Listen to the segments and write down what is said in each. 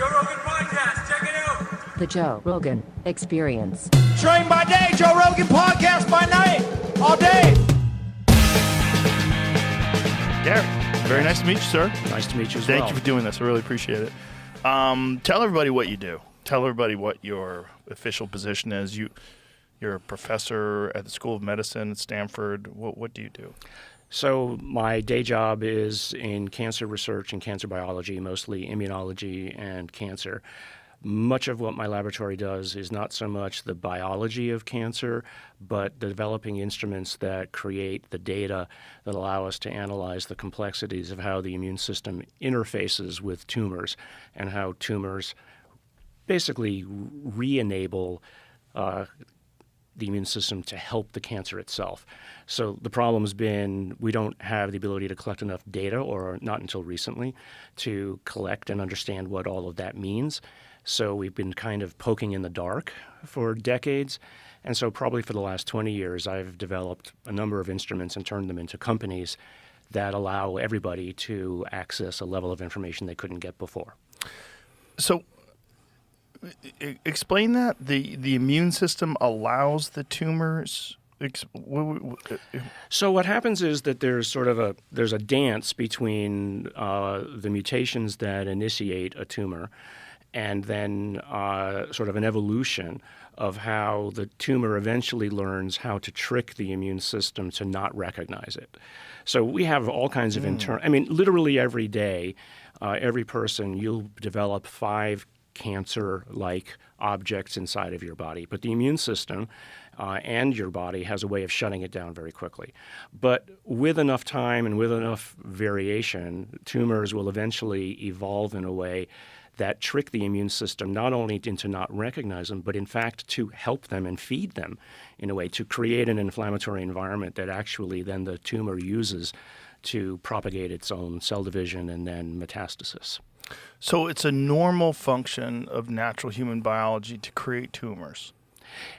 Joe Rogan Podcast. Check it out. The Joe Rogan Experience. Train by day, Joe Rogan Podcast by night, all day. Garry, very nice to meet you, sir. Nice to meet you as Thank well. you for doing this. I really appreciate it. Tell everybody what you do. Tell everybody what your official position is. You're a professor at the School of Medicine at Stanford. What do you do? So my day job is in cancer research and cancer biology, mostly immunology and cancer. Much of what my laboratory does is not so much the biology of cancer, but developing instruments that create the data that allow us to analyze the complexities of how the immune system interfaces with tumors and how tumors basically re-enable the immune system to help the cancer itself. So the problem's been we don't have the ability to collect enough data, or not until recently, to collect and understand what all of that means. So we've been kind of poking in the dark for decades. And so probably for the last 20 years, I've developed a number of instruments and turned them into companies that allow everybody to access a level of information they couldn't get before. So explain that. The immune system allows the tumors. So what happens is that there's a dance between the mutations that initiate a tumor and then sort of an evolution of how the tumor eventually learns how to trick the immune system to not recognize it. So we have all kinds of literally every day, every person, you'll develop 5 cancer-like objects inside of your body. But the immune system and your body has a way of shutting it down very quickly. But with enough time and with enough variation, tumors will eventually evolve in a way that trick the immune system not only into not recognize them, but in fact to help them and feed them in a way to create an inflammatory environment that actually then the tumor uses to propagate its own cell division and then metastasis. So it's a normal function of natural human biology to create tumors.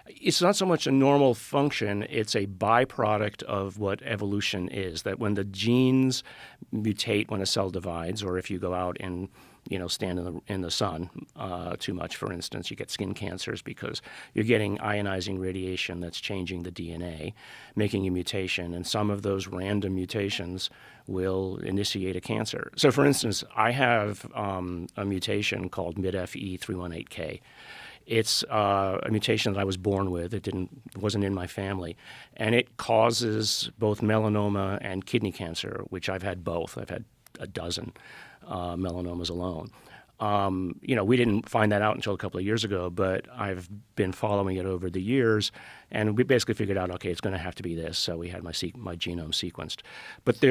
It's not so much a normal function, it's a byproduct of what evolution is, that when the genes mutate when a cell divides, or if you go out and stand in the sun too much, for instance, you get skin cancers because you're getting ionizing radiation that's changing the DNA, making a mutation, and some of those random mutations will initiate a cancer. So, for instance, I have a mutation called MIDFE318K. It's a mutation that I was born with. It wasn't in my family, and it causes both melanoma and kidney cancer, which I've had both. I've had a dozen melanomas alone. We didn't find that out until a couple of years ago, but I've been following it over the years, and we basically figured out, okay, it's going to have to be this. So we had my genome sequenced. But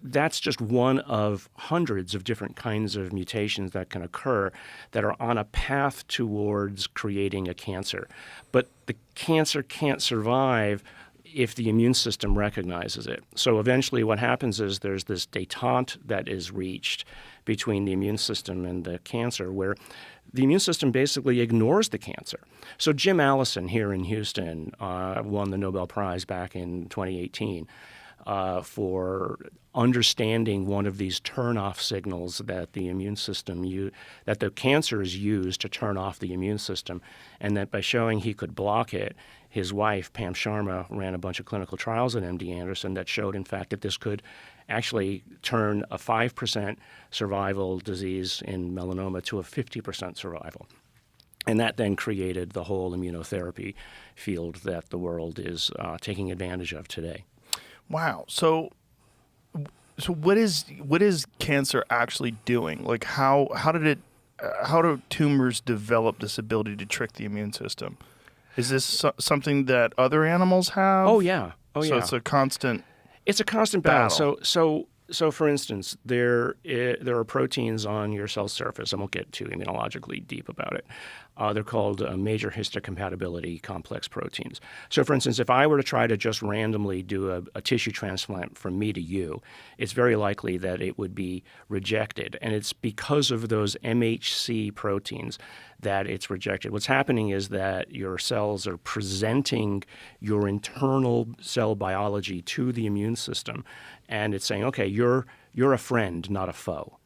that's just one of hundreds of different kinds of mutations that can occur that are on a path towards creating a cancer. But the cancer can't survive if the immune system recognizes it. So eventually what happens is there's this détente that is reached between the immune system and the cancer where the immune system basically ignores the cancer. So Jim Allison here in Houston won the Nobel Prize back in 2018 for understanding one of these turn-off signals that the immune system that the cancers use to turn off the immune system, and that by showing he could block it, his wife, Pam Sharma, ran a bunch of clinical trials at MD Anderson that showed, in fact, that this could actually turn a 5% survival disease in melanoma to a 50% survival. And that then created the whole immunotherapy field that the world is taking advantage of today. Wow. So what is cancer actually doing? Like how do tumors develop this ability to trick the immune system? Is this something that other animals have? Oh yeah. So it's a constant. It's a constant battle. battle. So for instance, there are proteins on your cell surface. I won't get too immunologically deep about it. They're called major histocompatibility complex proteins. So for instance, if I were to try to just randomly do a tissue transplant from me to you, it's very likely that it would be rejected. And it's because of those MHC proteins that it's rejected. What's happening is that your cells are presenting your internal cell biology to the immune system, and it's saying, okay, you're a friend, not a foe.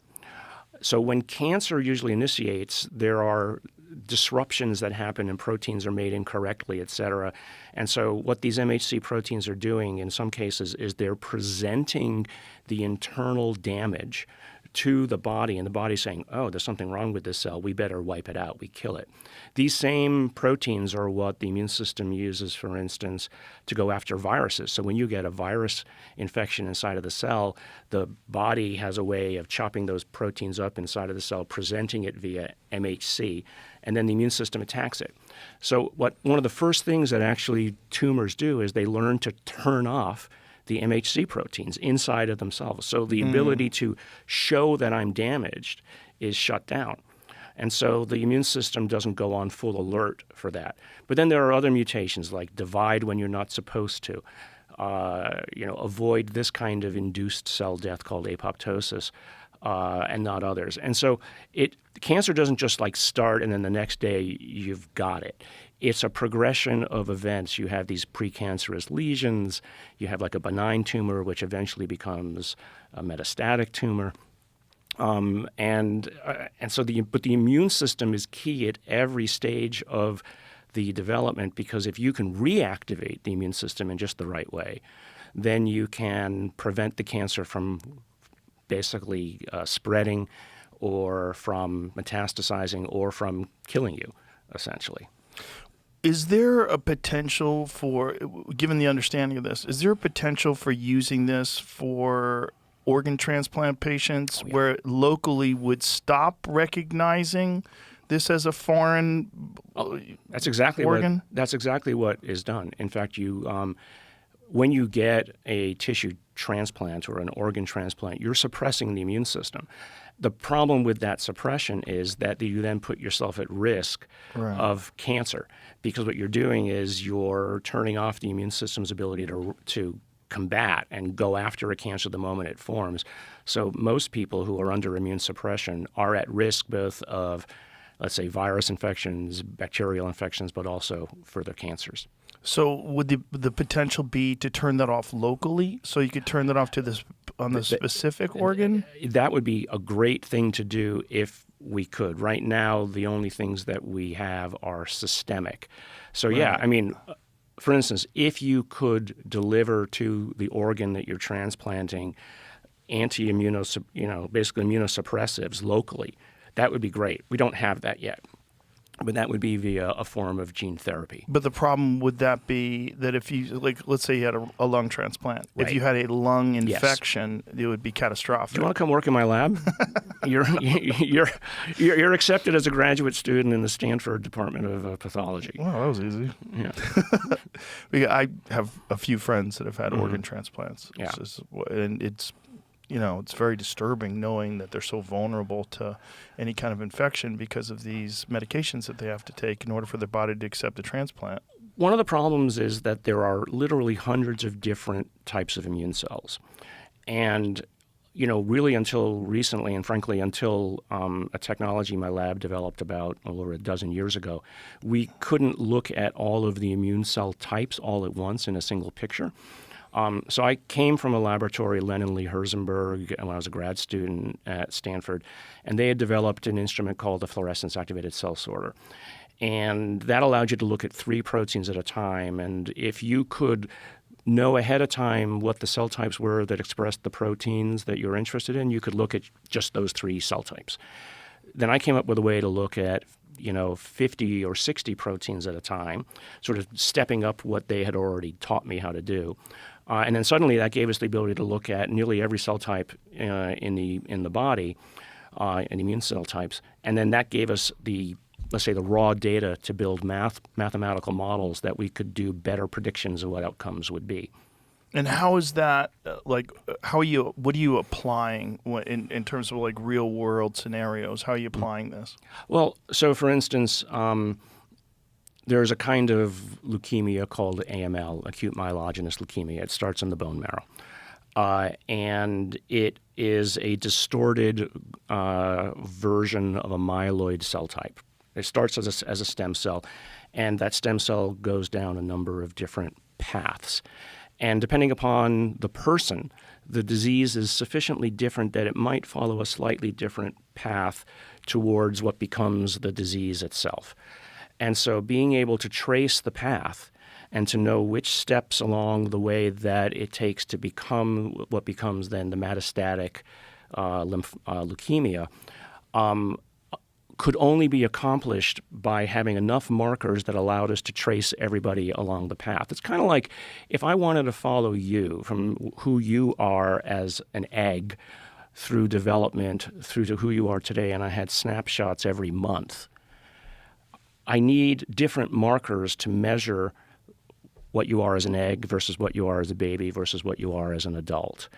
So when cancer usually initiates, there are disruptions that happen and proteins are made incorrectly, et cetera. And so what these MHC proteins are doing in some cases is they're presenting the internal damage to the body, and the body's saying, oh, there's something wrong with this cell. We better wipe it out. We kill it. These same proteins are what the immune system uses, for instance, to go after viruses. So when you get a virus infection inside of the cell, the body has a way of chopping those proteins up inside of the cell, presenting it via MHC, and then the immune system attacks it. So one of the first things that actually tumors do is they learn to turn off the MHC proteins inside of themselves. So the ability to show that I'm damaged is shut down. And so the immune system doesn't go on full alert for that. But then there are other mutations like divide when you're not supposed to, avoid this kind of induced cell death called apoptosis, and not others. And so cancer doesn't just like start and then the next day you've got it. It's a progression of events. You have these precancerous lesions. You have like a benign tumor, which eventually becomes a metastatic tumor. But the immune system is key at every stage of the development, because if you can reactivate the immune system in just the right way, then you can prevent the cancer from basically spreading or from metastasizing or from killing you, essentially. Is there a potential for, given the understanding of this, is there a potential for using this for organ transplant patients where it locally would stop recognizing this as a foreign that's exactly organ? That's exactly what is done. In fact, when you get a tissue transplant or an organ transplant, you're suppressing the immune system. The problem with that suppression is that you then put yourself at risk of cancer, because what you're doing is you're turning off the immune system's ability to combat and go after a cancer the moment it forms. So most people who are under immune suppression are at risk both of, let's say, virus infections, bacterial infections, but also further cancers. So would the potential be to turn that off locally, so you could turn that off to this on the specific organ? That would be a great thing to do if we could. Right now, the only things that we have are systemic. So for instance, if you could deliver to the organ that you're transplanting basically immunosuppressives locally, that would be great. We don't have that yet. But that would be via a form of gene therapy. But the problem would that be that if you, like, let's say you had a lung transplant. Right. If you had a lung infection, it would be catastrophic. Do you want to come work in my lab? You're accepted as a graduate student in the Stanford Department of Pathology. Wow, that was easy. Yeah. I have a few friends that have had organ transplants. Yeah. And it's very disturbing knowing that they're so vulnerable to any kind of infection because of these medications that they have to take in order for their body to accept the transplant. One of the problems is that there are literally hundreds of different types of immune cells. And, really until recently, and frankly until a technology my lab developed about over a dozen years ago, we couldn't look at all of the immune cell types all at once in a single picture. So I came from a laboratory, Len and Lee Herzenberg, when I was a grad student at Stanford, and they had developed an instrument called the fluorescence-activated cell sorter. And that allowed you to look at 3 proteins at a time. And if you could know ahead of time what the cell types were that expressed the proteins that you're interested in, you could look at just those 3 cell types. Then I came up with a way to look at 50 or 60 proteins at a time, sort of stepping up what they had already taught me how to do. And then suddenly that gave us the ability to look at nearly every cell type in the body, and immune cell types. And then that gave us let's say the raw data to build mathematical models that we could do better predictions of what outcomes would be. And how is that, what are you applying in terms of like real world scenarios? How are you applying this? Well, so for instance, there's a kind of leukemia called AML, acute myelogenous leukemia. It starts in the bone marrow. And it is a distorted version of a myeloid cell type. It starts as a stem cell, and that stem cell goes down a number of different paths. And depending upon the person, the disease is sufficiently different that it might follow a slightly different path towards what becomes the disease itself. And so being able to trace the path and to know which steps along the way that it takes to become what becomes then the metastatic leukemia could only be accomplished by having enough markers that allowed us to trace everybody along the path. It's kind of like if I wanted to follow you from who you are as an egg through development through to who you are today, and I had snapshots every month. I need different markers to measure what you are as an egg versus what you are as a baby versus what you are as an adult.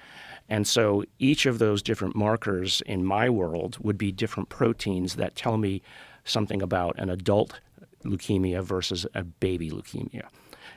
And so each of those different markers in my world would be different proteins that tell me something about an adult leukemia versus a baby leukemia.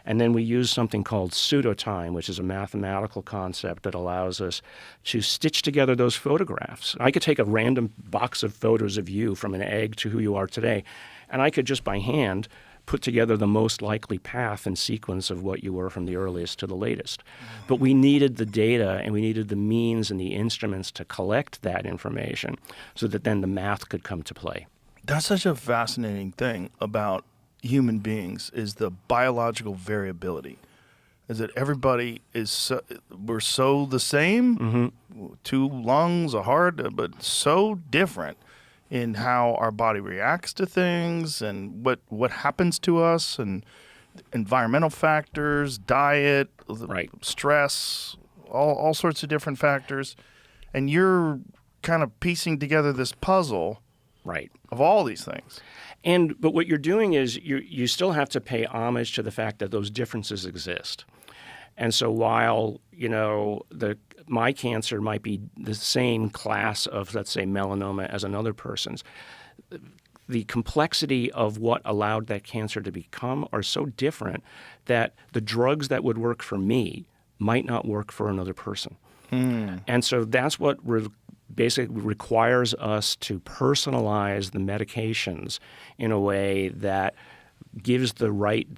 And then we use something called pseudotime, which is a mathematical concept that allows us to stitch together those photographs. I could take a random box of photos of you from an egg to who you are today, and I could just by hand put together the most likely path and sequence of what you were from the earliest to the latest. But we needed the data and we needed the means and the instruments to collect that information so that then the math could come to play. That's such a fascinating thing about human beings is the biological variability. Is that everybody is we're so the same, two lungs, a heart, but so different in how our body reacts to things and what happens to us and environmental factors, diet, Right. stress, all sorts of different factors. And you're kind of piecing together this puzzle Right. of all these things. But what you're doing is you still have to pay homage to the fact that those differences exist. And so while, my cancer might be the same class of, let's say, melanoma as another person's, the complexity of what allowed that cancer to become are so different that the drugs that would work for me might not work for another person. And so that's what basically requires us to personalize the medications in a way that gives the right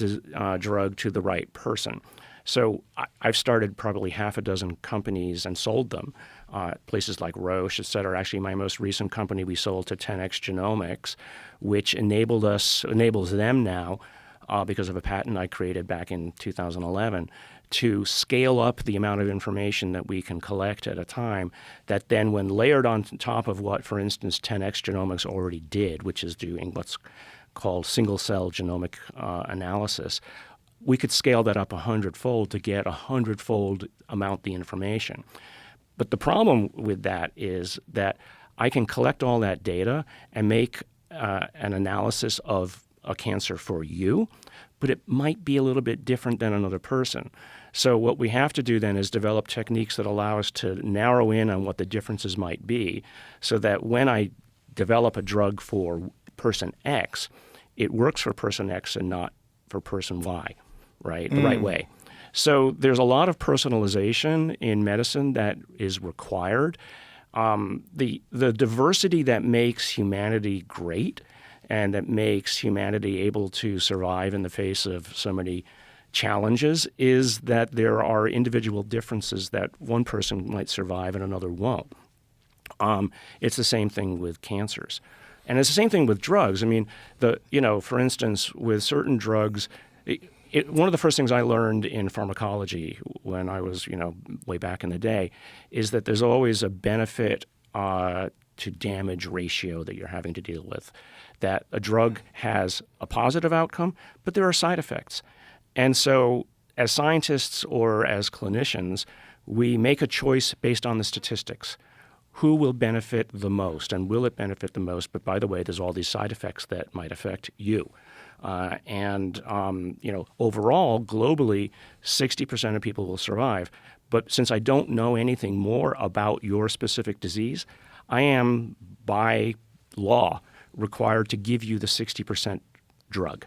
drug to the right person. So I've started probably half a dozen companies and sold them, places like Roche, et cetera. Actually, my most recent company we sold to 10x Genomics, which enables them now, because of a patent I created back in 2011, to scale up the amount of information that we can collect at a time that then when layered on top of what, for instance, 10x Genomics already did, which is doing what's called single-cell genomic analysis, we could scale that up 100-fold to get 100-fold amount the information. But the problem with that is that I can collect all that data and make an analysis of a cancer for you, but it might be a little bit different than another person. So what we have to do then is develop techniques that allow us to narrow in on what the differences might be so that when I develop a drug for person X, it works for person X and not for person Y. Right, the right way. So there's a lot of personalization in medicine that is required. The diversity that makes humanity great and that makes humanity able to survive in the face of so many challenges is that there are individual differences that one person might survive and another won't. It's the same thing with cancers. And it's the same thing with drugs. I mean, for instance, with certain drugs, one of the first things I learned in pharmacology when I was, way back in the day, is that there's always a benefit to damage ratio that you're having to deal with. That a drug has a positive outcome, but there are side effects. And so as scientists or as clinicians, we make a choice based on the statistics. Who will benefit the most, and will it benefit the most? But by the way, there's all these side effects that might affect you. Overall, globally, 60% of people will survive. But since I don't know anything more about your specific disease, I am, by law, required to give you the 60% drug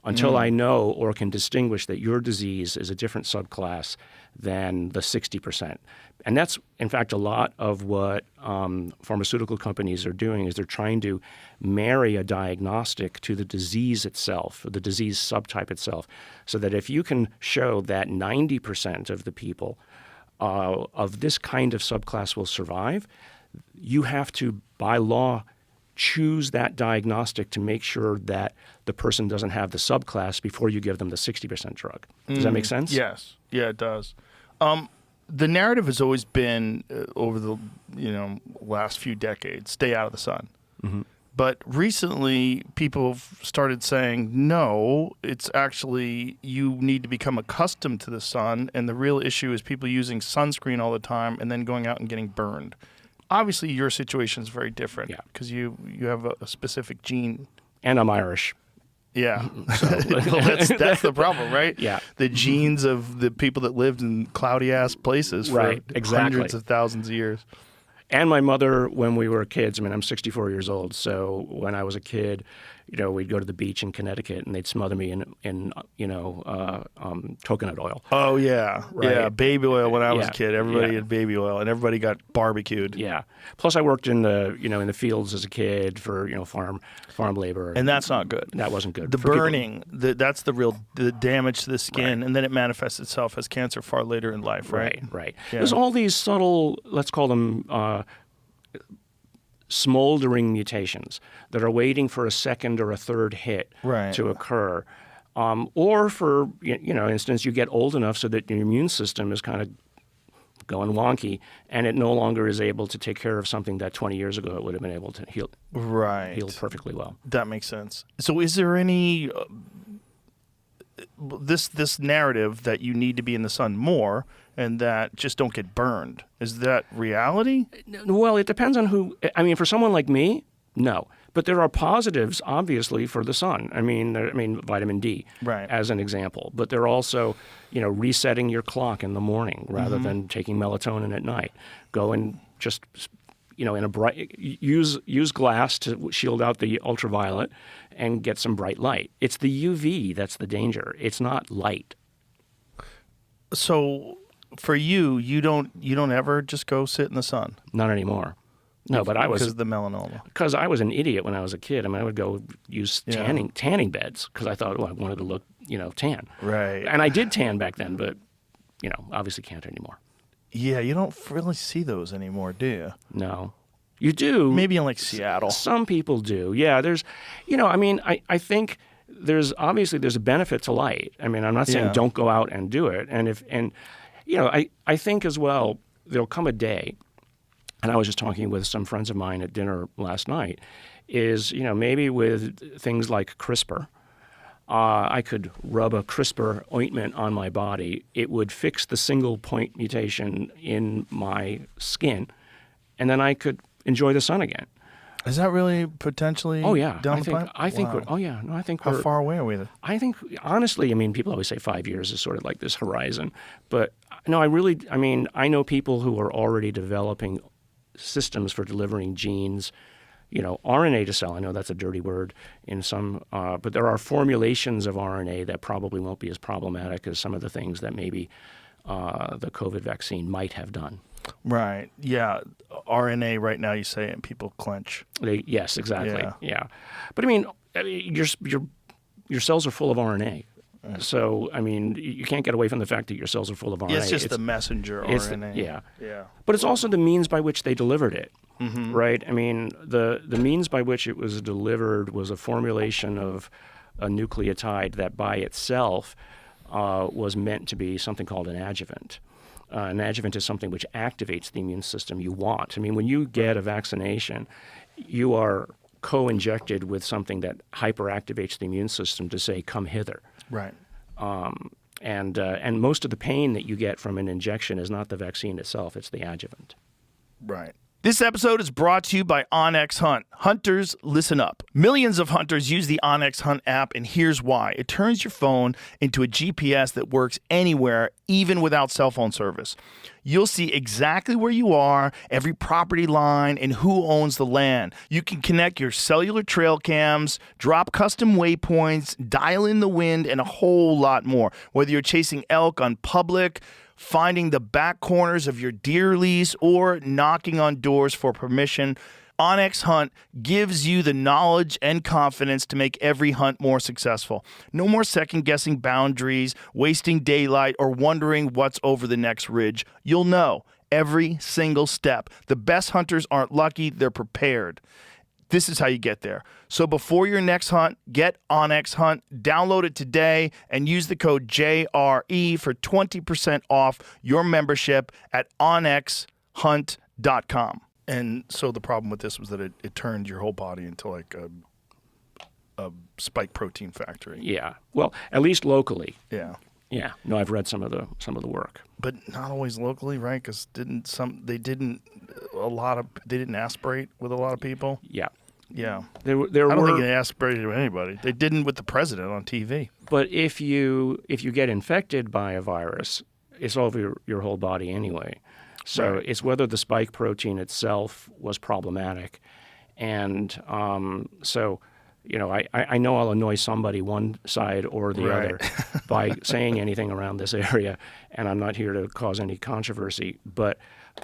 until I know or can distinguish that your disease is a different subclass than the 60%. And that's, in fact, a lot of what pharmaceutical companies are doing is they're trying to marry a diagnostic to the disease itself, or the disease subtype itself, so that if you can show that 90% of the people of this kind of subclass will survive, you have to, by law, choose that diagnostic to make sure that the person doesn't have the subclass before you give them the 60% drug. Does that make sense? Yes. Yeah, it does. The narrative has always been over the last few decades, stay out of the sun. Mm-hmm. But recently, people have started saying, no, it's actually you need to become accustomed to the sun, and the real issue is people using sunscreen all the time and then going out and getting burned. Obviously, your situation is very different because you have a specific gene. And I'm Irish. Yeah. Well, that's the problem, right? Yeah. The genes of the people that lived in cloudy-ass places for hundreds of thousands of years. And my mother, when we were kids, I mean, I'm 64 years old, so when I was a kid, we'd go to the beach in Connecticut and they'd smother me in coconut oil. Oh, yeah. Right. Yeah, baby oil when I was a kid. Everybody had baby oil, and everybody got barbecued. Yeah. Plus, I worked in the fields as a kid for, farm labor. And that's not good. That wasn't good. The burning, that's the damage to the skin, and then it manifests itself as cancer far later in life, right? Right. Yeah. There's all these subtle, let's call them smoldering mutations that are waiting for a second or a third hit to occur. Or for, instance, you get old enough so that your immune system is kind of going wonky and it no longer is able to take care of something that 20 years ago it would have been able to heal perfectly well. That makes sense. So is there any this narrative that you need to be in the sun more and that just don't get burned? Is that reality? Well, it depends on who. I mean, for someone like me, no. But there are positives, obviously, for the sun. I mean, vitamin D, as an example. But they're also, resetting your clock in the morning rather than taking melatonin at night. Go and just, in a bright use glass to shield out the ultraviolet and get some bright light. It's the UV that's the danger. It's not light. So, for you don't ever just go sit in the sun? Not anymore. No, but I was because of the melanoma. Because I was an idiot when I was a kid. I mean, I would go use tanning beds because I thought, I wanted to look, tan. Right. And I did tan back then, but obviously can't anymore. Yeah, you don't really see those anymore, do you? No, you do. Maybe in like Seattle. Some people do. Yeah, there's, I think there's a benefit to light. I mean, I'm not saying don't go out and do it. I think as well there'll come a day. And I was just talking with some friends of mine at dinner last night, is, maybe with things like CRISPR, I could rub a CRISPR ointment on my body. It would fix the single point mutation in my skin, and then I could enjoy the sun again. Is that really potentially down the pipe? I think How far away are we? I think, honestly, people always say 5 years is sort of like this horizon. But no, I know people who are already developing systems for delivering genes, RNA to cell. I know that's a dirty word in some, but there are formulations of RNA that probably won't be as problematic as some of the things that maybe the COVID vaccine might have done. Right. Yeah. RNA right now, you say it and people clench. Yes, exactly. Yeah. But your cells are full of RNA. So, you can't get away from the fact that your cells are full of RNA. It's just the messenger RNA. Yeah. But it's also the means by which they delivered it, right? The means by which it was delivered was a formulation of a nucleotide that by itself was meant to be something called an adjuvant. An adjuvant is something which activates the immune system you want. When you get a vaccination, you are co-injected with something that hyperactivates the immune system to say, come hither. Right. And most of the pain that you get from an injection is not the vaccine itself, it's the adjuvant. Right. This episode is brought to you by OnX Hunt. Hunters, listen up. Millions of hunters use the OnX Hunt app, and here's why. It turns your phone into a GPS that works anywhere, even without cell phone service. You'll see exactly where you are, every property line, and who owns the land. You can connect your cellular trail cams, drop custom waypoints, dial in the wind, and a whole lot more. Whether you're chasing elk on public, finding the back corners of your deer lease, or knocking on doors for permission, Onyx Hunt gives you the knowledge and confidence to make every hunt more successful. No more second-guessing boundaries, wasting daylight, or wondering what's over the next ridge. You'll know every single step. The best hunters aren't lucky, they're prepared. This is how you get there. So before your next hunt, get Onyx Hunt, download it today, and use the code JRE for 20% off your membership at onyxhunt.com. And so the problem with this was that it turned your whole body into like a spike protein factory. Yeah. Well, at least locally. Yeah. Yeah. No, I've read some of the work. But not always locally, right? Because they didn't aspirate with a lot of people. Yeah. Yeah. There I don't were, think they aspirated with anybody. They didn't with the president on TV. But if you get infected by a virus, it's over your whole body anyway. So Right. it's whether the spike protein itself was problematic. And so, I know I'll annoy somebody one side or the Right. other by saying anything around this area, and I'm not here to cause any controversy. But,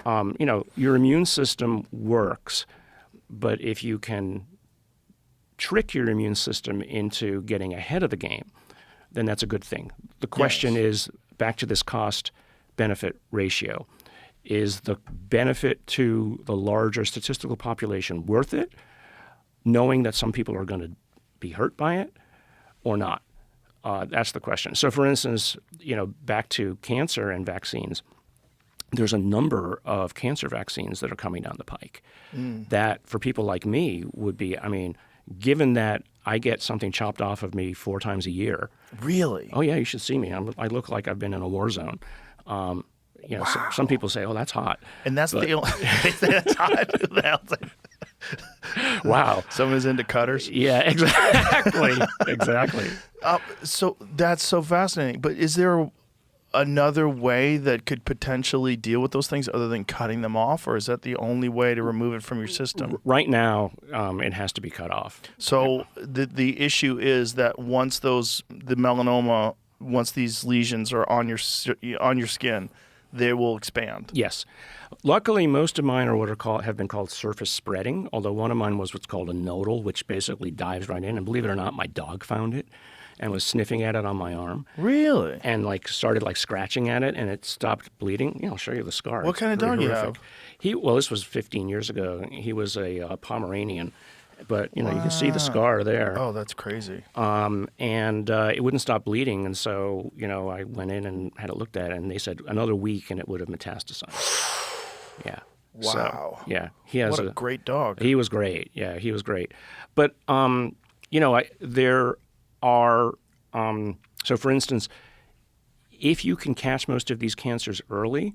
your immune system works, but if you can trick your immune system into getting ahead of the game, then that's a good thing. The question is, back to this cost-benefit ratio, is the benefit to the larger statistical population worth it, knowing that some people are going to be hurt by it, or not? That's the question. So, for instance, back to cancer and vaccines, there's a number of cancer vaccines that are coming down the pike that, for people like me, would be, given that I get something chopped off of me 4 times a year. Really? Oh, yeah, you should see me. I look like I've been in a war zone. Some people say, "Oh, that's hot." And that's the only they say that's hot. Who the hell's that? Wow. Someone's into cutters. Yeah, exactly. Exactly. So that's so fascinating. But is there another way that could potentially deal with those things other than cutting them off, or is that the only way to remove it from your system? Right now, it has to be cut off. So the issue is that once these lesions are on your skin, they will expand. Yes. Luckily, most of mine are have been called surface spreading, although one of mine was what's called a nodal, which basically dives right in. And believe it or not, my dog found it and was sniffing at it on my arm. Really? And started scratching at it, and it stopped bleeding. I'll show you the scar. What It's kind of pretty dog you horrific. This was 15 years ago. He was a Pomeranian. But, you can see the scar there. Oh, that's crazy. And it wouldn't stop bleeding. And so, I went in and had it looked at, and they said another week and it would have metastasized. Yeah. Wow. So, yeah. He has What a great dog. He was great. Yeah, he was great. But, there are, so for instance, if you can catch most of these cancers early,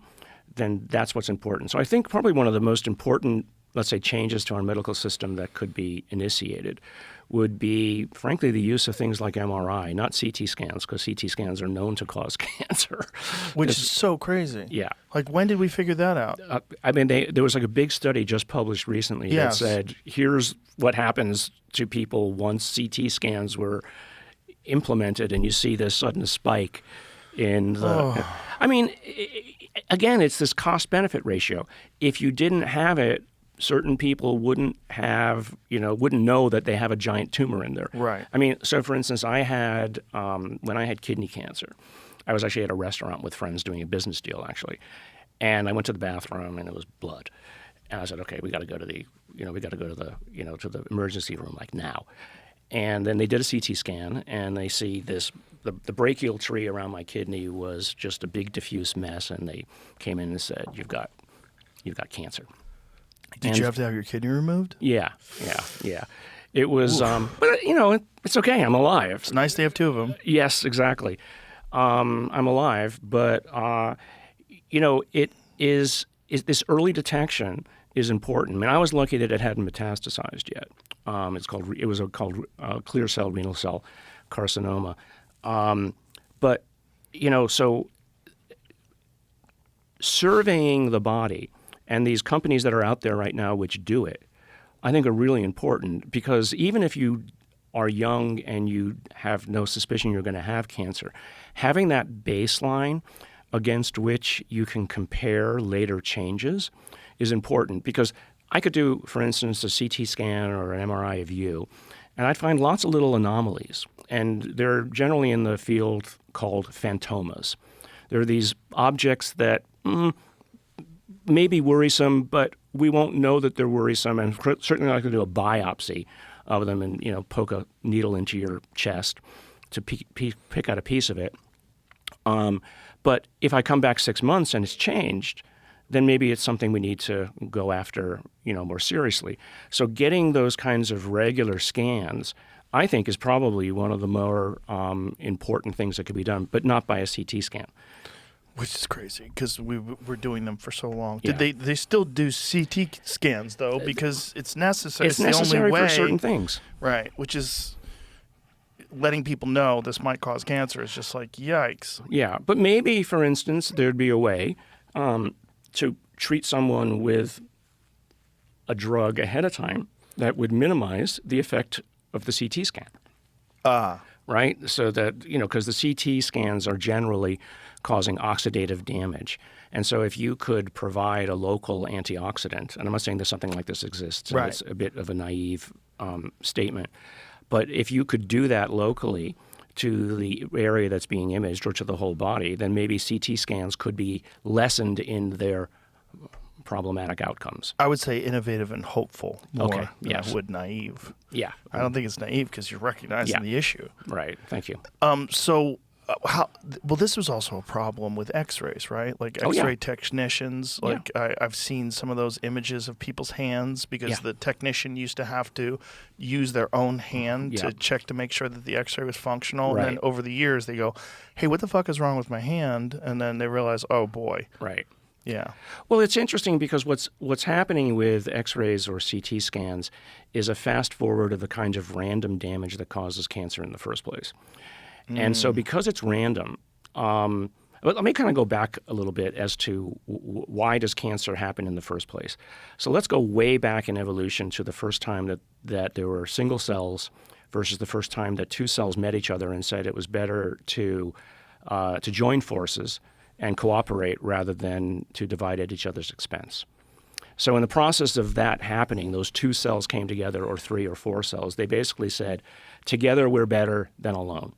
then that's what's important. So I think probably one of the most important, let's say, changes to our medical system that could be initiated would be, frankly, the use of things like MRI, not CT scans, because CT scans are known to cause cancer. Which is so crazy. Yeah. Like, when did we figure that out? There was a big study just published recently Yes. that said, here's what happens to people once CT scans were implemented, and you see this sudden spike in the... Again, it's this cost-benefit ratio. If you didn't have it, certain people wouldn't know that they have a giant tumor in there. Right. So for instance, I had, when I had kidney cancer, I was actually at a restaurant with friends doing a business deal, actually. And I went to the bathroom, and it was blood. And I said, okay, we got to go to the emergency room, like, now. And then they did a CT scan, and they see the brachial tree around my kidney was just a big diffuse mess, and they came in and said, you've got cancer. Did you have to have your kidney removed? Yeah. It was, but it's okay. I'm alive. It's nice to have 2 of them. Yes, exactly. I'm alive, but it is this early detection is important. I was lucky that it hadn't metastasized yet. It was called clear cell renal cell carcinoma. But so surveying the body, and these companies that are out there right now which do it, I think are really important, because even if you are young and you have no suspicion you're going to have cancer, having that baseline against which you can compare later changes is important, because I could do, for instance, a CT scan or an MRI of you, and I'd find lots of little anomalies. And they're generally in the field called phantomas. They're these objects that may be worrisome, but we won't know that they're worrisome, and certainly not going to do a biopsy of them and poke a needle into your chest to pick out a piece of it. But if I come back 6 months and it's changed, then maybe it's something we need to go after, more seriously. So getting those kinds of regular scans, I think, is probably one of the more important things that could be done, but not by a CT scan. Which is crazy because we were doing them for so long. Yeah. Did they still do CT scans though? Because it's necessary. It's necessary the only way, for certain things. Right, which is letting people know this might cause cancer. It's just like, yikes. Yeah, but maybe, for instance, there'd be a way to treat someone with a drug ahead of time that would minimize the effect of the CT scan. Right? So that, because the CT scans are generally causing oxidative damage. And so if you could provide a local antioxidant, and I'm not saying that something like this exists, right. It's a bit of a naive statement, but if you could do that locally to the area that's being imaged or to the whole body, then maybe CT scans could be lessened in their problematic outcomes. I would say innovative and hopeful more than yes. I would naive. Yeah. I don't think it's naive because you're recognizing the issue. Right. Thank you. This was also a problem with x-rays, right? Like x-ray technicians, I've seen some of those images of people's hands because the technician used to have to use their own hand to check to make sure that the x-ray was functional. Right. And then over the years they go, hey, what the fuck is wrong with my hand? And then they realize, oh boy. Right. Yeah. Well, it's interesting because what's happening with X-rays or CT scans is a fast forward of the kind of random damage that causes cancer in the first place. And so because it's random, let me kind of go back a little bit as to why does cancer happen in the first place. So let's go way back in evolution to the first time that there were single cells versus the first time that two cells met each other and said it was better to join forces and cooperate rather than to divide at each other's expense. So in the process of that happening, those two cells came together, or three or four cells. They basically said, together we're better than alone.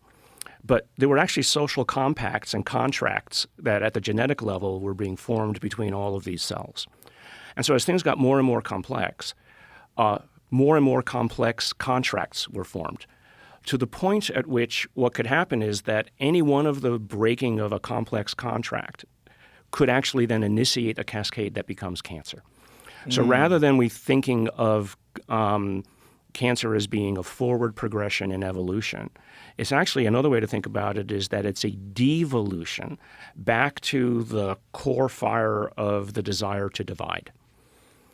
But there were actually social compacts and contracts that at the genetic level were being formed between all of these cells. And so as things got more and more complex contracts were formed, to the point at which what could happen is that any one of the breaking of a complex contract could actually then initiate a cascade that becomes cancer. So rather than we thinking of cancer as being a forward progression in evolution, it's actually another way to think about it is that it's a devolution back to the core fire of the desire to divide.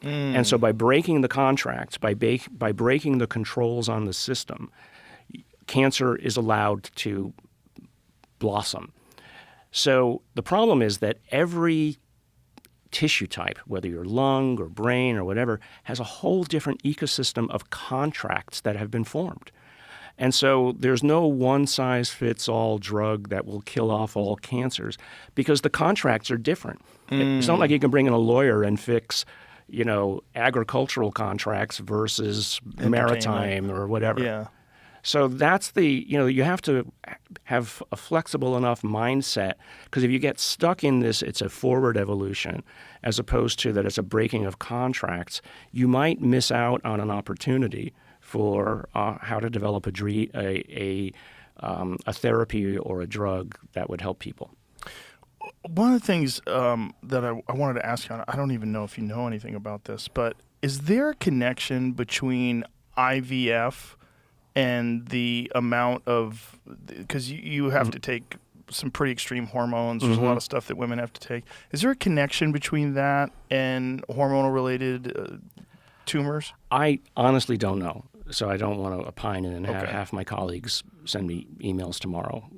And so by breaking the contracts, by breaking the controls on the system, cancer is allowed to blossom. So the problem is that every tissue type, whether you're lung or brain or whatever, has a whole different ecosystem of contracts that have been formed. And so there's no one-size-fits-all drug that will kill off all cancers because the contracts are different. It's not like you can bring in a lawyer and fix, agricultural contracts versus maritime or whatever. Yeah. So that's you have to have a flexible enough mindset because if you get stuck in this, it's a forward evolution as opposed to that it's a breaking of contracts, you might miss out on an opportunity for how to develop a therapy or a drug that would help people. One of the things that I wanted to ask you, I don't even know if you know anything about this, but is there a connection between IVF and the amount of, because you have to take some pretty extreme hormones. There's a lot of stuff that women have to take. Is there a connection between that and hormonal-related tumors? I honestly don't know, so I don't want to opine and then have half my colleagues send me emails tomorrow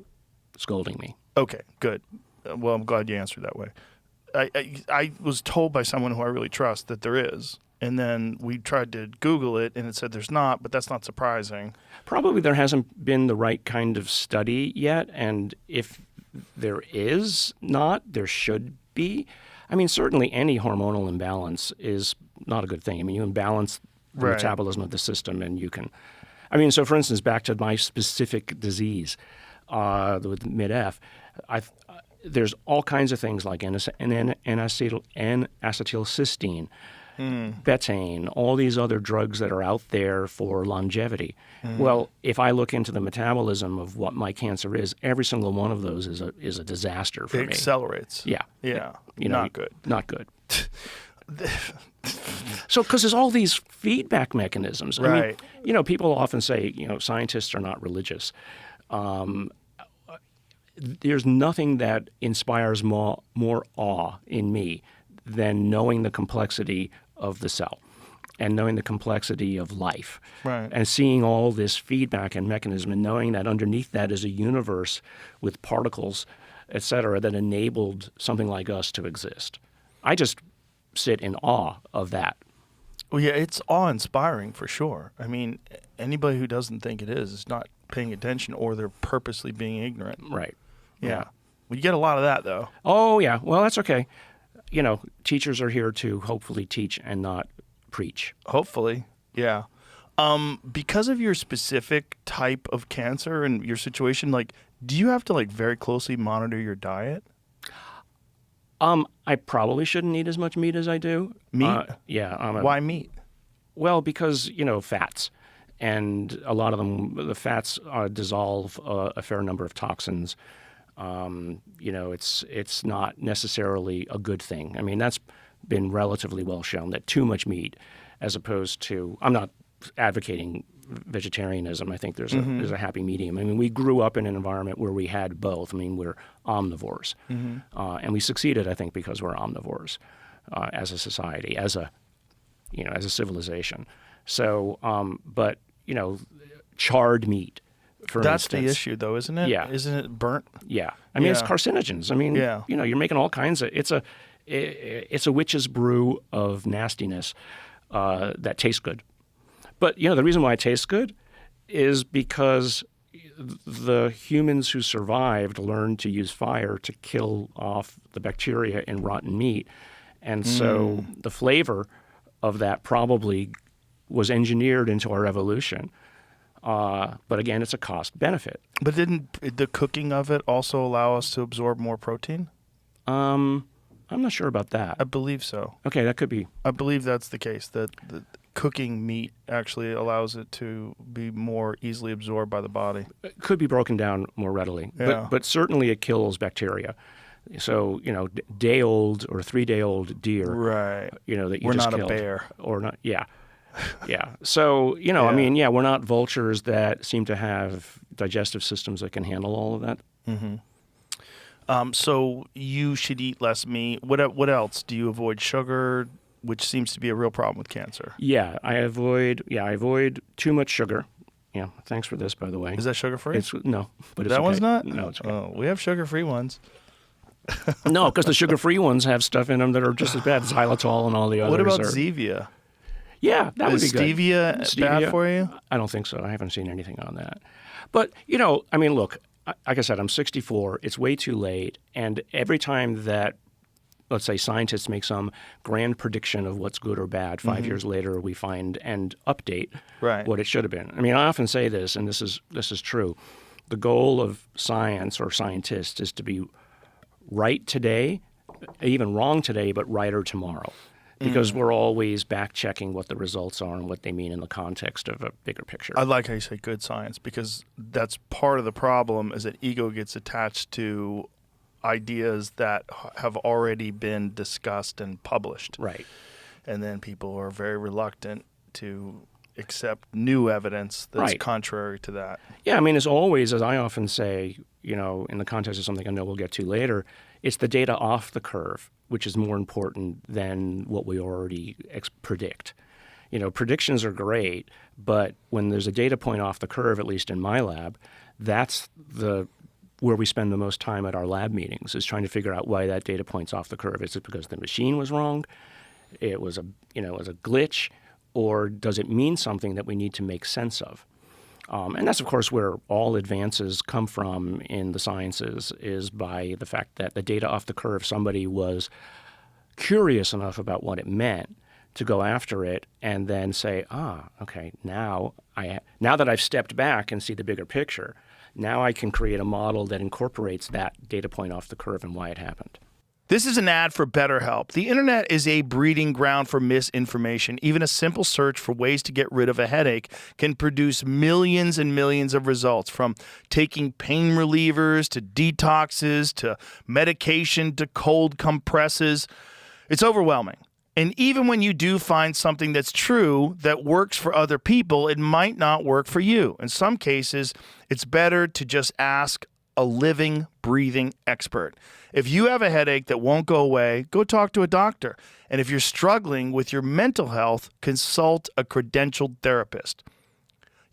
scolding me. Okay, good. Well, I'm glad you answered that way. I was told by someone who I really trust that there is. And then we tried to Google it, and it said there's not, but that's not surprising. Probably there hasn't been the right kind of study yet, and if there is not, there should be. I mean, certainly any hormonal imbalance is not a good thing. I mean, you imbalance the Right. metabolism of the system, and you can. I mean, so for instance, back to my specific disease with mid-F, there's all kinds of things like N-acetylcysteine, betaine, all these other drugs that are out there for longevity. Well, if I look into the metabolism of what my cancer is, every single one of those is a disaster for It me. accelerates. Yeah. Yeah. You know, Not good. Not good. So, because there's all these feedback mechanisms. I mean, Right. you know, people often say, you know, scientists are not religious. There's nothing that inspires more awe in me than knowing the complexity of the cell and knowing the complexity of life. Right. And seeing all this feedback and mechanism and knowing that underneath that is a universe with particles, et cetera, that enabled something like us to exist. I just sit in awe of that. Well, yeah, it's awe-inspiring for sure. I mean, anybody who doesn't think it is not paying attention, or they're purposely being ignorant. Right. Yeah. Well, you get a lot of that, though. Oh, yeah. Well, that's okay. You know, teachers are here to hopefully teach and not preach. Hopefully. Yeah. Because of your specific type of cancer and your situation, like, do you have to, like, very closely monitor your diet? I probably shouldn't eat as much meat as I do. Meat? Yeah. Why meat? Well, because, you know, fats. And a lot of them, the fats dissolve a fair number of toxins. You know, it's not necessarily a good thing. I mean, that's been relatively well shown that too much meat, as opposed to, I'm not advocating vegetarianism. I think there's a happy medium. I mean, we grew up in an environment where we had both. I mean, we're omnivores, and we succeeded, I think, because we're omnivores as a society, as a civilization. So, but you know, charred meat, for That's the instance. issue, though, isn't it? Yeah. Isn't it burnt? Yeah, I mean, it's Yeah. carcinogens. I mean, Yeah. you know, you're making all kinds of. It's a witch's brew of nastiness that tastes good. But you know, the reason why it tastes good is because the humans who survived learned to use fire to kill off the bacteria in rotten meat, and so the flavor of that probably was engineered into our evolution. But again, it's a cost benefit. But didn't the cooking of it also allow us to absorb more protein? I'm not sure about that. I believe so. Okay, that could be. I believe that's the case, that the cooking meat actually allows it to be more easily absorbed by the body. It could be broken down more readily. Yeah. But certainly it kills bacteria. So, you know, day-old or 3-day-old deer, Right. you know, that you We're just not killed. a bear. Or not, yeah. Yeah. So, you know, I Yeah. mean, yeah, we're not vultures that seem to have digestive systems that can handle all of that. So you should eat less meat. What else? Do you avoid sugar, which seems to be a real problem with cancer? Yeah, I avoid too much sugar. Yeah, thanks for this, by the way. Is that sugar-free? No, but it's that okay. one's not? No, it's okay. Oh, we have sugar-free ones. No, because the sugar-free ones have stuff in them that are just as bad, xylitol and all the others. What about are, Zevia? Yeah, that would Is be good. stevia bad for you? I don't think so. I haven't seen anything on that. But, you know, I mean, look, like I said, I'm 64. It's way too late. And every time that, let's say, scientists make some grand prediction of what's good or bad, 5 years later we find and update Right. what it should have been. I mean, I often say this, and this is true. The goal of science or scientists is to be right today, even wrong today, but righter tomorrow. Because we're always back-checking what the results are and what they mean in the context of a bigger picture. I like how you say good science, because that's part of the problem, is that ego gets attached to ideas that have already been discussed and published. Right. And then people are very reluctant to accept new evidence that's Right. contrary to that. Yeah, I mean, as always, as I often say, you know, in the context of something I know we'll get to later, it's the data off the curve, which is more important than what we already predict. You know, predictions are great, but when there's a data point off the curve, at least in my lab, that's where we spend the most time at our lab meetings, is trying to figure out why that data point's off the curve. Is it because the machine was wrong? It was a glitch? Or does it mean something that we need to make sense of? And that's, of course, where all advances come from in the sciences, is by the fact that the data off the curve, somebody was curious enough about what it meant to go after it and then say, okay, now that I've stepped back and see the bigger picture, now I can create a model that incorporates that data point off the curve and why it happened. This is an ad for BetterHelp. The internet is a breeding ground for misinformation. Even a simple search for ways to get rid of a headache can produce millions and millions of results, from taking pain relievers to detoxes to medication to cold compresses. It's overwhelming. And even when you do find something that's true that works for other people, it might not work for you. In some cases, it's better to just ask a living, breathing expert. If you have a headache that won't go away, go talk to a doctor. And if you're struggling with your mental health, consult a credentialed therapist.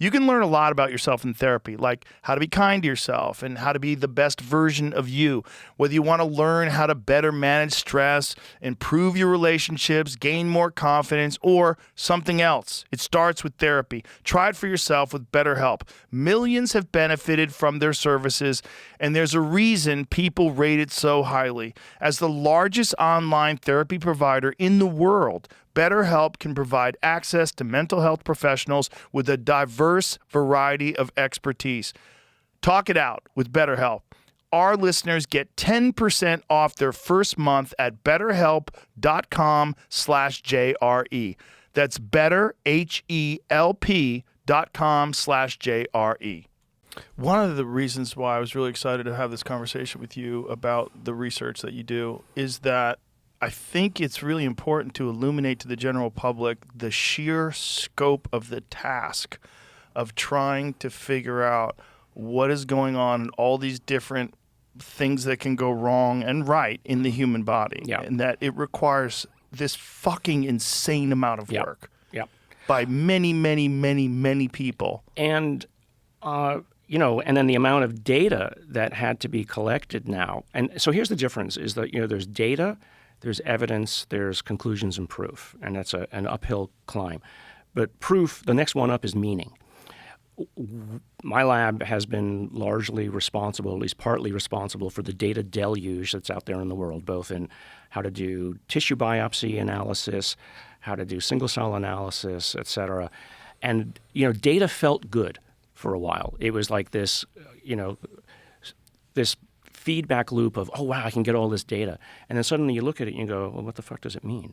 You can learn a lot about yourself in therapy, like how to be kind to yourself and how to be the best version of you. Whether you want to learn how to better manage stress, improve your relationships, gain more confidence, or something else, it starts with therapy. Try it for yourself with BetterHelp. Millions have benefited from their services, and there's a reason people rate it so highly. As the largest online therapy provider in the world, BetterHelp can provide access to mental health professionals with a diverse variety of expertise. Talk it out with BetterHelp. Our listeners get 10% off their first month at betterhelp.com/JRE. That's betterhelp.com/JRE. One of the reasons why I was really excited to have this conversation with you about the research that you do is that I think it's really important to illuminate to the general public the sheer scope of the task of trying to figure out what is going on in all these different things that can go wrong and right in the human body. Yeah. And that it requires this fucking insane amount of work by many, many, many, many people. And, and then the amount of data that had to be collected now. And so here's the difference is that, there's data, there's evidence, there's conclusions and proof, and that's an uphill climb. But proof, the next one up is meaning. My lab has been largely responsible, at least partly responsible, for the data deluge that's out there in the world, both in how to do tissue biopsy analysis, how to do single-cell analysis, et cetera. And, data felt good for a while. It was like this, this feedback loop of, oh, wow, I can get all this data. And then suddenly you look at it and you go, well, what the fuck does it mean?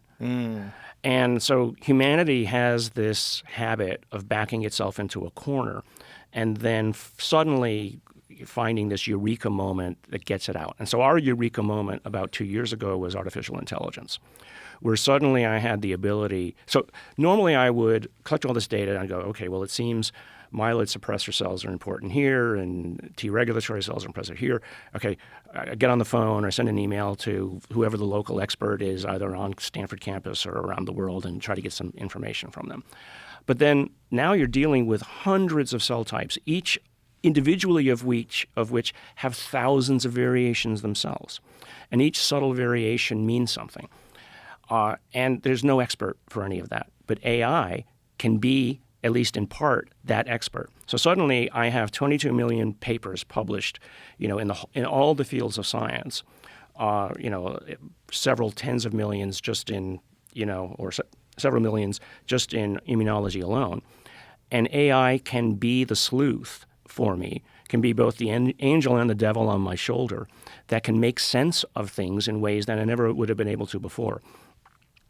And so humanity has this habit of backing itself into a corner and then suddenly finding this eureka moment that gets it out. And so our eureka moment about 2 years ago was artificial intelligence, where suddenly I had the ability. So normally I would collect all this data and go, okay, well, it seems myeloid suppressor cells are important here, and T regulatory cells are important here. Okay, I get on the phone or send an email to whoever the local expert is, either on Stanford campus or around the world, and try to get some information from them. But then now you're dealing with hundreds of cell types, each individually of which have thousands of variations themselves. And each subtle variation means something. And there's no expert for any of that. But AI can be, at least in part, that expert. So suddenly I have 22 million papers published, in all the fields of science, several tens of millions just in, several millions just in immunology alone. And AI can be the sleuth for me, can be both the angel and the devil on my shoulder that can make sense of things in ways that I never would have been able to before,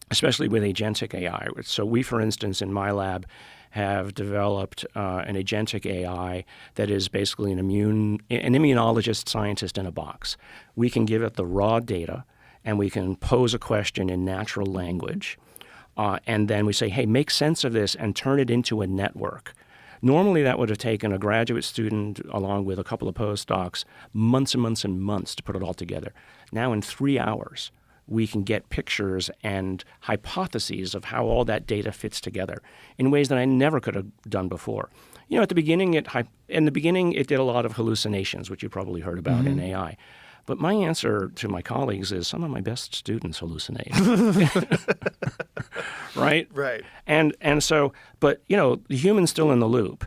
especially with agentic AI. So we, for instance, in my lab, have developed an agentic AI that is basically an immunologist scientist in a box. We can give it the raw data, and we can pose a question in natural language, and then we say, hey, make sense of this and turn it into a network. Normally that would have taken a graduate student along with a couple of postdocs months and months and months to put it all together. Now in 3 hours, we can get pictures and hypotheses of how all that data fits together in ways that I never could have done before. At the beginning, it did a lot of hallucinations, which you probably heard about in AI. But my answer to my colleagues is some of my best students hallucinate. Right? Right. And so, but, the human's still in the loop.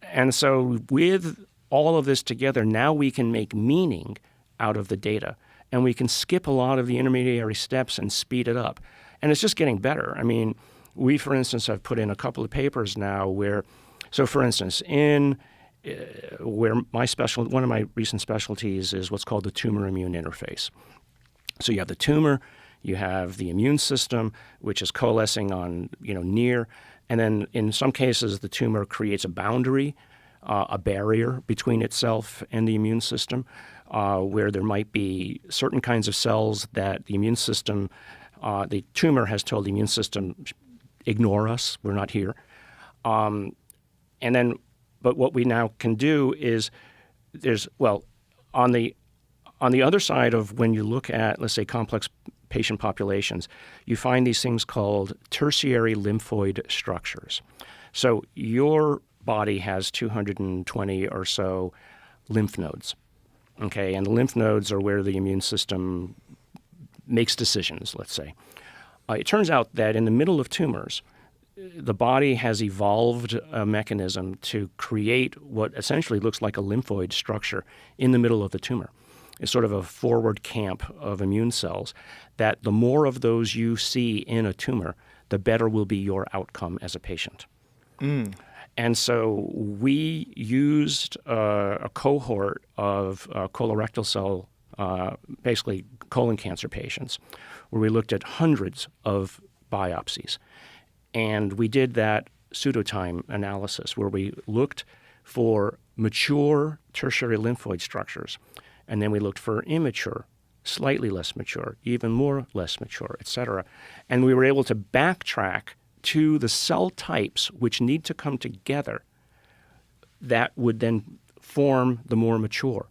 And so with all of this together, now we can make meaning out of the data. and we can skip a lot of the intermediary steps and speed it up. And it's just getting better. I mean, we, for instance, have put in a couple of papers now where, so for instance, where one of my recent specialties is what's called the tumor-immune interface. So you have the tumor, you have the immune system, which is coalescing on, near, and then in some cases the tumor creates a boundary, a barrier between itself and the immune system, where there might be certain kinds of cells that the immune system, the tumor has told the immune system, ignore us, we're not here. But what we now can do is on the other side of when you look at, let's say, complex patient populations, you find these things called tertiary lymphoid structures. So your body has 220 or so lymph nodes, okay? And the lymph nodes are where the immune system makes decisions, let's say. It turns out that in the middle of tumors, the body has evolved a mechanism to create what essentially looks like a lymphoid structure in the middle of the tumor. It's sort of a forward camp of immune cells that the more of those you see in a tumor, the better will be your outcome as a patient. And so we used a cohort of colorectal cell, basically colon cancer patients, where we looked at hundreds of biopsies. And we did that pseudotime analysis where we looked for mature tertiary lymphoid structures, and then we looked for immature, slightly less mature, even more less mature, et cetera. And we were able to backtrack to the cell types which need to come together that would then form the more mature.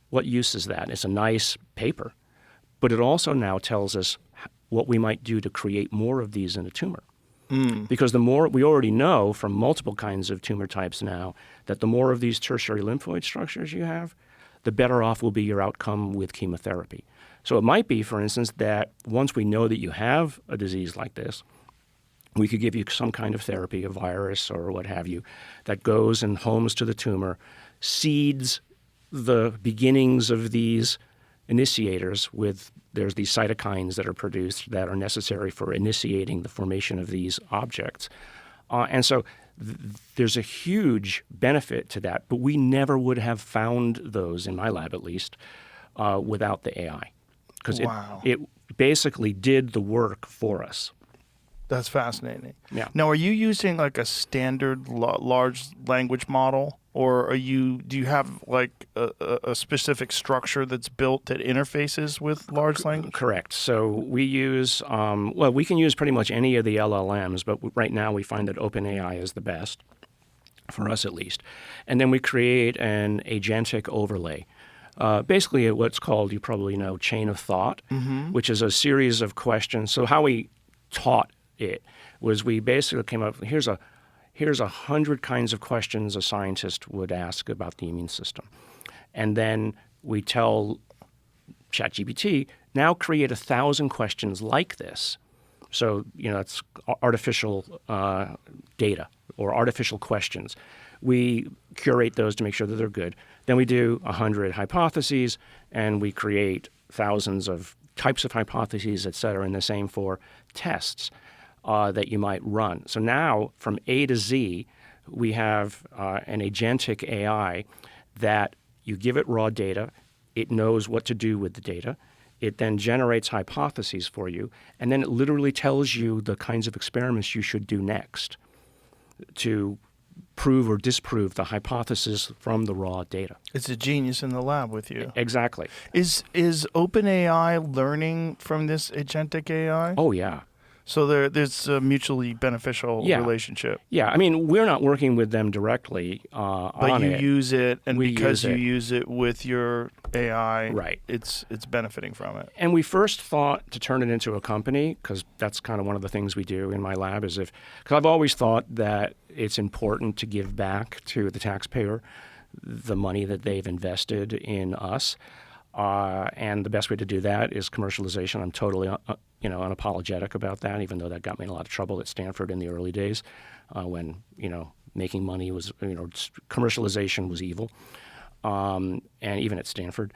What use is that? It's a nice paper, but it also now tells us what we might do to create more of these in a tumor. Because the more we already know from multiple kinds of tumor types now that the more of these tertiary lymphoid structures you have, the better off will be your outcome with chemotherapy. So it might be, for instance, that once we know that you have a disease like this, we could give you some kind of therapy, a virus or what have you, that goes and homes to the tumor, seeds the beginnings of these initiators there's these cytokines that are produced that are necessary for initiating the formation of these objects. And so there's a huge benefit to that, but we never would have found those, in my lab at least, without the AI. Because it basically did the work for us. That's fascinating. Yeah. Now, are you using like a standard large language model, or do you have like a specific structure that's built that interfaces with large language? Correct. So we use, we can use pretty much any of the LLMs, but right now we find that OpenAI is the best, for us at least. And then we create an agentic overlay. Basically what's called, you probably know, chain of thought, which is a series of questions. So how we taught it was we basically came up, here's 100 kinds of questions a scientist would ask about the immune system. And then we tell ChatGPT, now create 1,000 questions like this. So, it's artificial data or artificial questions. We curate those to make sure that they're good. Then we do 100 hypotheses, and we create thousands of types of hypotheses, et cetera, and the same for tests that you might run. So now, from A to Z, we have an agentic AI that you give it raw data, it knows what to do with the data, it then generates hypotheses for you, and then it literally tells you the kinds of experiments you should do next to prove or disprove the hypothesis from the raw data. It's a genius in the lab with you. Exactly. Is OpenAI learning from this agentic AI? Oh, yeah. So there's a mutually beneficial relationship. Yeah, I mean, we're not working with them directly on it. But you use it, and because you use use it with your AI, right, it's benefiting from it. And we first thought to turn it into a company, because that's kind of one of the things we do in my lab, because I've always thought that it's important to give back to the taxpayer the money that they've invested in us. And the best way to do that is commercialization. I'm totally unapologetic about that, even though that got me in a lot of trouble at Stanford in the early days when, making money was, commercialization was evil, and even at Stanford.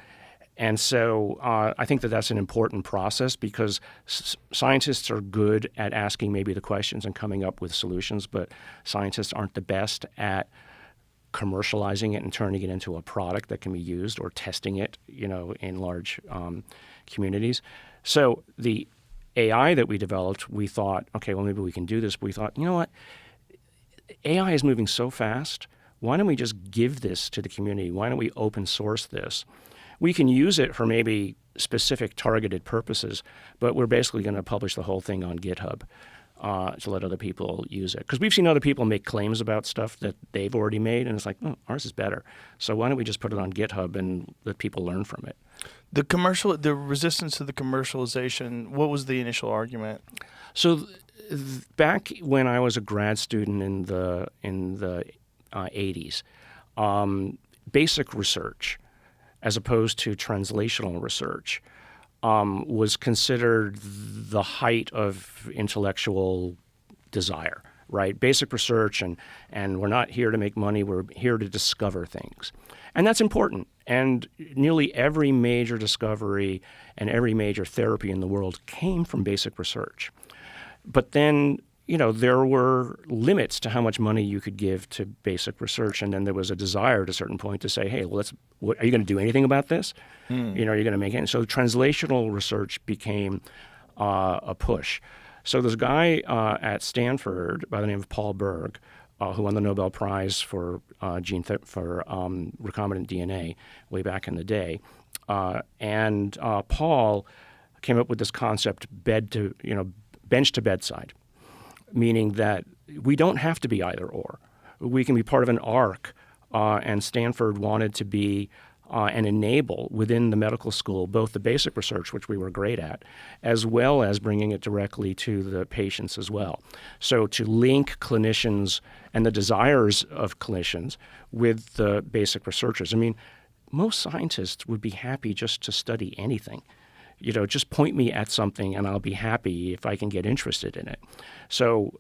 And so I think that that's an important process because scientists are good at asking maybe the questions and coming up with solutions, but scientists aren't the best at commercializing it and turning it into a product that can be used or testing it, in large communities. So the AI that we developed, we thought, okay, well, maybe we can do this. But we thought, you know what? AI is moving so fast. Why don't we just give this to the community? Why don't we open source this? We can use it for maybe specific targeted purposes, but we're basically going to publish the whole thing on GitHub to let other people use it. Because we've seen other people make claims about stuff that they've already made, and it's like, oh, ours is better. So why don't we just put it on GitHub and let people learn from it? The resistance to the commercialization, what was the initial argument? So back when I was a grad student in the 80s, basic research, as opposed to translational research, was considered the height of intellectual desire, right? Basic research, and we're not here to make money, we're here to discover things. And that's important. And nearly every major discovery and every major therapy in the world came from basic research. But then, there were limits to how much money you could give to basic research. And then there was a desire at a certain point to say, hey, well, are you going to do anything about this? Are you going to make it? And so translational research became a push. So there's a guy at Stanford by the name of Paul Berg, who won the Nobel Prize for recombinant DNA way back in the day. And Paul came up with this concept, bench to bedside, meaning that we don't have to be either or. We can be part of an arc, and Stanford wanted to be and enable within the medical school both the basic research, which we were great at, as well as bringing it directly to the patients as well. So to link clinicians and the desires of clinicians with the basic researchers. I mean, most scientists would be happy just to study anything. Just point me at something and I'll be happy if I can get interested in it. So,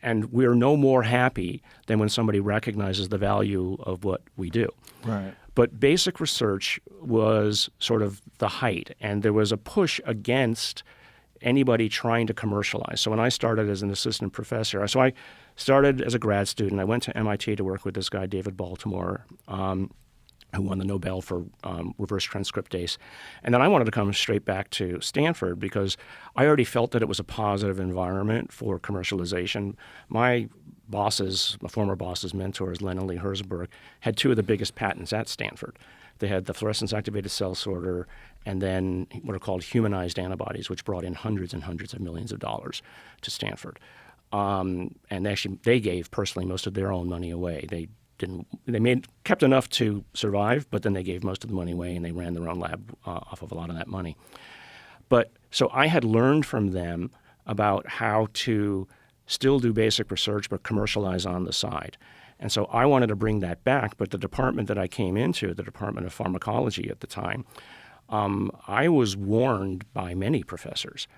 and we're no more happy than when somebody recognizes the value of what we do. Right. But basic research was sort of the height, and there was a push against anybody trying to commercialize. So when I started as an assistant professor, so I started as a grad student. I went to MIT to work with this guy, David Baltimore, who won the Nobel for reverse transcriptase. And then I wanted to come straight back to Stanford because I already felt that it was a positive environment for commercialization. My former boss's mentors, Len and Lee Herzberg, had two of the biggest patents at Stanford. They had the fluorescence activated cell sorter and then what are called humanized antibodies, which brought in hundreds and hundreds of millions of dollars to Stanford. And actually, they gave personally most of their own money away. They kept enough to survive, but then they gave most of the money away and they ran their own lab off of a lot of that money. But so I had learned from them about how to still do basic research but commercialize on the side. And so I wanted to bring that back, but the department that I came into, the Department of Pharmacology at the time, I was warned by many professors,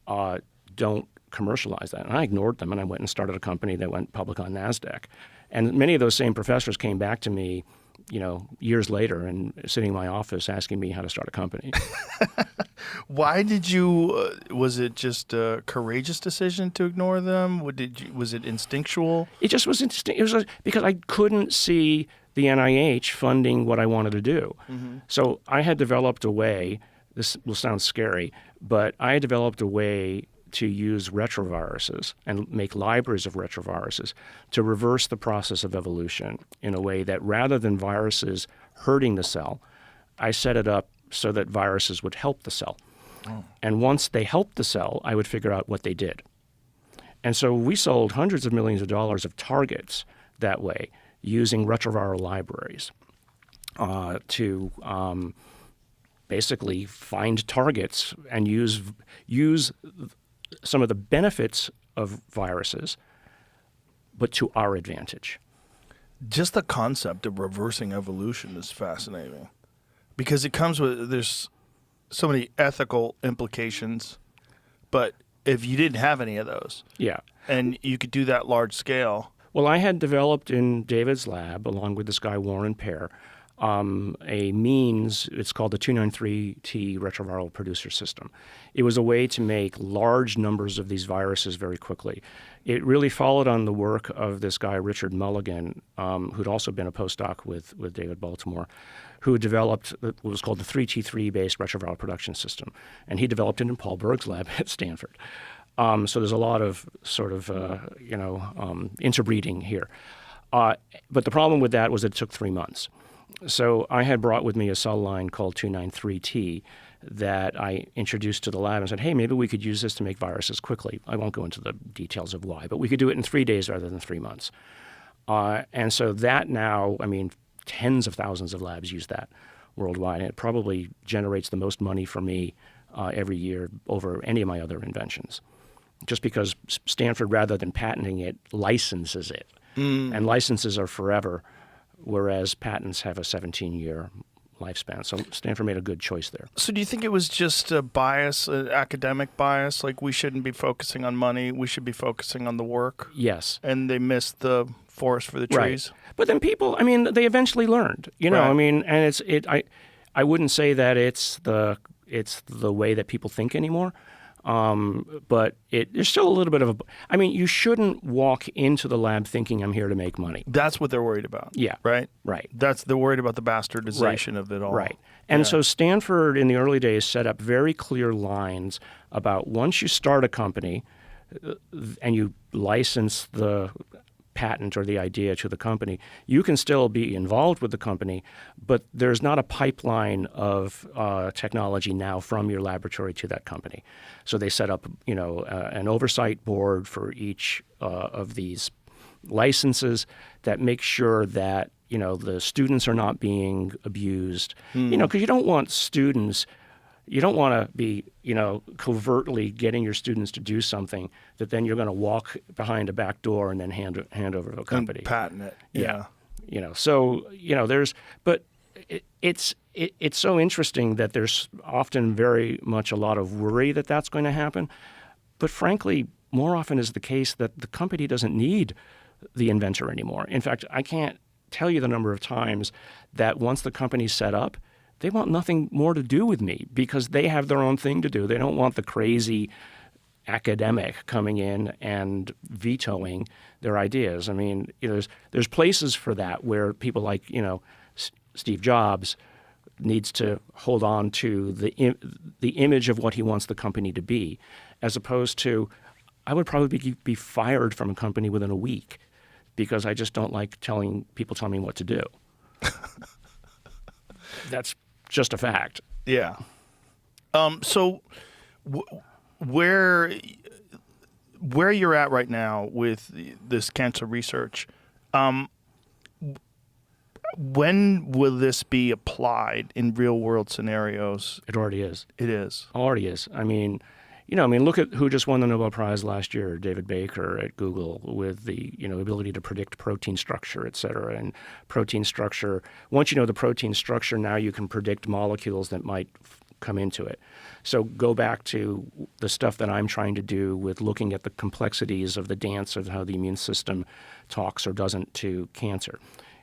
don't commercialize that. And I ignored them, and I went and started a company that went public on NASDAQ. And many of those same professors came back to me, years later and sitting in my office asking me how to start a company. Why did you, was it just a courageous decision to ignore them? Was it instinctual? It just was because I couldn't see the NIH funding what I wanted to do. Mm-hmm. So I had developed a way, this will sound scary, but I had developed a way to use retroviruses and make libraries of retroviruses to reverse the process of evolution in a way that rather than viruses hurting the cell, I set it up so that viruses would help the cell. Oh. And once they helped the cell, I would figure out what they did. And so we sold hundreds of millions of dollars of targets that way using retroviral libraries to basically find targets and use some of the benefits of viruses, but to our advantage. Just the concept of reversing evolution is fascinating because it comes with, there's so many ethical implications, but if you didn't have any of those, yeah, and you could do that large scale. Well, I had developed in David's lab, along with this guy Warren Pear, a means, it's called the 293T retroviral producer system. It was a way to make large numbers of these viruses very quickly. It really followed on the work of this guy, Richard Mulligan, who'd also been a postdoc with David Baltimore, who developed what was called the 3T3-based retroviral production system. And he developed it in Paul Berg's lab at Stanford. So there's a lot of sort of, interbreeding here. But the problem with that was it took 3 months. So I had brought with me a cell line called 293T that I introduced to the lab and said, hey, maybe we could use this to make viruses quickly. I won't go into the details of why, but we could do it in 3 days rather than 3 months. And so that now, tens of thousands of labs use that worldwide, and it probably generates the most money for me every year over any of my other inventions, just because Stanford, rather than patenting it, licenses it. And licenses are forever, whereas patents have a 17-year lifespan. So Stanford made a good choice there. So do you think it was just a bias, an academic bias, like we shouldn't be focusing on money, we should be focusing on the work? Yes. And they missed the forest for the trees? Right. But then people, they eventually learned, and I wouldn't say that it's the way that people think anymore. But there's still a little bit of you shouldn't walk into the lab thinking I'm here to make money. That's what they're worried about. Yeah. Right? Right. They're worried about the bastardization of it all. Right. And so Stanford in the early days set up very clear lines about once you start a company and you license the patent or the idea to the company, you can still be involved with the company, but there's not a pipeline of technology now from your laboratory to that company. So they set up, an oversight board for each of these licenses that makes sure that, the students are not being abused. Because you don't want students. You don't want to be, covertly getting your students to do something that then you're going to walk behind a back door and then hand over to a company. And patent it. Yeah. It's so interesting that there's often very much a lot of worry that that's going to happen. But frankly, more often is the case that the company doesn't need the inventor anymore. In fact, I can't tell you the number of times that once the company's set up, they want nothing more to do with me because they have their own thing to do. They don't want the crazy academic coming in and vetoing their ideas. There's places for that where people like, Steve Jobs needs to hold on to the image of what he wants the company to be, as opposed to, I would probably be fired from a company within a week because I just don't like people telling me what to do. That's just a fact. Yeah. So where you're at right now with this cancer research, when will this be applied in real world scenarios? It already is. It is. Already is. Look at who just won the Nobel Prize last year, David Baker at Google, with the ability to predict protein structure, et cetera. And protein structure, once you know the protein structure, now you can predict molecules that might come into it. So go back to the stuff that I'm trying to do with looking at the complexities of the dance of how the immune system talks or doesn't to cancer.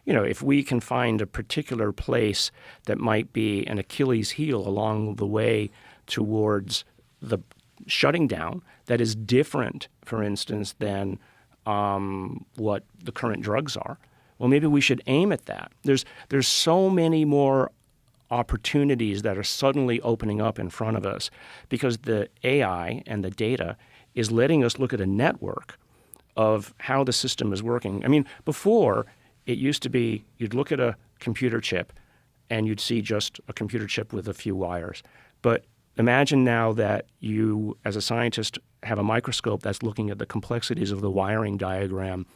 If we can find a particular place that might be an Achilles heel along the way towards the shutting down that is different, for instance, than what the current drugs are, well, maybe we should aim at that. There's so many more opportunities that are suddenly opening up in front of us because the AI and the data is letting us look at a network of how the system is working. Before, it used to be you'd look at a computer chip and you'd see just a computer chip with a few wires. But imagine now that you, as a scientist, have a microscope that's looking at the complexities of the wiring diagram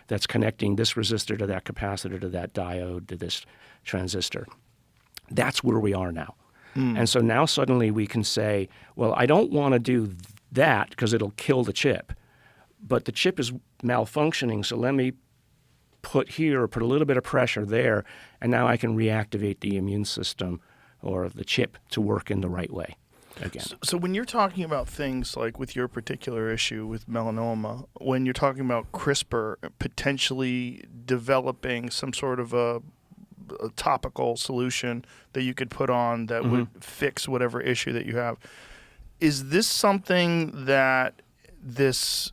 that's connecting this resistor to that capacitor to that diode to this transistor. That's where we are now. And so now suddenly we can say, well, I don't want to do that because it'll kill the chip. But the chip is malfunctioning, so let me put a little bit of pressure there, and now I can reactivate the immune system or the chip to work in the right way again. So when you're talking about things like with your particular issue with melanoma, when you're talking about CRISPR potentially developing some sort of a a topical solution that you could put on that would fix whatever issue that you have. Is this something that this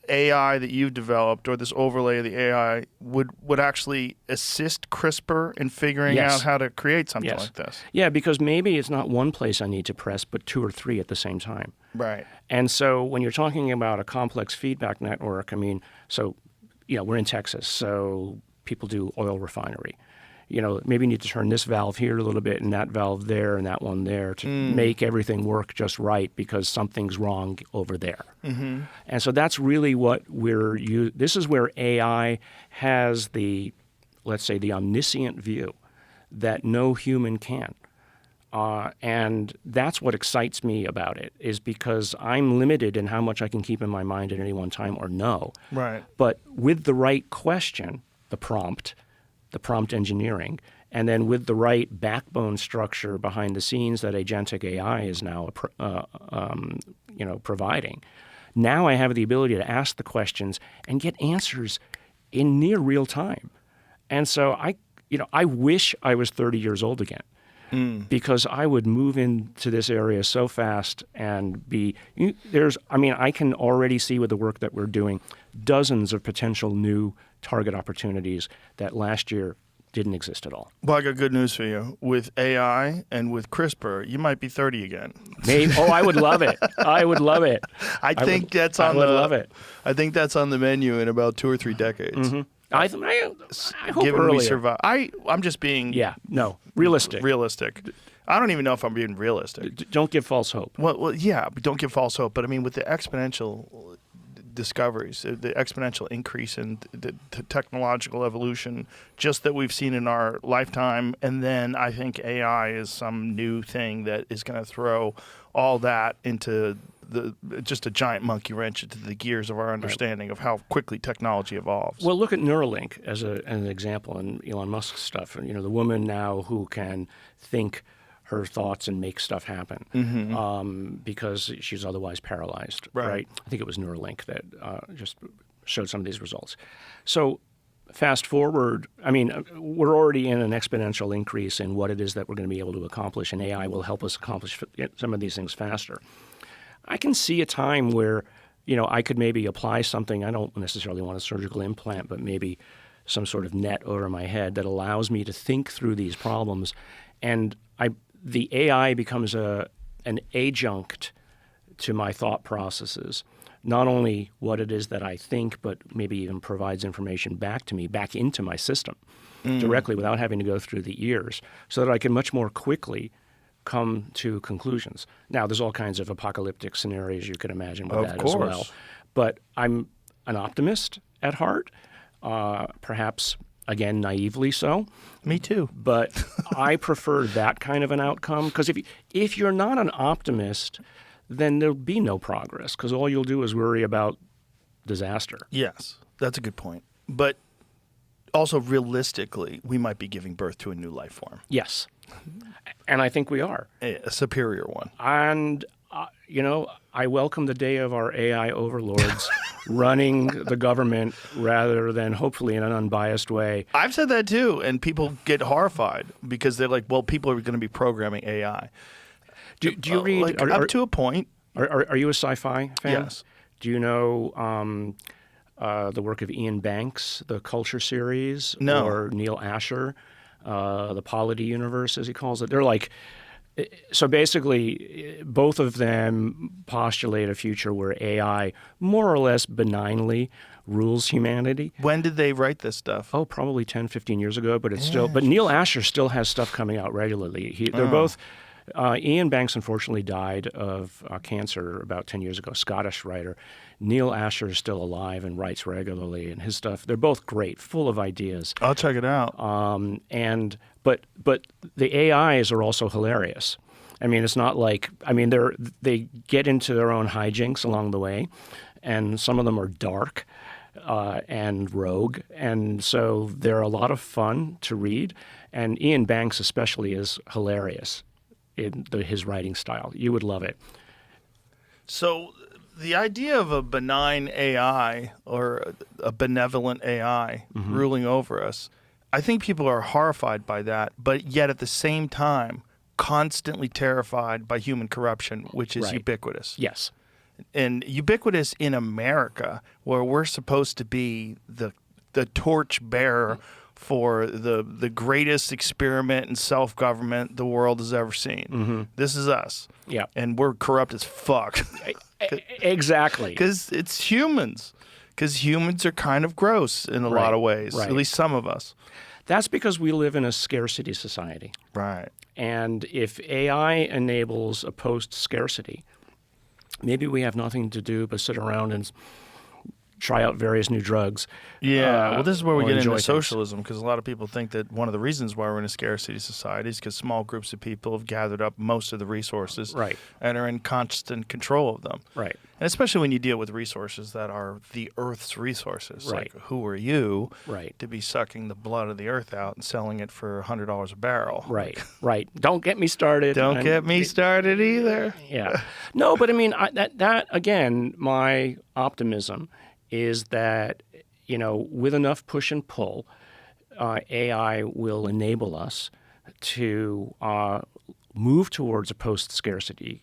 AI that you've developed, or this overlay of the AI, would actually assist CRISPR in figuring out how to create something like this? Yeah, because maybe it's not one place I need to press, but 2 or 3 at the same time. Right. And so when you're talking about a complex feedback network, I mean, so, we're in Texas, so people do oil refinery. Maybe you need to turn this valve here a little bit and that valve there and that one there to make everything work just right because something's wrong over there. Mm-hmm. And so that's really what this is where AI has let's say, the omniscient view that no human can. And that's what excites me about it, is because I'm limited in how much I can keep in my mind at any one time or know. Right. But with the right question, the prompt engineering, and then with the right backbone structure behind the scenes that agentic AI is now providing, now I have the ability to ask the questions and get answers in near real time. And so I wish I was 30 years old again. Because I would move into this area so fast and I can already see with the work that we're doing dozens of potential new target opportunities that last year didn't exist at all. Well, I got good news for you. With AI and with CRISPR, you might be 30 again. Maybe. Oh, I would love it. I would love it. I think that's on the menu in about 2 or 3 decades. Mm-hmm. I hope given earlier. we survive. I'm just being realistic. I don't even know if I'm being realistic. Don't give false hope. Well, yeah, but don't give false hope. But I mean, with the exponential discoveries, the exponential increase in the technological evolution, just that we've seen in our lifetime, and then I think AI is some new thing that is going to throw all that into just a giant monkey wrench into the gears of our understanding of how quickly technology evolves. Well, look at Neuralink as an example in Elon Musk's stuff. The woman now who can think her thoughts and make stuff happen because she's otherwise paralyzed, right? I think it was Neuralink that just showed some of these results. So fast forward, we're already in an exponential increase in what it is that we're going to be able to accomplish, and AI will help us accomplish some of these things faster. I can see a time where, I could maybe apply something. I don't necessarily want a surgical implant, but maybe some sort of net over my head that allows me to think through these problems. And the AI becomes an adjunct to my thought processes. Not only what it is that I think, but maybe even provides information back to me, back into my system directly without having to go through the ears, so that I can much more quickly come to conclusions. Now, there's all kinds of apocalyptic scenarios you can imagine with that as well. But I'm an optimist at heart, perhaps, again, naively so. Me too. But I prefer that kind of an outcome, because if you're not an optimist, then there'll be no progress, because all you'll do is worry about disaster. Yes, that's a good point. But also, realistically, we might be giving birth to a new life form. Yes. And I think we are. A superior one. And, I welcome the day of our AI overlords running the government rather than hopefully in an unbiased way. I've said that too, and people get horrified because they're like, well, people are going to be programming AI. Do you read... up to a point. Are you a sci-fi fan? Yes. Do you know the work of Ian Banks, the Culture series? No. Or Neil Asher, the Polity universe, as he calls it? They're like... So basically, both of them postulate a future where AI more or less benignly rules humanity. When did they write this stuff? Oh, probably 10, 15 years ago, but it's still... But Neil Asher still has stuff coming out regularly. They're both... Ian Banks, unfortunately, died of cancer about 10 years ago, Scottish writer. Neil Asher is still alive and writes regularly, and his stuff, they're both great, full of ideas. I'll check it out. But the AIs are also hilarious. It's not like, they get into their own hijinks along the way, and some of them are dark and rogue, and so they're a lot of fun to read. And Ian Banks especially is hilarious in his writing style. You would love it. So the idea of a benign AI or a benevolent AI ruling over us, I think people are horrified by that, but yet at the same time, constantly terrified by human corruption, which is Right. ubiquitous. Yes. And ubiquitous in America, where we're supposed to be the torch bearer for the greatest experiment in self-government the world has ever seen. This is us. Yeah. And we're corrupt as fuck. Exactly. Because it's humans. Because humans are kind of gross in a lot Right, of ways, right. at least some of us. That's because we live in a scarcity society. Right. And if AI enables a post-scarcity, maybe we have nothing to do but sit around and try out various new drugs. Yeah, well, this is where we or get enjoy into things. socialism, because a lot of people think that one of the reasons why we're in a scarcity society is because small groups of people have gathered up most of the resources Right. and are in constant control of them. Right. And especially when you deal with resources that are the Earth's resources. Right. Like, who are you Right. to be sucking the blood of the Earth out and selling it for $100 a barrel? Right. Right. Don't get me started. Don't get me started either. Yeah. No, but I mean, that again, my optimism is that, with enough push and pull, AI will enable us to move towards a post-scarcity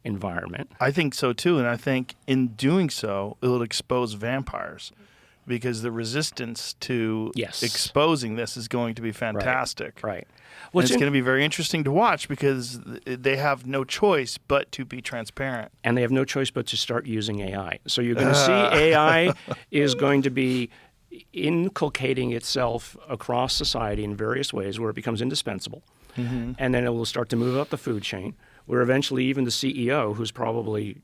environment. I think so too, and I think in doing so, it'll expose vampires, because the resistance to Yes. exposing this is going to be fantastic. Right. And it's going to be very interesting to watch, because they have no choice but to be transparent. And they have no choice but to start using AI. So you're going to see AI is going to be inculcating itself across society in various ways where it becomes indispensable. Mm-hmm. And then it will start to move up the food chain, where eventually even the CEO, who's probably,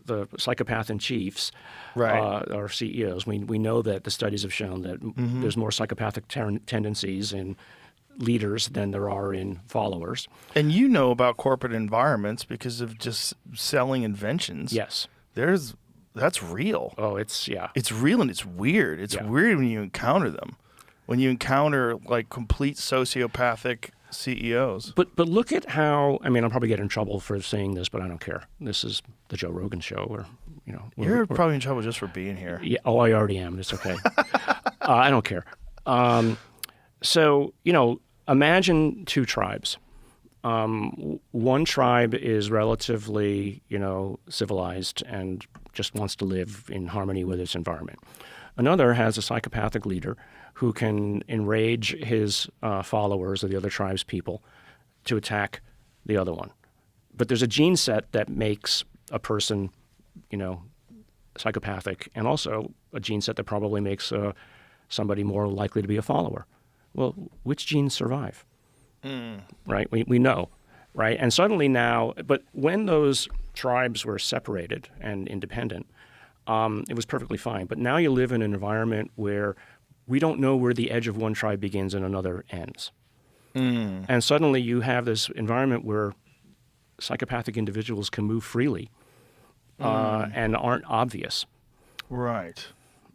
the psychopath in chiefs, Right. are CEOs. We know that the studies have shown that there's more psychopathic tendencies in leaders than there are in followers. And you know about corporate environments because of just selling inventions. Yes. That's real. Oh, it's Real, and it's weird. It's Yeah. weird when you encounter them. When you encounter like complete sociopathic CEOs. But look at how, I'll probably get in trouble for saying this, but I don't care. This is the Joe Rogan show where, You're probably in trouble just for being here. Yeah, I already am. It's okay. I don't care. So, imagine two tribes. One tribe is relatively, civilized and just wants to live in harmony with its environment. Another has a psychopathic leader who can enrage his followers or the other tribe's people to attack the other one. But there's a gene set that makes a person, psychopathic, and also a gene set that probably makes somebody more likely to be a follower. Well, which genes survive? Right? We know, right? And suddenly now, but when those tribes were separated and independent, it was perfectly fine. But now you live in an environment where we don't know where the edge of one tribe begins and another ends. And suddenly you have this environment where psychopathic individuals can move freely and aren't obvious. Right.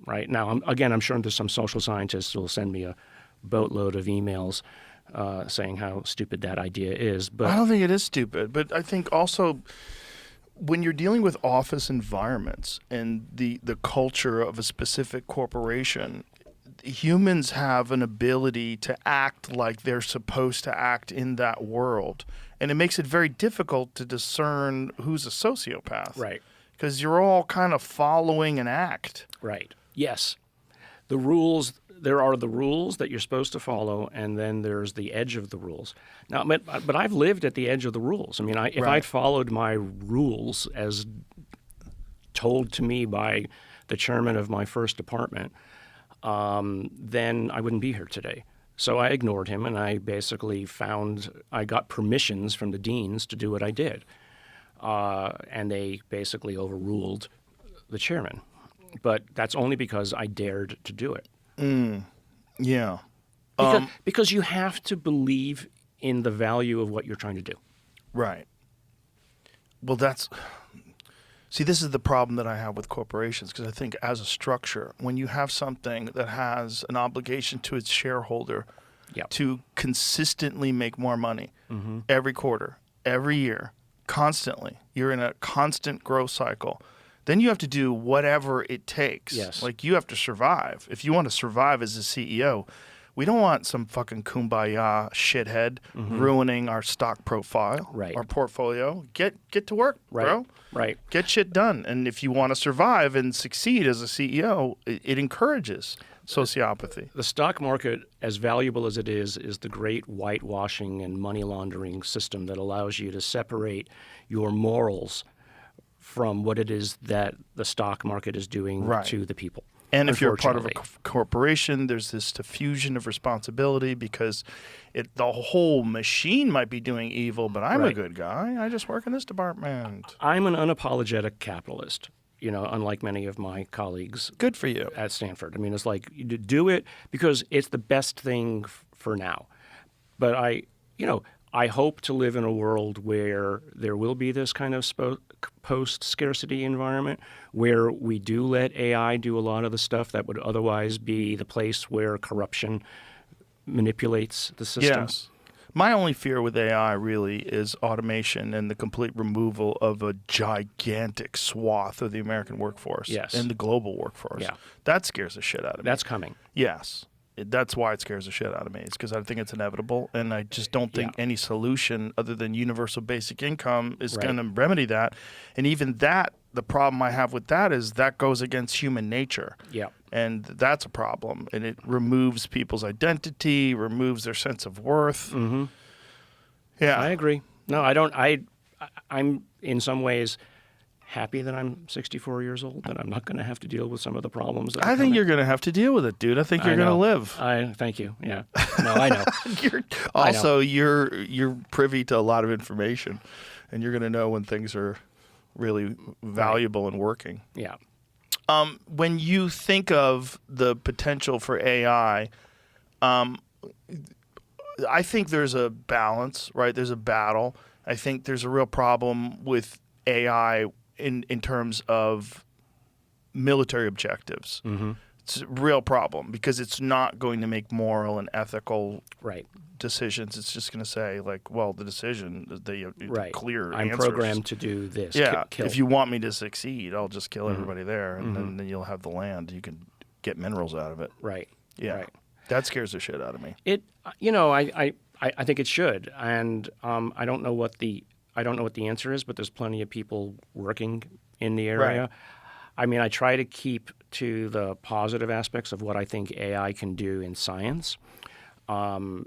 Right. Now, I'm sure there's some social scientists who will send me a boatload of emails saying how stupid that idea is. But I don't think it is stupid, but I think also when you're dealing with office environments and the culture of a specific corporation, humans have an ability to act like they're supposed to act in that world. And it makes it very difficult to discern who's a sociopath. Right. Because you're all kind of following an act. Right. Yes. The rules, there are the rules that you're supposed to follow, and then there's the edge of the rules. Now, but I've lived at the edge of the rules. If Right. I'd followed my rules as told to me by the chairman of my first department, then I wouldn't be here today. So I ignored him, and I basically I got permissions from the deans to do what I did. And they basically overruled the chairman. But that's only because I dared to do it. Yeah. Because you have to believe in the value of what you're trying to do. Right. Well, see, this is the problem that I have with corporations, because I think as a structure, when you have something that has an obligation to its shareholder Yep. to consistently make more money every quarter, every year, constantly, you're in a constant growth cycle, then you have to do whatever it takes. Yes. Like, you have to survive. If you want to survive as a CEO, We don't want some fucking kumbaya shithead ruining our stock profile, Right. our portfolio. Get to work, bro. Right. Get shit done. And if you want to survive and succeed as a CEO, it encourages sociopathy. The stock market, as valuable as it is the great whitewashing and money laundering system that allows you to separate your morals from what it is that the stock market is doing Right. to the people. And if you're part of a Unfortunately. corporation, there's this diffusion of responsibility because the whole machine might be doing evil, but I'm a Right. good guy. I just work in this department. I'm an unapologetic capitalist, unlike many of my colleagues Good for you. at Stanford. I mean, it's like you do it because it's the best thing for now. But I hope to live in a world where there will be this kind of post-scarcity environment where we do let AI do a lot of the stuff that would otherwise be the place where corruption manipulates the system. Yes. My only fear with AI really is automation and the complete removal of a gigantic swath of the American workforce Yes. and the global workforce. Yeah. That scares the shit out of me. That's coming. Yes. That's why it scares the shit out of me. It's because I think it's inevitable, and I just don't think any solution other than universal basic income is Right. going to remedy that. And even that, the problem I have with that is that goes against human nature. Yeah. And that's a problem. And it removes people's identity, removes their sense of worth. Mm-hmm. Yeah. I agree. No, I don't. I'm in some ways happy that I'm 64 years old, that I'm not going to have to deal with some of the problems. That I are think coming. you're going to have to deal with it, dude. I think you're going to live. Thank you. Yeah. No, I know. You're privy to a lot of information, and you're going to know when things are really valuable and working. Yeah. When you think of the potential for AI, I think there's a balance, right? There's a battle. I think there's a real problem with AI in terms of military objectives. Mm-hmm. It's a real problem because it's not going to make moral and ethical Right. decisions. It's just going to say, like, well, the decision, the Right. clear I'm answers. programmed to do this. Yeah, Kill. if you want me to succeed, I'll just kill everybody there, and then you'll have the land. You can get minerals out of it. Right. Yeah, Right. that scares the shit out of me. It. I think it should, and I don't know what the answer is, but there's plenty of people working in the area. Right. I mean, I try to keep to the positive aspects of what I think AI can do in science. And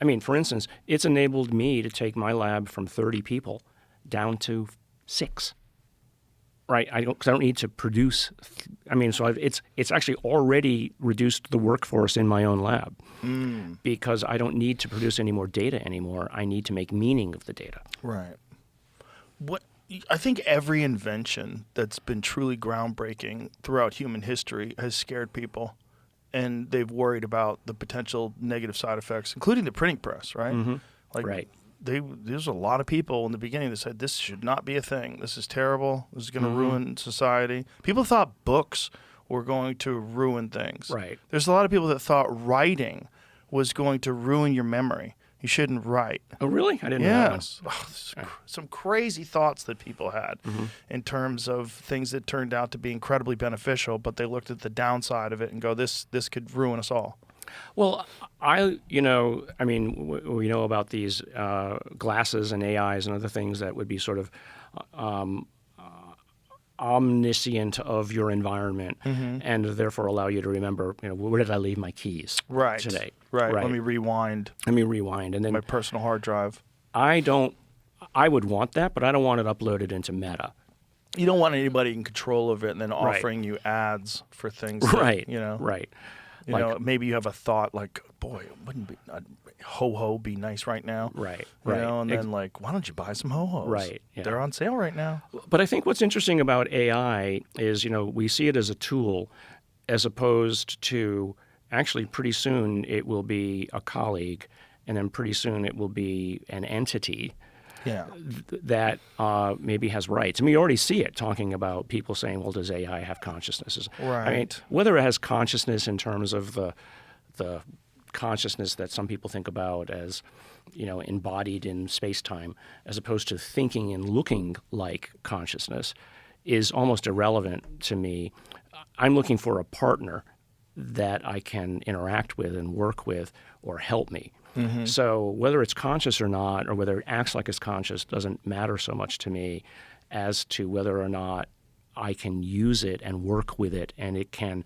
I mean, for instance, it's enabled me to take my lab from 30 people down to 6. Right, because I don't need to produce. It's actually already reduced the workforce in my own lab because I don't need to produce any more data anymore. I need to make meaning of the data. Right. I think every invention that's been truly groundbreaking throughout human history has scared people, and they've worried about the potential negative side effects, including the printing press. Right. Mm-hmm. Like, right. There's a lot of people in the beginning that said this should not be a thing. This is terrible. This is going to ruin society. People thought books were going to ruin things. Right. There's a lot of people that thought writing was going to ruin your memory. You shouldn't write. Oh, really? I didn't know that one. Yes. Some crazy thoughts that people had in terms of things that turned out to be incredibly beneficial, but they looked at the downside of it and go, this could ruin us all. Well, we know about these glasses and AIs and other things that would be sort of omniscient of your environment and therefore allow you to remember, where did I leave my keys today? Right. Let me rewind. And then My personal hard drive. I would want that, but I don't want it uploaded into Meta. You don't want anybody in control of it and then offering you ads for things. That, Right. Right. Maybe you have a thought like, boy, wouldn't ho-ho be nice right now? Right. And then like, why don't you buy some ho-hos? Right. Yeah. They're on sale right now. But I think what's interesting about AI is, we see it as a tool as opposed to actually pretty soon it will be a colleague and then pretty soon it will be an entity that maybe has rights. I mean, you already see it talking about people saying, well, does AI have consciousness? Right. I mean, whether it has consciousness in terms of the consciousness that some people think about as, embodied in space-time, as opposed to thinking and looking like consciousness, is almost irrelevant to me. I'm looking for a partner that I can interact with and work with or help me. So whether it's conscious or not, or whether it acts like it's conscious, doesn't matter so much to me as to whether or not I can use it and work with it, and it can,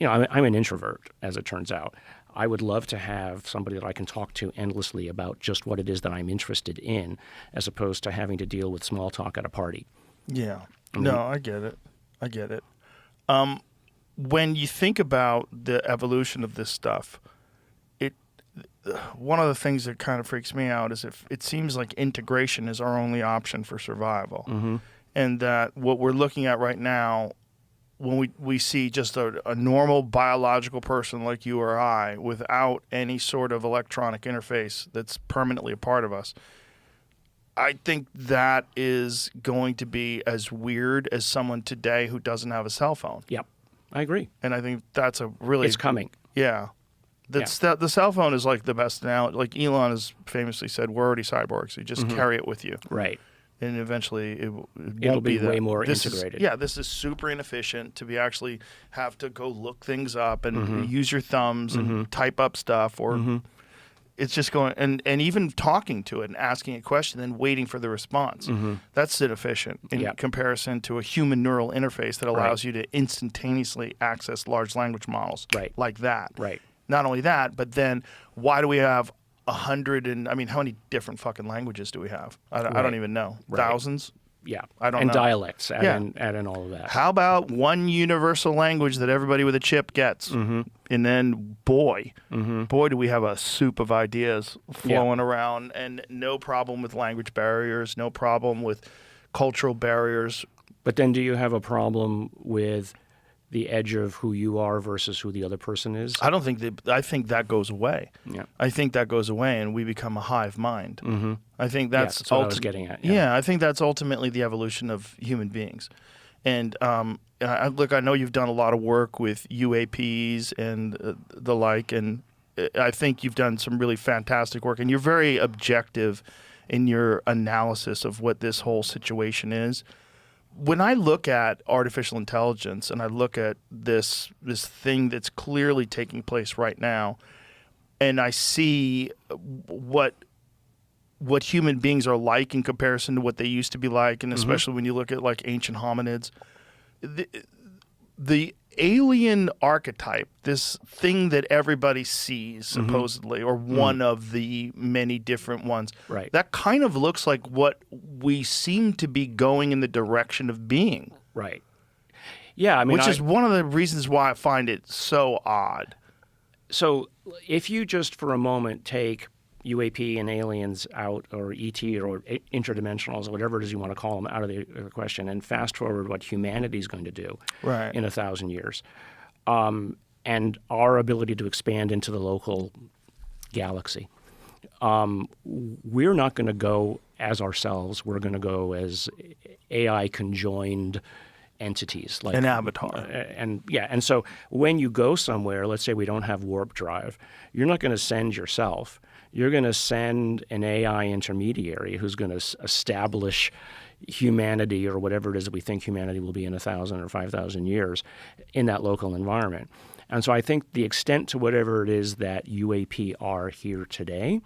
I'm an introvert, as it turns out. I would love to have somebody that I can talk to endlessly about just what it is that I'm interested in, as opposed to having to deal with small talk at a party. Yeah. No, I get it. When you think about the evolution of this stuff, one of the things that kind of freaks me out is if it seems like integration is our only option for survival. And that what we're looking at right now, when we see just a normal biological person like you or I without any sort of electronic interface that's permanently a part of us, I think that is going to be as weird as someone today who doesn't have a cell phone. Yep, I agree. And I think that's It's coming. Yeah. The cell phone is like the best analogy. Like Elon has famously said, we're already cyborgs. You just carry it with you. Right. And eventually It'll be way more this integrated. This is super inefficient to be actually have to go look things up and use your thumbs and type up stuff, or it's just going and even talking to it and asking a question and waiting for the response. That's inefficient in comparison to a human neural interface that allows you to instantaneously access large language models like that. Right. Not only that, but then why do we have 100 and how many different fucking languages do we have? I don't even know. Thousands? Yeah. I don't know. And dialects, add in all of that. How about one universal language that everybody with a chip gets? And then boy, do we have a soup of ideas flowing around, and no problem with language barriers, no problem with cultural barriers. But then do you have a problem with the edge of who you are versus who the other person is? I don't think I think that goes away. Yeah. I think that goes away and we become a hive mind. I think that's what I was getting at. Yeah, I think that's ultimately the evolution of human beings. And look, I know you've done a lot of work with UAPs and the like, and I think you've done some really fantastic work, and you're very objective in your analysis of what this whole situation is. When I look at artificial intelligence and I look at this thing that's clearly taking place right now, and I see what human beings are like in comparison to what they used to be like, and especially when you look at like ancient hominids, the alien archetype, this thing that everybody sees supposedly, or one of the many different ones, that kind of looks like what we seem to be going in the direction of being. Right. Yeah, which is one of the reasons why I find it so odd. So if you just for a moment take UAP and aliens out, or ET or interdimensionals, or whatever it is you want to call them, out of the question, and fast forward what humanity is going to do in 1,000 years, and our ability to expand into the local galaxy, we're not going to go as ourselves. We're going to go as AI conjoined entities, like an avatar. And so when you go somewhere, let's say we don't have warp drive, you're not going to send yourself. You're going to send an AI intermediary who's going to establish humanity, or whatever it is that we think humanity will be in 1,000 or 5,000 years, in that local environment. And so I think the extent to whatever it is that UAP are here today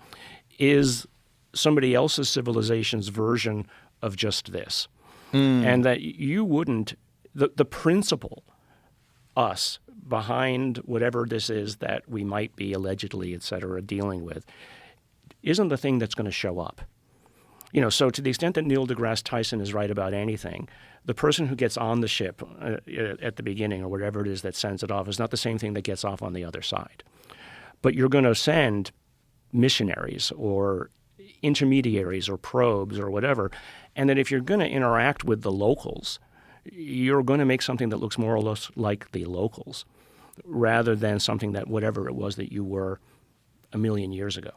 is somebody else's civilization's version of just this. And that you wouldn't, the principle, us, behind whatever this is that we might be allegedly, et cetera, dealing with, isn't the thing that's going to show up. So to the extent that Neil deGrasse Tyson is right about anything, the person who gets on the ship at the beginning, or whatever it is that sends it off, is not the same thing that gets off on the other side. But you're going to send missionaries or intermediaries or probes or whatever, and then if you're going to interact with the locals, you're going to make something that looks more or less like the locals, rather than something that whatever it was that you were 1 million years ago.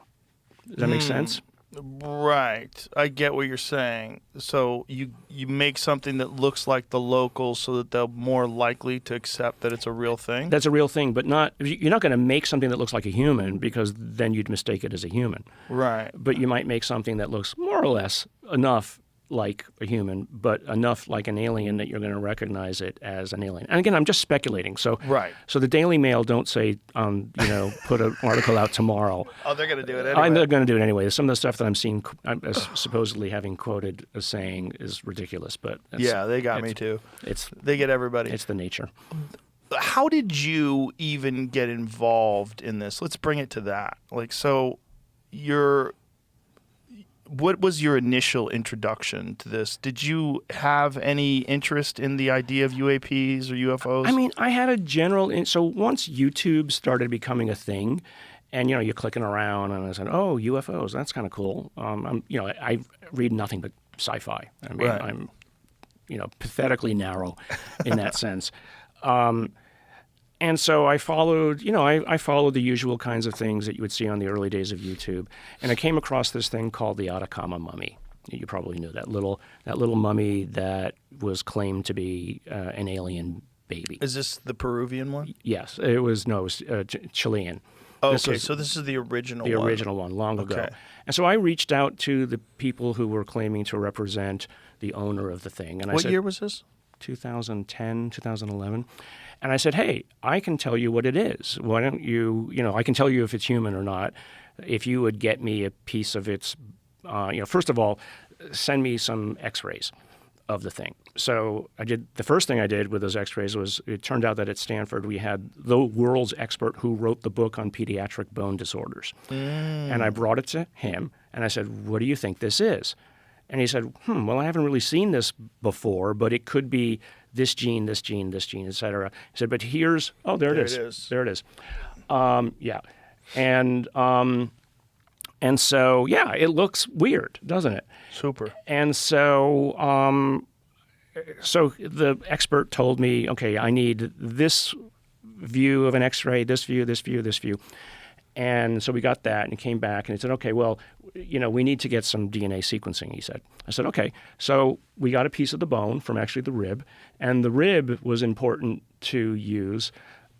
Does that make sense? Right. I get what you're saying. So you make something that looks like the locals so that they're more likely to accept that it's a real thing? That's a real thing, but you're not going to make something that looks like a human, because then you'd mistake it as a human. Right. But you might make something that looks more or less enough like a human, but enough like an alien that you're going to recognize it as an alien. And again, I'm just speculating. So, Right. So the Daily Mail don't say, put an article out tomorrow. Oh, they're going to do it anyway. They're going to do it anyway. Some of the stuff that I'm seeing, supposedly having quoted as saying, is ridiculous. But yeah, they got me too. They get everybody. It's the nature. How did you even get involved in this? Let's bring it to that. Like, so what was your initial introduction to this? Did you have any interest in the idea of UAPs or UFOs? I mean, I had a general. So once YouTube started becoming a thing, and you're clicking around, and I said, "Oh, UFOs, that's kind of cool." I read nothing but sci-fi. I mean, Right. I'm, pathetically narrow in that sense. And so I followed, I followed the usual kinds of things that you would see on the early days of YouTube. And I came across this thing called the Atacama mummy. You probably knew that little mummy that was claimed to be an alien baby. Is this the Peruvian one? Yes, it was Chilean. Oh, okay, so this is the original one. The original one, long ago. Okay. And so I reached out to the people who were claiming to represent the owner of the thing. And I What said, year was this? 2010, 2011. And I said, hey, I can tell you what it is. Why don't you, I can tell you if it's human or not. If you would get me a piece of its, first of all, send me some x-rays of the thing. So the first thing I did with those x-rays was, it turned out that at Stanford we had the world's expert who wrote the book on pediatric bone disorders. And I brought it to him and I said, what do you think this is? And he said, well, I haven't really seen this before, but it could be this gene, this gene, this gene, et cetera. He said, but here's, there it is. There it is. Yeah. And so, yeah, it looks weird, doesn't it? Super. And so, so the expert told me, okay, I need this view of an X-ray, this view, this view, this view. And so we got that, and he came back, and he said, okay, well, we need to get some DNA sequencing, he said. I said, okay. So we got a piece of the bone from actually the rib, and the rib was important to use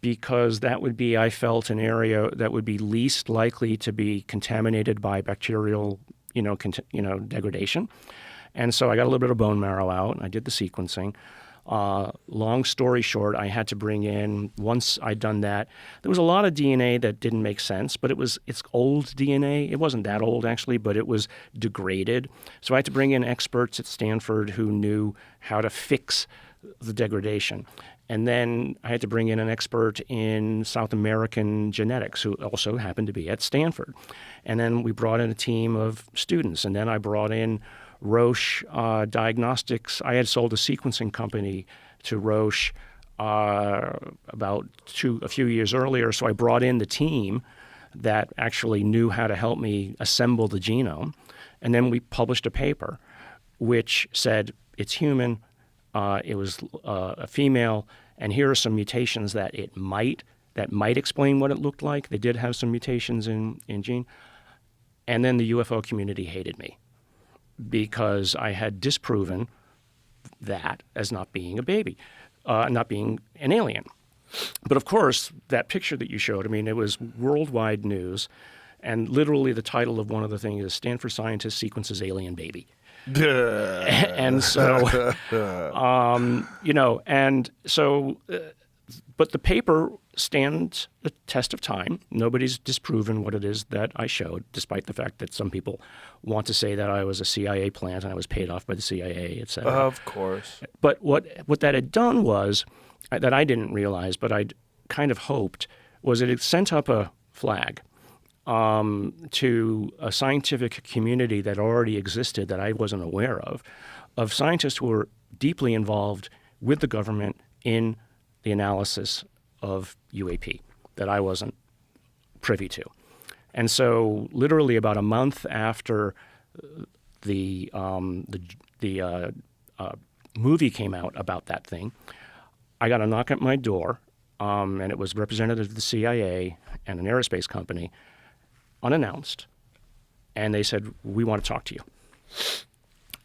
because that would be, I felt, an area that would be least likely to be contaminated by bacterial, degradation. And so I got a little bit of bone marrow out, and I did the sequencing. Long story short, I had to bring in, once I'd done that, there was a lot of DNA that didn't make sense, but it's old DNA. It wasn't that old, actually, but it was degraded. So I had to bring in experts at Stanford who knew how to fix the degradation. And then I had to bring in an expert in South American genetics who also happened to be at Stanford. And then we brought in a team of students, and then I brought in Roche Diagnostics. I had sold a sequencing company to Roche a few years earlier, so I brought in the team that actually knew how to help me assemble the genome, and then we published a paper which said it's human, it was a female, and here are some mutations that might explain what it looked like. They did have some mutations in gene, and then the UFO community hated me, because I had disproven that as not being a baby, not being an alien. But of course, that picture that you showed, it was worldwide news, and literally the title of one of the things is Stanford Scientist Sequences Alien Baby. And so, but the paper stands the test of time. Nobody's disproven what it is that I showed, despite the fact that some people want to say that I was a CIA plant and I was paid off by the CIA, et cetera. Of course. But what that had done was, that I didn't realize, but I'd kind of hoped, was it had sent up a flag to a scientific community that already existed that I wasn't aware of scientists who were deeply involved with the government in the analysis of UAP that I wasn't privy to. And so literally about a month after the movie came out about that thing, I got a knock at my door, and it was representative of the CIA and an aerospace company, unannounced, and they said, we want to talk to you.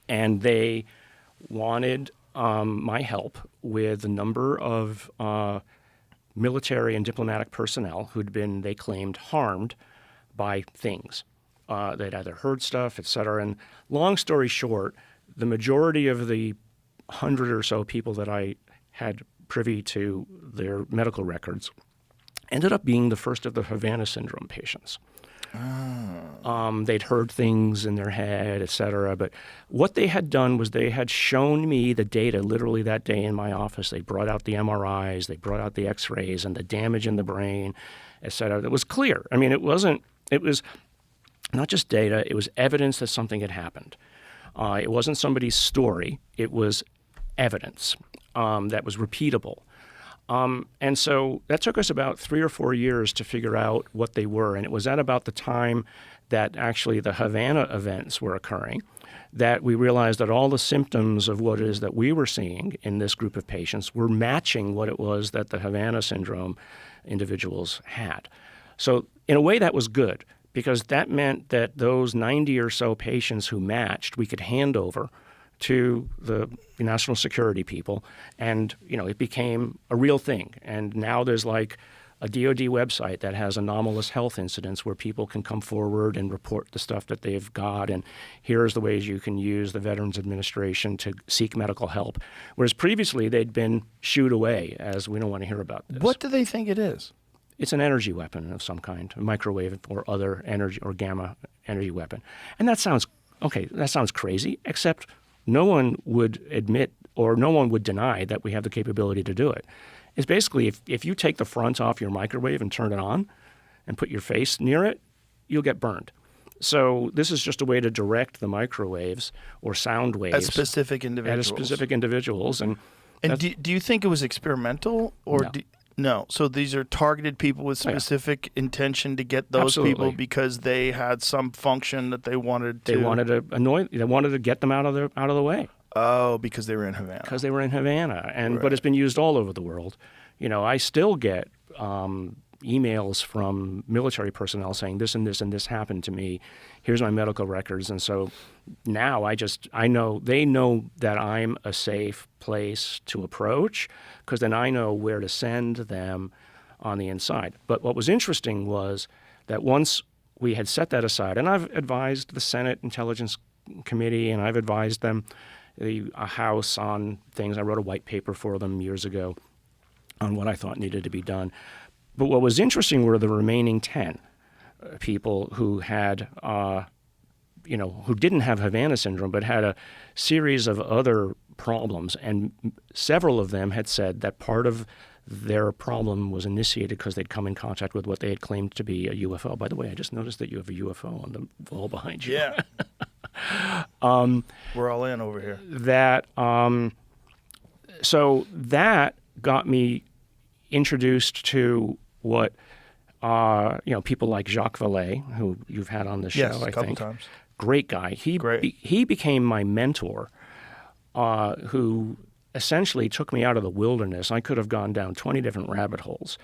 And they wanted my help with a number of military and diplomatic personnel who'd been, they claimed, harmed by things. They'd either heard stuff, et cetera. And long story short, the majority of the 100 or so people that I had privy to their medical records ended up being the first of the Havana syndrome patients. They'd heard things in their head, et cetera. But what they had done was they had shown me the data literally that day in my office. They brought out the MRIs, they brought out the x-rays and the damage in the brain, et cetera. It was clear. I mean, it was not just data, it was evidence that something had happened. It wasn't somebody's story, it was evidence that was repeatable. And so that took us about 3 or 4 years to figure out what they were. And it was at about the time that actually the Havana events were occurring that we realized that all the symptoms of what it is that we were seeing in this group of patients were matching what it was that the Havana syndrome individuals had. So in a way that was good, because that meant that those 90 or so patients who matched, we could hand over to the national security people, and it became a real thing. And now there's like a DoD website that has anomalous health incidents where people can come forward and report the stuff that they've got, and here's the ways you can use the Veterans Administration to seek medical help. Whereas previously they'd been shooed away as we don't want to hear about this. What do they think it is? It's an energy weapon of some kind, a microwave or other energy or gamma energy weapon. And that sounds crazy, except no one would admit or no one would deny that we have the capability to do it. It's basically if you take the front off your microwave and turn it on and put your face near it, you'll get burned. So this is just a way to direct the microwaves or sound waves At specific individuals. And do you think it was experimental? Or No. No. So these are targeted people with specific intention to get those Absolutely. people because they had some function that they wanted to. They wanted to get them out of the way. Oh, because they were in Havana. Because they were in Havana, Right. but it's been used all over the world. I still get emails from military personnel saying this and this and this happened to me. Here's my medical records, and so now I know they know that I'm a safe place to approach because then I know where to send them on the inside. But what was interesting was that once we had set that aside, and I've advised the Senate Intelligence Committee, and I've advised them, the House, on things. I wrote a white paper for them years ago on what I thought needed to be done. But what was interesting were the remaining 10 people who had, who didn't have Havana syndrome, but had a series of other problems. And several of them had said that part of their problem was initiated because they'd come in contact with what they had claimed to be a UFO. By the way, I just noticed that you have a UFO on the wall behind you. Yeah. We're all in over here. So that got me introduced to what people like Jacques Vallée, who you've had on the show, Yes, I a couple think. times. Great guy. He became my mentor, who essentially took me out of the wilderness. I could have gone down 20 different rabbit holes.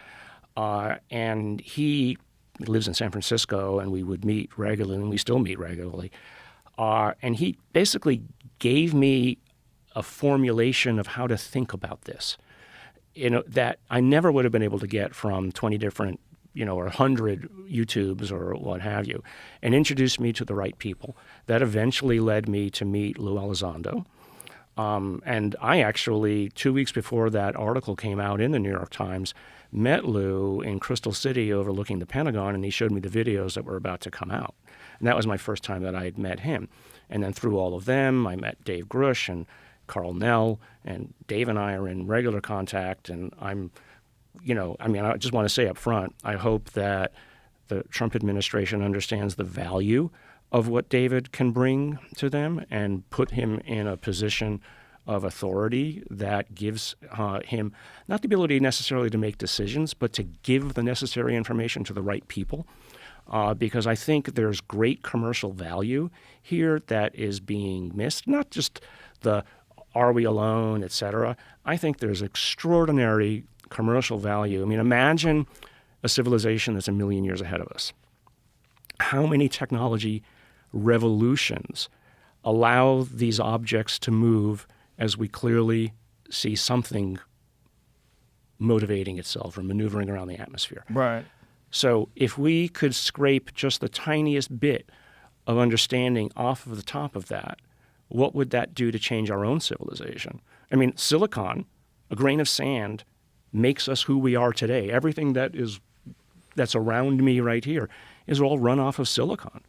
And he lives in San Francisco, and we would meet regularly, and we still meet regularly. And he basically gave me a formulation of how to think about this, that I never would have been able to get from 20 different, or 100 YouTubes or what have you, and introduced me to the right people. That eventually led me to meet Lou Elizondo. And I actually, 2 weeks before that article came out in the New York Times, met Lou in Crystal City overlooking the Pentagon, and he showed me the videos that were about to come out. And that was my first time that I had met him. And then through all of them, I met Dave Grush and Carl Nell, and Dave and I are in regular contact. And I just want to say up front, I hope that the Trump administration understands the value of what David can bring to them and put him in a position of authority that gives him not the ability necessarily to make decisions, but to give the necessary information to the right people. Because I think there's great commercial value here that is being missed, not just the are we alone, et cetera. I think there's extraordinary commercial value. I mean, imagine a civilization that's 1 million years ahead of us. How many technology revolutions allow these objects to move as we clearly see something motivating itself or maneuvering around the atmosphere? Right. So if we could scrape just the tiniest bit of understanding off of the top of that, what would that do to change our own civilization? I mean, silicon, a grain of sand, makes us who we are today. Everything that's around me right here is all run off of silicon,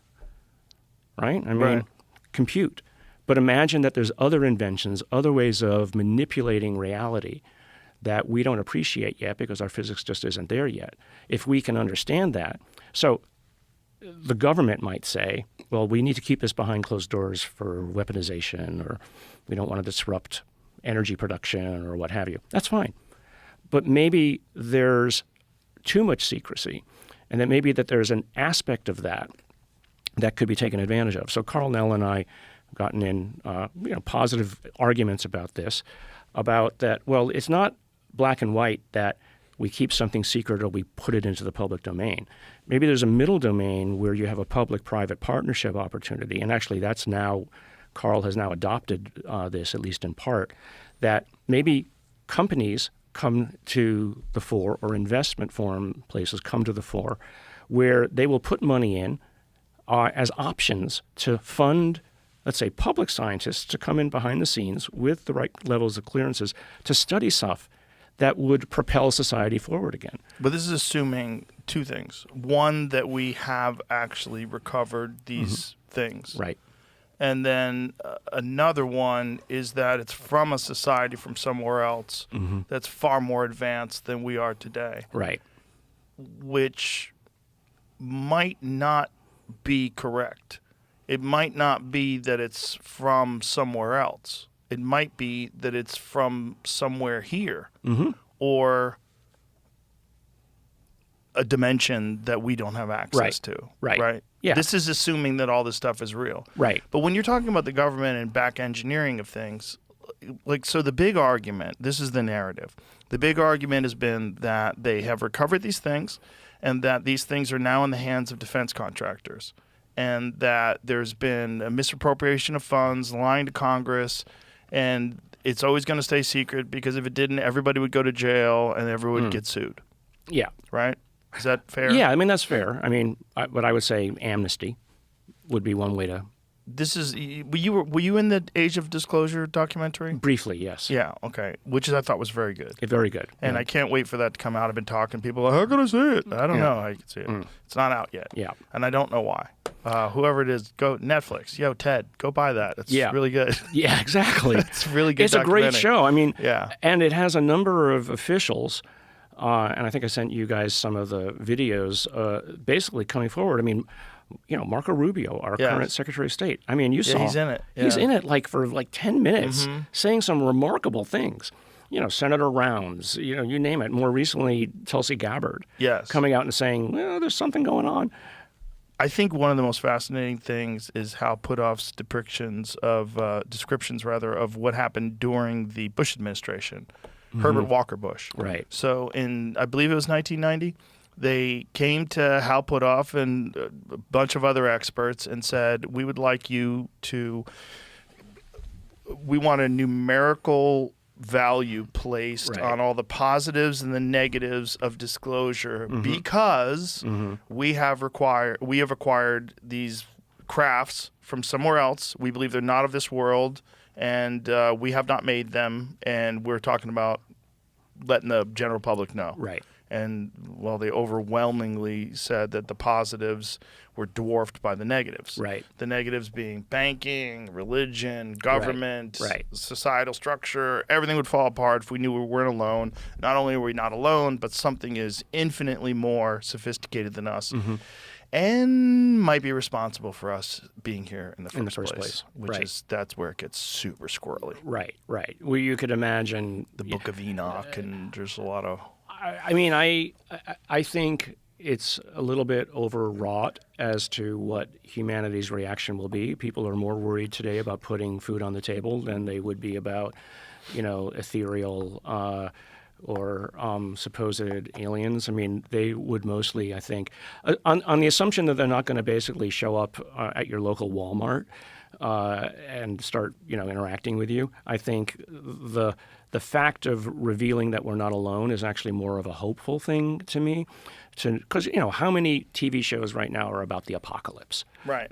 right? I mean, Right. compute. But imagine that there's other inventions, other ways of manipulating reality that we don't appreciate yet because our physics just isn't there yet. If we can understand that. So the government might say, well, we need to keep this behind closed doors for weaponization, or we don't want to disrupt energy production or what have you. That's fine. But maybe there's too much secrecy, and that maybe that there's an aspect of that that could be taken advantage of. So Carl Nell and I have gotten in positive arguments about this, about that, well, it's not black and white that we keep something secret or we put it into the public domain. Maybe there's a middle domain where you have a public-private partnership opportunity, and actually that's now, Carl has now adopted this, at least in part, that maybe companies come to the fore, or investment forum places come to the fore, where they will put money in as options to fund, let's say, public scientists to come in behind the scenes with the right levels of clearances to study stuff that would propel society forward again. But this is assuming two things. One, that we have actually recovered these things. Right. And then another one is that it's from a society from somewhere else that's far more advanced than we are today, Right. which might not be correct. It might not be that it's from somewhere else. It might be that it's from somewhere here, or a dimension that we don't have access Right. to. Right. Yeah. This is assuming that all this stuff is real. Right. But when you're talking about the government and back engineering of things, so the big argument, this is the narrative. The big argument has been that they have recovered these things, and that these things are now in the hands of defense contractors, and that there's been a misappropriation of funds, lying to Congress, and it's always going to stay secret, because if it didn't, everybody would go to jail and everyone would get sued. Yeah. Right? Is that fair? Yeah, I mean, that's fair. I mean, what I would say amnesty would be one way to... This is were you in the Age of Disclosure documentary? Briefly, yes. Yeah, okay. Which I thought was very good. Very good. And I can't wait for that to come out. I've been talking to people, like, how can I see it? I don't know how you can see it. It's not out yet. Yeah. And I don't know why. Whoever it is, go Netflix. Yo, Ted, go buy that. It's really good. Yeah, exactly. It's really good. It's a great documentary. show. I mean, Yeah. And it has a number of officials, and I think I sent you guys some of the videos basically coming forward. I mean, Marco Rubio, our current Secretary of State. I mean, you saw. he's in it. He's Yeah. in it for 10 minutes, saying some remarkable things. Senator Rounds, you name it. More recently, Tulsi Gabbard. Yes. Coming out and saying, well, there's something going on. I think one of the most fascinating things is how Puthoff's descriptions of what happened during the Bush administration, Herbert Walker Bush. Right. So I believe it was 1990, they came to Hal Puthoff and a bunch of other experts and said, we would like you to, we want a numerical value placed on all the positives and the negatives of disclosure, because we have acquired these crafts from somewhere else. We believe they're not of this world, and we have not made them, and we're talking about letting the general public know. Right. And they overwhelmingly said that the positives were dwarfed by the negatives. Right. The negatives being banking, religion, government, societal structure. Everything would fall apart if we knew we weren't alone. Not only are we not alone, but something is infinitely more sophisticated than us, and might be responsible for us being here in the first place. That's where it gets super squirrely. Right. Well, you could imagine The Book of Enoch, and there's a lot of... I mean, I think it's a little bit overwrought as to what humanity's reaction will be. People are more worried today about putting food on the table than they would be about, ethereal or supposed aliens. I mean, they would mostly, I think, on the assumption that they're not going to basically show up at your local Walmart and start, interacting with you. I think the fact of revealing that we're not alone is actually more of a hopeful thing to me, because how many TV shows right now are about the apocalypse? Right.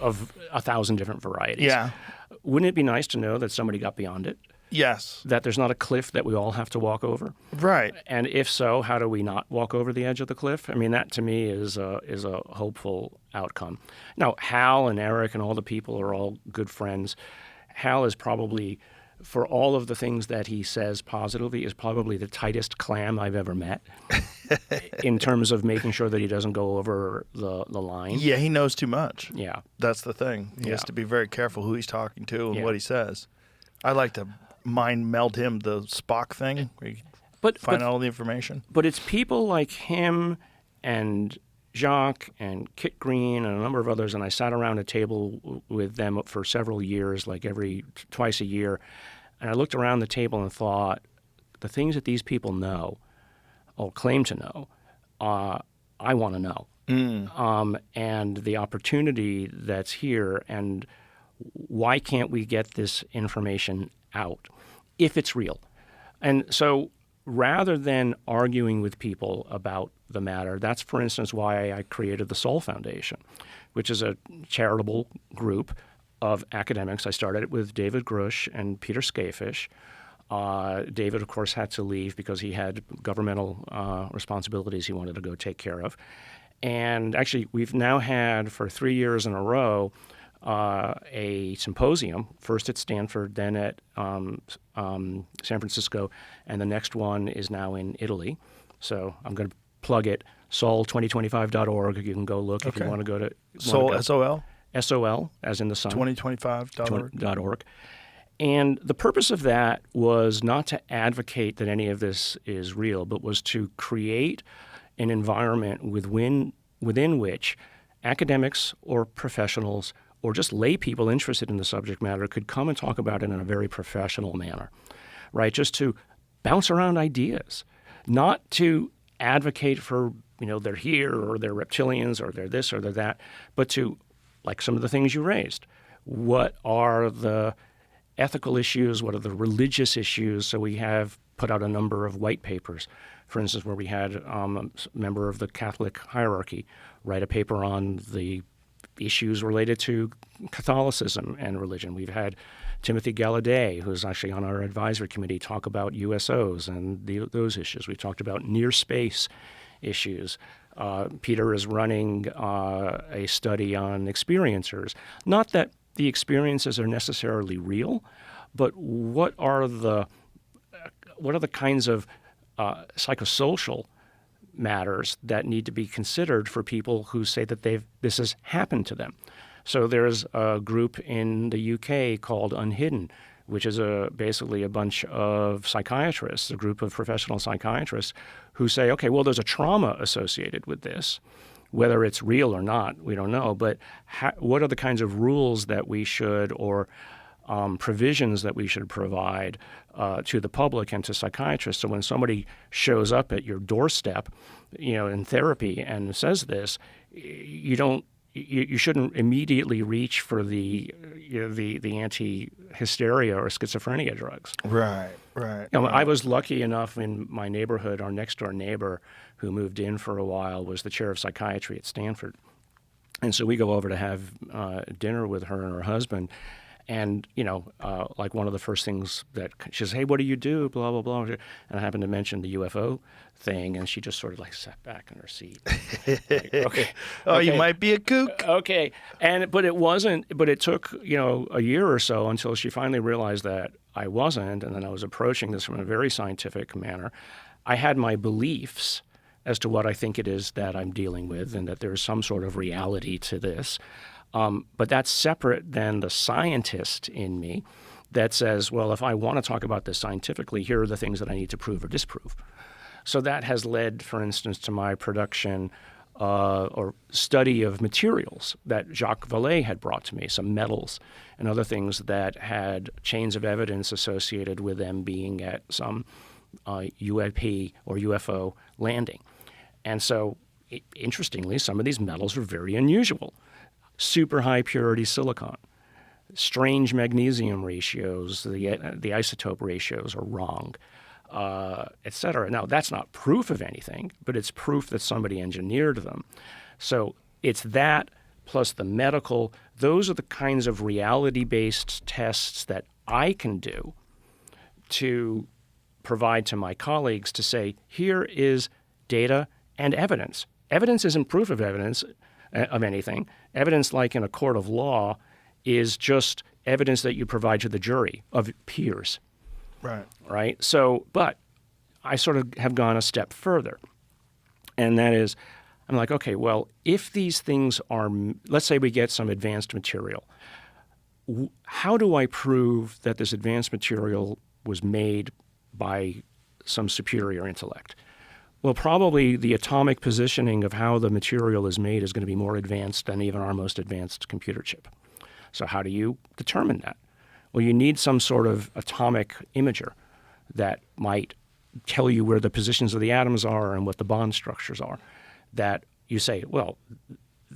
Of 1,000 different varieties. Yeah. wouldn't it be nice to know that somebody got beyond it? Yes. That there's not a cliff that we all have to walk over? Right. And if so, how do we not walk over the edge of the cliff? I mean, that to me is a hopeful outcome. Now, Hal and Eric and all the people are all good friends. Hal is probably, for all of the things that he says positively, is probably the tightest clam I've ever met in terms of making sure that he doesn't go over the line. Yeah, he knows too much. Yeah. That's the thing. He has Yeah. to be very careful who he's talking to and Yeah. what he says. I like to mind meld him the Spock thing, where you find out all the information. But it's people like him and Jacques and Kit Green and a number of others, and I sat around a table with them for several years, like twice a year, and I looked around the table and thought, the things that these people know or claim to know, I want to know. And the opportunity that's here, and why can't we get this information out if it's real? And so rather than arguing with people about the matter, that's, for instance, why I created the Soul Foundation, which is a charitable group of academics. I started it with David Grush and Peter Skafish. David, of course, had to leave because he had governmental responsibilities he wanted to go take care of. And actually, we've now had for 3 years in a row a symposium, first at Stanford, then at San Francisco, and the next one is now in Italy. So I'm going to plug it, sol2025.org. You can go look if you want to go to Sol, S-O-L? S-O-L, as in the sun. 2025.org. And the purpose of that was not to advocate that any of this is real, but was to create an environment within which academics or professionals or just lay people interested in the subject matter could come and talk about it in a very professional manner, right? Just to bounce around ideas, not to advocate for, they're here or they're reptilians or they're this or they're that, but to, like some of the things you raised, what are the ethical issues, what are the religious issues? So we have put out a number of white papers, for instance, where we had a member of the Catholic hierarchy write a paper on the issues related to Catholicism and religion. We've had Timothy Gallaudet, who's actually on our advisory committee, talk about USOs and those issues. We've talked about near space issues. Peter is running a study on experiencers. Not that the experiences are necessarily real, but what are the kinds of psychosocial matters that need to be considered for people who say that this has happened to them. So there's a group in the UK called Unhidden, which is basically a bunch of psychiatrists, a group of professional psychiatrists who say, okay, well, there's a trauma associated with this. Whether it's real or not, we don't know. But what are the kinds of rules that we should or provisions that we should provide to the public and to psychiatrists? So when somebody shows up at your doorstep, in therapy and says this, you shouldn't immediately reach for the anti-hysteria or schizophrenia drugs. Right. I was lucky enough in my neighborhood, our next door neighbor who moved in for a while was the chair of psychiatry at Stanford. And so we go over to have dinner with her and her husband. And, like one of the first things that she says, hey, what do you do? Blah, blah, blah. And I happened to mention the UFO thing, and she just sort of sat back in her seat. Okay. You might be a kook. Okay. But it took, a year or so until she finally realized that I wasn't. And then I was approaching this from a very scientific manner. I had my beliefs as to what I think it is that I'm dealing with and that there's some sort of reality to this. But that's separate than the scientist in me that says, well, if I want to talk about this scientifically, here are the things that I need to prove or disprove. So that has led, for instance, to my production or study of materials that Jacques Vallée had brought to me, some metals and other things that had chains of evidence associated with them being at some UAP or UFO landing. And so, interestingly, some of these metals are very unusual. Super high purity silicon, strange magnesium ratios, the isotope ratios are wrong, et cetera. Now, that's not proof of anything, but it's proof that somebody engineered them. So it's that plus the medical, those are the kinds of reality-based tests that I can do to provide to my colleagues to say, here is data and evidence. Evidence isn't proof of evidence of anything. Evidence, like in a court of law, is just evidence that you provide to the jury of peers. Right? So, but I sort of have gone a step further. And that is, I'm like, okay, well, if these things are, let's say we get some advanced material, how do I prove that this advanced material was made by some superior intellect? Well, probably the atomic positioning of how the material is made is going to be more advanced than even our most advanced computer chip. So how do you determine that? Well, you need some sort of atomic imager that might tell you where the positions of the atoms are and what the bond structures are. That you say, well,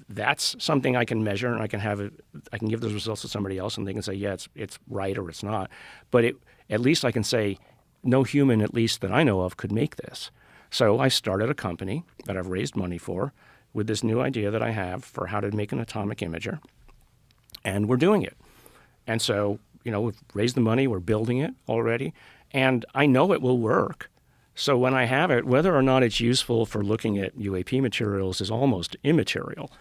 that's something I can measure, and I can give those results to somebody else, and they can say, yeah, it's right or it's not. But at least I can say, no human, at least that I know of, could make this. So I started a company that I've raised money for with this new idea that I have for how to make an atomic imager, and we're doing it. And so, we've raised the money, we're building it already, and I know it will work. So when I have it, whether or not it's useful for looking at UAP materials is almost immaterial,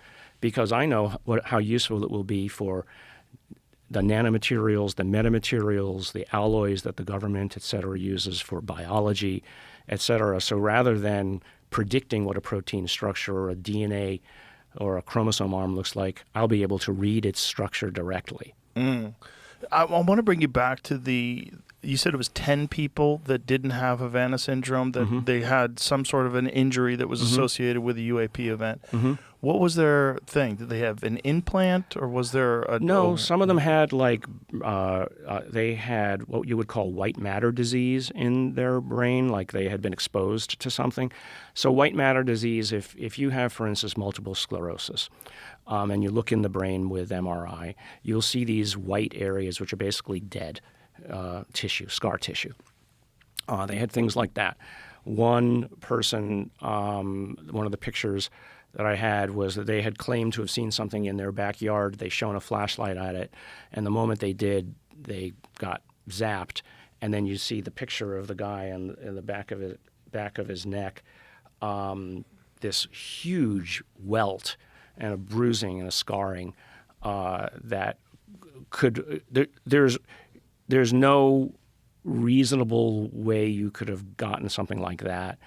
because I know how useful it will be for the nanomaterials, the metamaterials, the alloys that the government, et cetera, uses for biology, et cetera. So rather than predicting what a protein structure or a DNA or a chromosome arm looks like, I'll be able to read its structure directly. I want to bring you back to you said it was 10 people that didn't have Havana syndrome, that they had some sort of an injury that was associated with a UAP event. What was their thing? Did they have an implant, or was there a... No, some of them had they had what you would call white matter disease in their brain, like they had been exposed to something. So white matter disease, if you have, for instance, multiple sclerosis, and you look in the brain with MRI, you'll see these white areas, which are basically dead tissue, scar tissue. They had things like that. One person, one of the pictures that I had was that they had claimed to have seen something in their backyard. They shone a flashlight at it, and the moment they did, they got zapped. And then you see the picture of the guy in the back of his neck, this huge welt and a bruising and a scarring that could there's no reasonable way you could have gotten something like that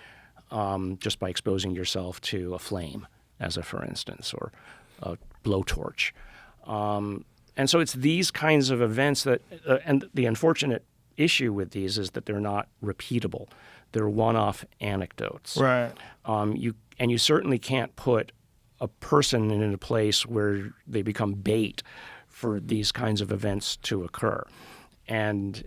just by exposing yourself to a flame, as a for instance, or a blowtorch. And so it's these kinds of events that, and the unfortunate issue with these is that they're not repeatable. They're one-off anecdotes. Right. You certainly can't put a person in a place where they become bait for these kinds of events to occur. And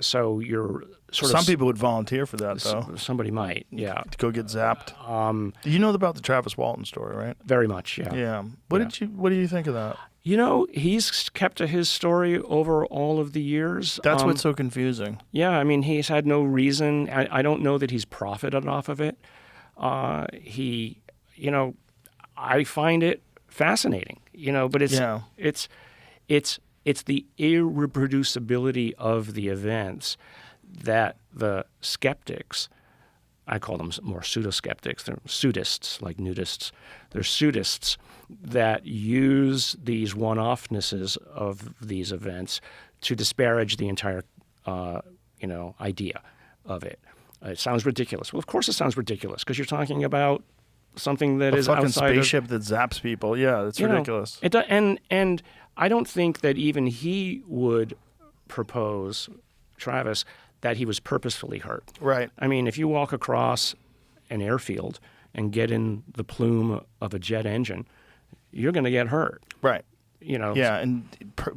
so you're sort of... Some people would volunteer for that, though. Somebody might, yeah. To go get zapped. You know about the Travis Walton story, right? Very much, yeah. Yeah. What do you think of that? He's kept to his story over all of the years. That's what's so confusing. Yeah, I mean, he's had no reason. I don't know that he's profited off of it. I find it fascinating, but it's the irreproducibility of the events that the skeptics, I call them more pseudo-skeptics, they're pseudists, like nudists, they're pseudists that use these one-offnesses of these events to disparage the entire, idea of it. It sounds ridiculous. Well, of course it sounds ridiculous, because you're talking about something that is fucking outside spaceship that zaps people. Yeah, that's ridiculous. And I don't think that even he would propose, Travis, that he was purposefully hurt. Right. I mean, if you walk across an airfield and get in the plume of a jet engine, you're going to get hurt. Right. Yeah, and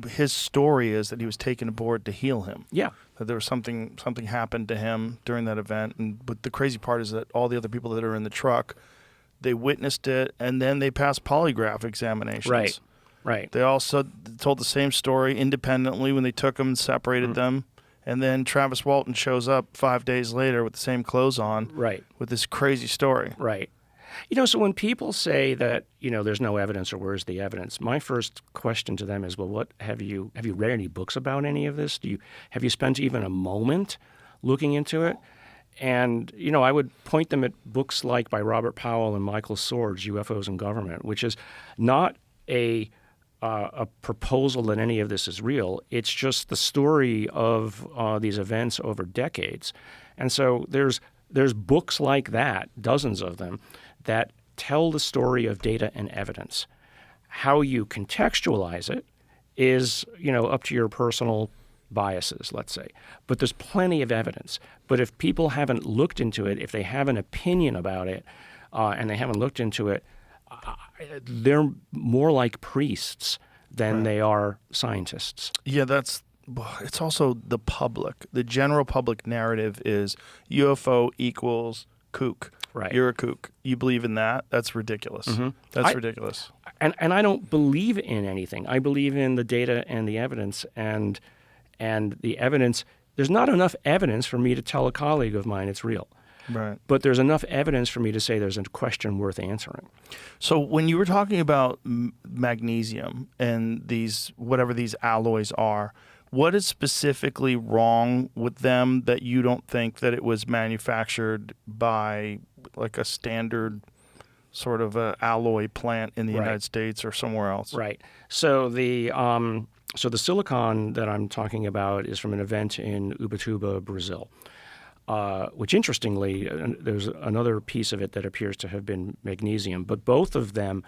his story is that he was taken aboard to heal him. Yeah. That there was something happened to him during that event. But the crazy part is that all the other people that are in the truck, they witnessed it, and then they passed polygraph examinations. Right. They also told the same story independently when they took them and separated them. And then Travis Walton shows up 5 days later with the same clothes on. Right. With this crazy story. Right. So when people say that, there's no evidence or where's the evidence, my first question to them is, well, what have you read any books about any of this? Have you spent even a moment looking into it? And, I would point them at books like by Robert Powell and Michael Sword's UFOs and Government, which is not a proposal that any of this is real. It's just the story of these events over decades. And so there's books like that, dozens of them, that tell the story of data and evidence. How you contextualize it is, up to your personal biases, let's say. But there's plenty of evidence. But if people haven't looked into it, if they have an opinion about it, and they haven't looked into it, they're more like priests than they are scientists. Yeah, it's also the public. The general public narrative is UFO equals kook. Right. You're a kook. You believe in that? That's ridiculous. Mm-hmm. That's ridiculous. And I don't believe in anything. I believe in the data and the evidence. And the evidence, there's not enough evidence for me to tell a colleague of mine it's real. Right. But there's enough evidence for me to say there's a question worth answering. So when you were talking about magnesium and whatever these alloys are, what is specifically wrong with them that you don't think that it was manufactured by like a standard sort of a alloy plant in the United States or somewhere else? Right. So the silicon that I'm talking about is from an event in Ubatuba, Brazil. Which interestingly, there's another piece of it that appears to have been magnesium, but both of them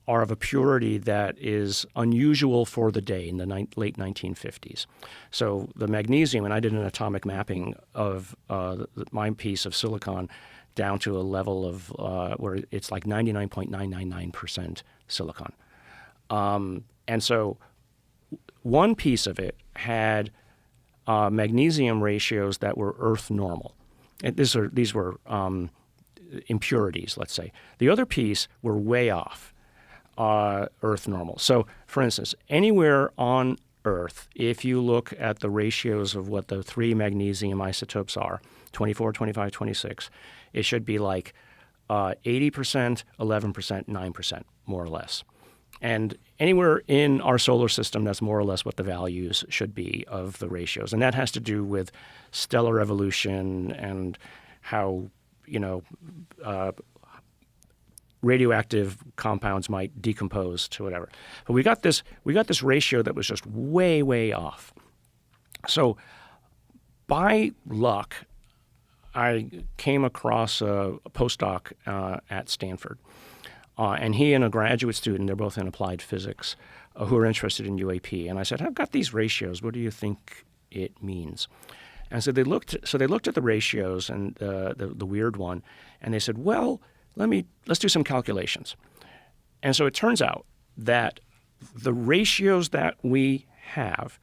are of a purity that is unusual for the day in the late 1950s. So the magnesium, and I did an atomic mapping of my piece of silicon down to a level of where it's like 99.999% silicon. And so one piece of it had magnesium ratios that were Earth normal. And these were impurities, let's say. The other piece were way off Earth normal. So, for instance, anywhere on Earth, if you look at the ratios of what the three magnesium isotopes are, 24, 25, 26, it should be like 80%, 11%, 9%, more or less. And anywhere in our solar system, that's more or less what the values should be of the ratios. And that has to do with stellar evolution and how, radioactive compounds might decompose to whatever. But we got this ratio that was just way, way off. So by luck, I came across a postdoc at Stanford. And he and a graduate student, they're both in applied physics, who are interested in UAP. And I said, I've got these ratios. What do you think it means? And so they looked at the ratios and the weird one, and they said, well, let's do some calculations. And so it turns out that the ratios that we have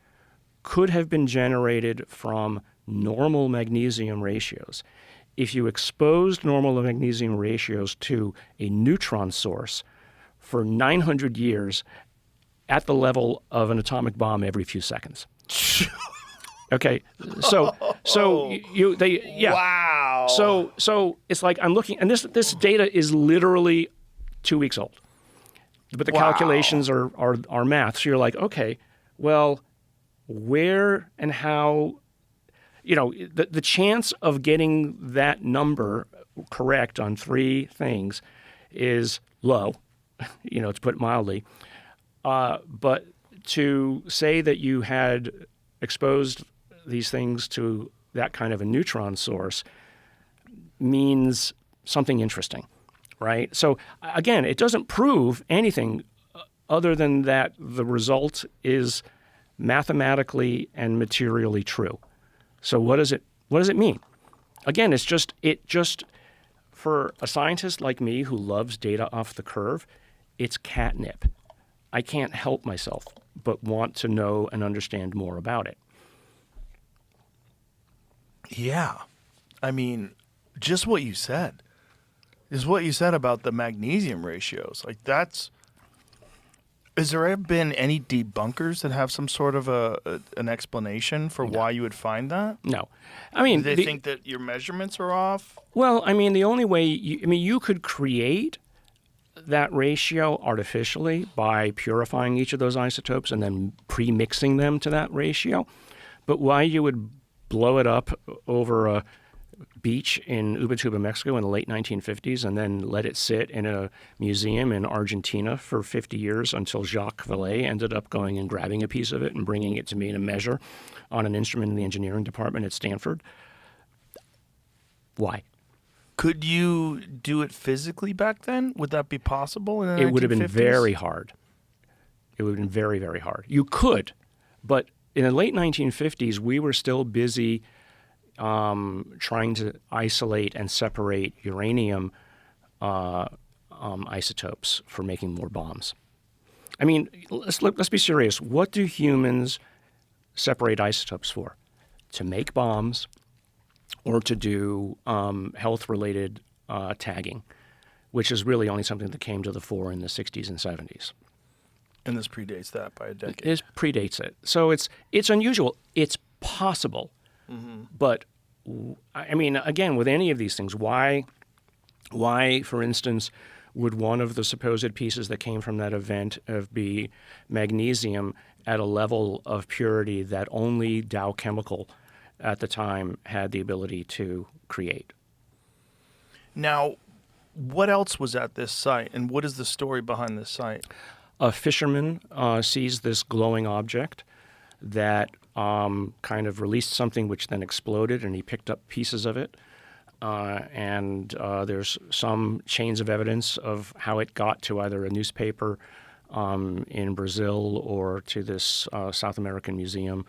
could have been generated from normal magnesium ratios. If you exposed normal magnesium ratios to a neutron source for 900 years at the level of an atomic bomb every few seconds. Okay, so Wow. So it's like I'm looking, and this data is literally 2 weeks old, but the calculations are math. So you're like, okay, well, where and how? The chance of getting that number correct on three things is low, to put it mildly. But to say that you had exposed these things to that kind of a neutron source means something interesting, right? So again, it doesn't prove anything other than that the result is mathematically and materially true. So what does it mean? Again, it just for a scientist like me who loves data off the curve, it's catnip. I can't help myself but want to know and understand more about it. Yeah. I mean, just what you said is what you said about the magnesium ratios. Like that's Has there ever been any debunkers that have some sort of an explanation for why you would find that? No. I mean, Do they think that your measurements are off? well, I mean, the only way, you could create that ratio artificially by purifying each of those isotopes and then pre-mixing them to that ratio. But why you would blow it up over a beach in Ubatuba, Mexico in the late 1950s and then let it sit in a museum in Argentina for 50 years until Jacques Vallée ended up going and grabbing a piece of it and bringing it to me to measure on an instrument in the engineering department at Stanford. Why? Could you do it physically back then? Would that be possible in the 1950s? It would have been very hard. It would have been very, very hard. You could, but in the late 1950s, we were still busy trying to isolate and separate uranium isotopes for making more bombs. I mean, let's be serious. What do humans separate isotopes for? To make bombs or to do health-related tagging, which is really only something that came to the fore in the 60s and 70s. And this predates that by a decade. It predates it. So it's unusual. It's possible. But, I mean, again, with any of these things, why, for instance, would one of the supposed pieces that came from that event be magnesium at a level of purity that only Dow Chemical at the time had the ability to create? Now, what else was at this site, and what is the story behind this site? A fisherman sees this glowing object that kind of released something which then exploded, and he picked up pieces of it. And there's some chains of evidence of how it got to either a newspaper in Brazil or to this South American museum,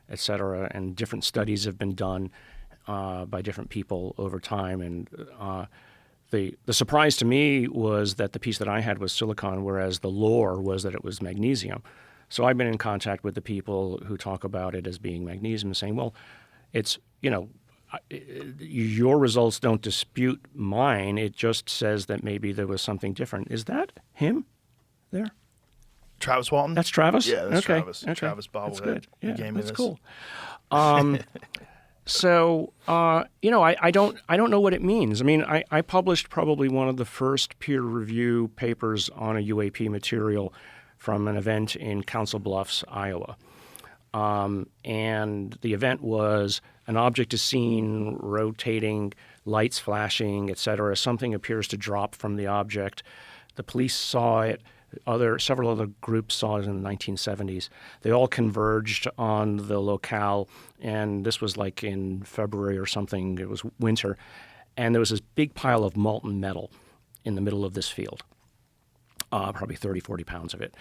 et cetera. And different studies have been done by different people over time. And the surprise to me was that the piece that I had was silicon, whereas the lore was that it was magnesium. So I've been in contact with the people who talk about it as being magnesium, saying, well, it's, your results don't dispute mine. It just says that maybe there was something different. Is that him there? Travis Walton? That's Travis? Yeah, that's okay. Travis. Okay. Travis bobblehead. That's good. Yeah, He gave me that's this. cool. So, I don't know what it means. I mean, I published probably one of the first peer review papers on a UAP material from an event in Council Bluffs, Iowa. And the event was an object is seen, rotating, lights flashing, et cetera. Something appears to drop from the object. The police saw it. Several other groups saw it in the 1970s. They all converged on the locale, and this was like in February or something. It was winter, and there was this big pile of molten metal in the middle of this field, probably 30, 40 pounds of it.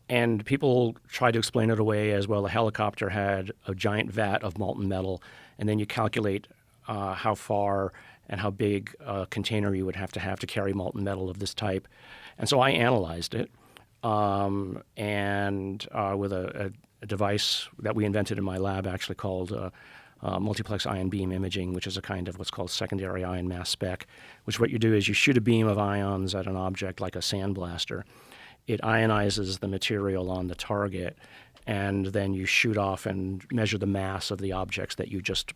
And people tried to explain it away as, well, a helicopter had a giant vat of molten metal, and then you calculate how far and how big a container you would have to carry molten metal of this type. And so I analyzed it, and with a device that we invented in my lab, actually called multiplex ion beam imaging, which is a kind of what's called secondary ion mass spec, which what you do is you shoot a beam of ions at an object like a sandblaster. It ionizes the material on the target, and then you shoot off and measure the mass of the objects that you just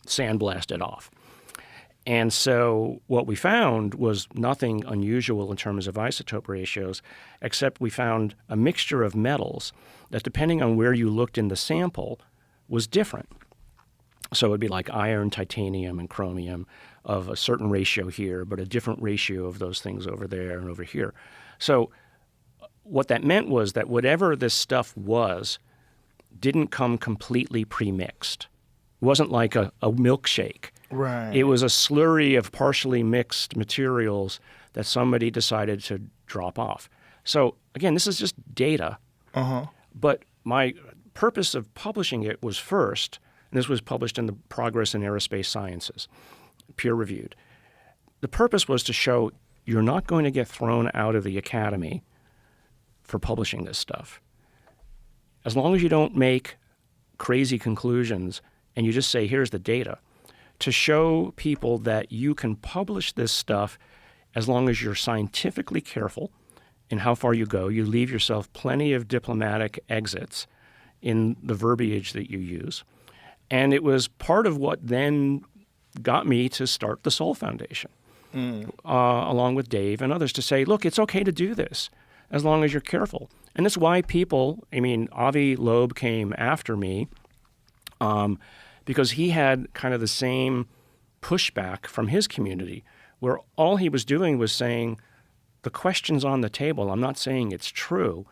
sandblasted off. And so what we found was nothing unusual in terms of isotope ratios, except we found a mixture of metals that, depending on where you looked in the sample, was different. So it would be like iron, titanium, and chromium of a certain ratio here, but a different ratio of those things over there and over here. So what that meant was that whatever this stuff was didn't come completely pre-mixed. It wasn't like a milkshake. Right. It was a slurry of partially mixed materials that somebody decided to drop off. So again, this is just data. But my purpose of publishing it was first, and this was published in the Progress in Aerospace Sciences, peer-reviewed. The purpose was to show you're not going to get thrown out of the academy for publishing this stuff. As long as you don't make crazy conclusions and you just say, here's the data, to show people that you can publish this stuff as long as you're scientifically careful in how far you go. You leave yourself plenty of diplomatic exits in the verbiage that you use. And it was part of what then got me to start the Soul Foundation, along with Dave and others, to say, look, it's okay to do this as long as you're careful. And that's why people, Avi Loeb came after me because he had kind of the same pushback from his community, where all he was doing was saying, the question's on the table. I'm not saying it's true.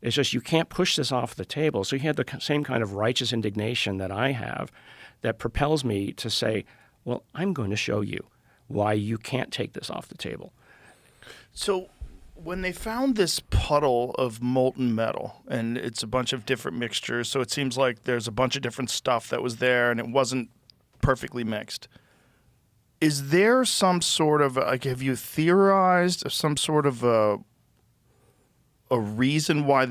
It's just you can't push this off the table. So he had the same kind of righteous indignation that I have that propels me to say, well, I'm going to show you why you can't take this off the table. So when they found this puddle of molten metal, and it's a bunch of different mixtures, so it seems like there's a bunch of different stuff that was there and it wasn't perfectly mixed. Is there some sort of, have you theorized some sort of a reason why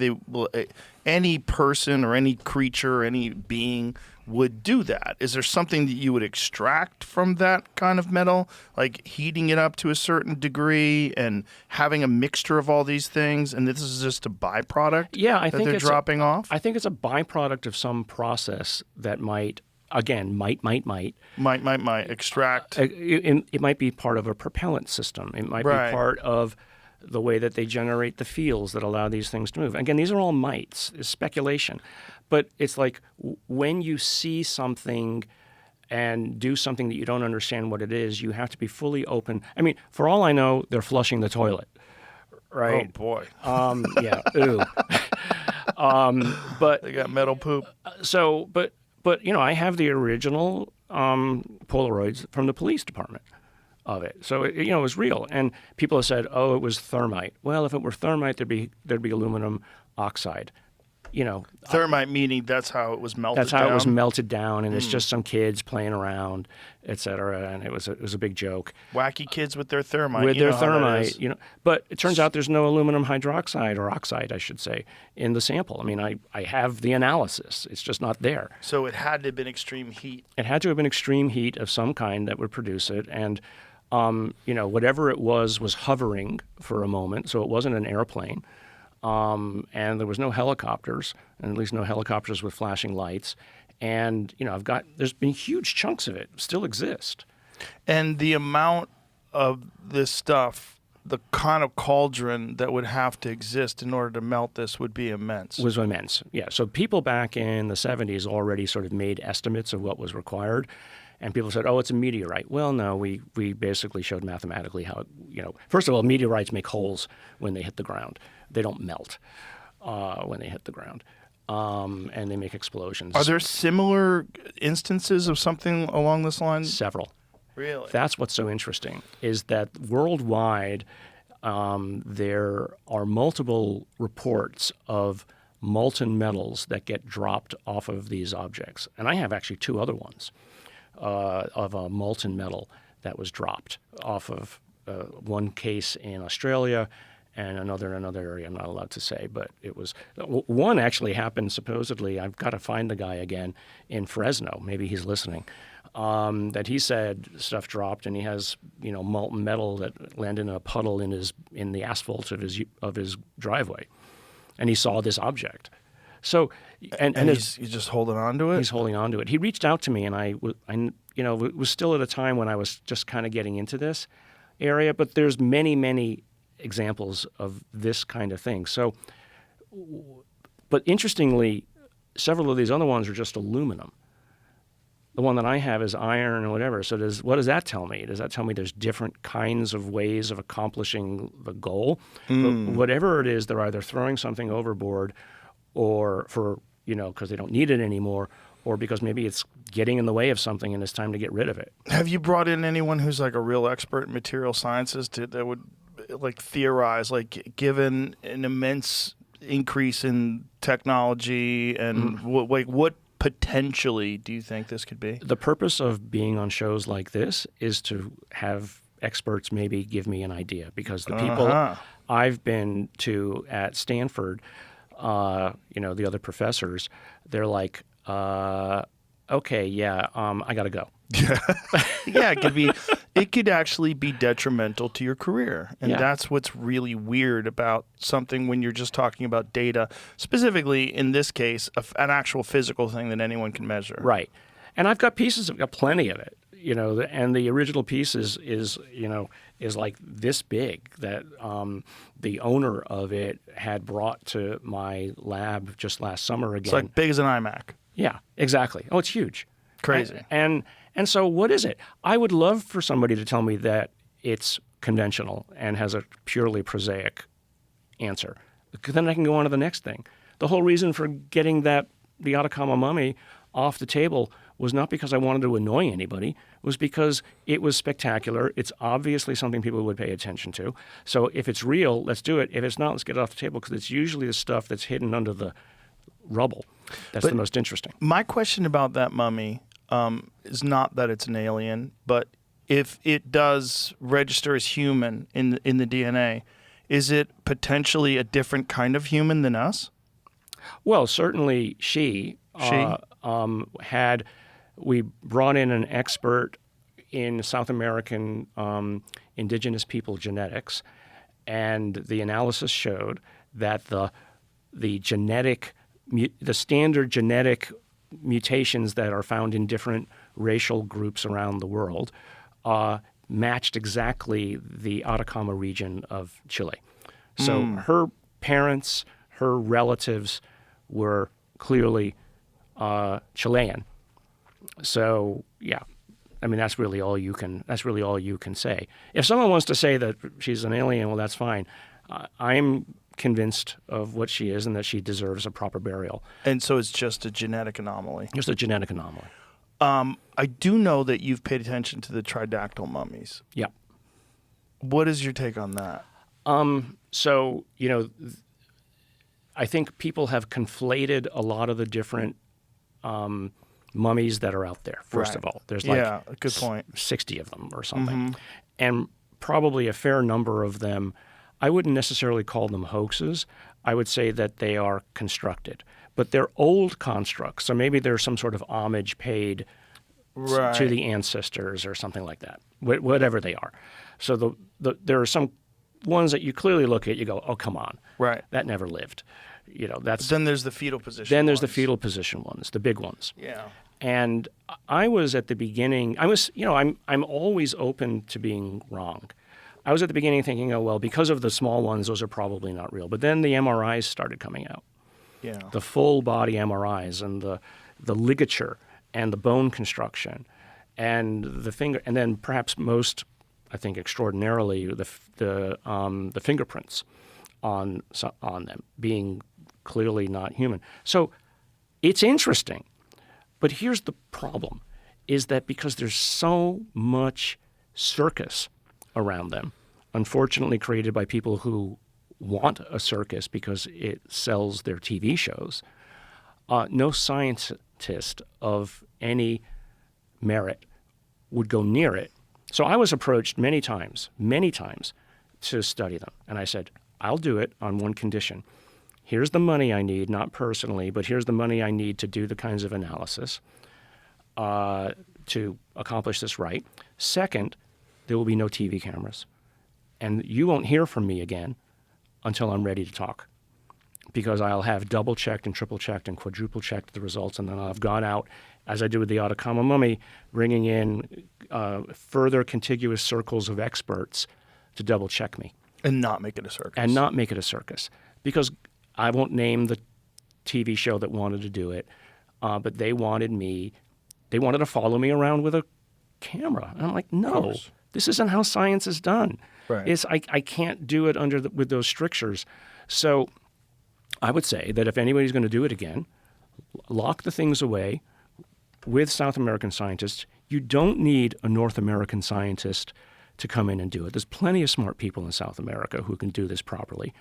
any person or any creature or any being would do that? Is there something that you would extract from that kind of metal, like heating it up to a certain degree and having a mixture of all these things, and this is just a byproduct I think they're dropping off? I think it's a byproduct of some process that might extract. It might be part of a propellant system. It might be part of the way that they generate the fields that allow these things to move. Again, these are all mights. It's speculation. But it's like when you see something and do something that you don't understand what it is, you have to be fully open. For all I know, they're flushing the toilet, right? Oh, boy. Yeah, ooh. But they got metal poop. But I have the original Polaroids from the police department of it. So it was real. And people have said, oh, it was thermite. Well, if it were thermite, there'd be aluminum oxide. Thermite meaning that's how it was melted down? That's how it was melted down, and it's just some kids playing around, et cetera, and it was a big joke. Wacky kids with their thermite. With their thermite, But it turns out there's no aluminum hydroxide, or oxide, I should say, in the sample. I have the analysis. It's just not there. So it had to have been extreme heat. It had to have been extreme heat of some kind that would produce it, and whatever it was hovering for a moment, so it wasn't an airplane. And there was no helicopters, and at least no helicopters with flashing lights. And, there's been huge chunks of it still exist. And the amount of this stuff, the kind of cauldron that would have to exist in order to melt this would be immense. Was immense, yeah. So people back in the 70s already sort of made estimates of what was required. And people said, oh, it's a meteorite. Well, no, we basically showed mathematically how, first of all, meteorites make holes when they hit the ground. They don't melt when they hit the ground, and they make explosions. Are there similar instances of something along this line? Several. Really? That's what's so interesting, is that worldwide there are multiple reports of molten metals that get dropped off of these objects. And I have actually two other ones of a molten metal that was dropped off of one case in Australia and another in another area I'm not allowed to say, but it was one actually happened supposedly. I've got to find the guy again in Fresno. Maybe he's listening. That he said stuff dropped, and he has molten metal that landed in a puddle in the asphalt of his driveway, and he saw this object. So and he's just holding on to it. He's holding on to it. He reached out to me, and I it was still at a time when I was just kind of getting into this area, but there's many examples of this kind of thing. So, but interestingly, several of these other ones are just aluminum. The one that I have is iron or whatever. So what does that tell me? Does that tell me there's different kinds of ways of accomplishing the goal? But whatever it is, they're either throwing something overboard, or because they don't need it anymore, or because maybe it's getting in the way of something and it's time to get rid of it. Have you brought in anyone who's like a real expert in material sciences that would like theorize, like given an immense increase in technology and what potentially do you think this could be? The purpose of being on shows like this is to have experts maybe give me an idea, because the people I've been to at Stanford, the other professors, they're like, okay, yeah, I got to go. Yeah, it could be. it could actually be detrimental to your career. And Yeah. that's what's really weird about something when you're just talking about data, specifically in this case, an actual physical thing that anyone can measure. Right. And I've got plenty of it, and the original piece is like this big that the owner of it had brought to my lab just last summer again. It's like big as an iMac. Yeah, exactly. Oh, it's huge. Crazy. And so what is it? I would love for somebody to tell me that it's conventional and has a purely prosaic answer. Then I can go on to the next thing. The whole reason for getting the Atacama mummy off the table was not because I wanted to annoy anybody. It was because it was spectacular. It's obviously something people would pay attention to. So if it's real, let's do it. If it's not, let's get it off the table, because it's usually the stuff that's hidden under the rubble that's the most interesting. My question about that mummy is not that it's an alien, but if it does register as human in the DNA, is it potentially a different kind of human than us? Well, certainly we brought in an expert in South American indigenous people genetics, and the analysis showed that the standard genetic mutations that are found in different racial groups around the world matched exactly the Atacama region of Chile. So her parents, her relatives were clearly Chilean. So yeah, I mean that's really all you can say. If someone wants to say that she's an alien, well, that's fine. I'm convinced of what she is and that she deserves a proper burial. And so it's just a genetic anomaly. Just a genetic anomaly. I do know that you've paid attention to the tridactyl mummies. Yeah. What is your take on that? So, I think people have conflated a lot of the different mummies that are out there, first of all. There's like good point. 60 of them or something. And probably a fair number of them, I wouldn't necessarily call them hoaxes. I would say that they are constructed. But they're old constructs, so maybe there's some sort of homage paid to the ancestors or something like that, whatever they are. So there are some ones that you clearly look at, you go, oh, come on. Right. That never lived. Then there's the fetal position Then there's the fetal position ones, the big ones. Yeah. And I was at the beginning, I'm always open to being wrong. I was at the beginning thinking, oh, well, because of the small ones, those are probably not real. But then the MRIs started coming out. Yeah. The full body MRIs and the ligature and the bone construction and the finger, and then perhaps most, I think, extraordinarily, the fingerprints on them being clearly not human. So it's interesting. But here's the problem, is that because there's so much circus around them, unfortunately created by people who want a circus because it sells their TV shows, no scientist of any merit would go near it. So I was approached many times to study them. And I said, I'll do it on one condition. Here's the money I need, not personally, but here's the money I need to do the kinds of analysis to accomplish this right. Second, there will be no TV cameras. And you won't hear from me again until I'm ready to talk, because I'll have double-checked and triple-checked and quadruple-checked the results, and then I'll have gone out, as I do with the Atacama mummy, bringing in further contiguous circles of experts to double-check me. And not make it a circus. Because I won't name the TV show that wanted to do it, but they wanted to follow me around with a camera. And I'm like, no, this isn't how science is done. Right. I can't do it with those strictures. So I would say that if anybody's going to do it again, lock the things away with South American scientists. You don't need a North American scientist to come in and do it. There's plenty of smart people in South America who can do this properly.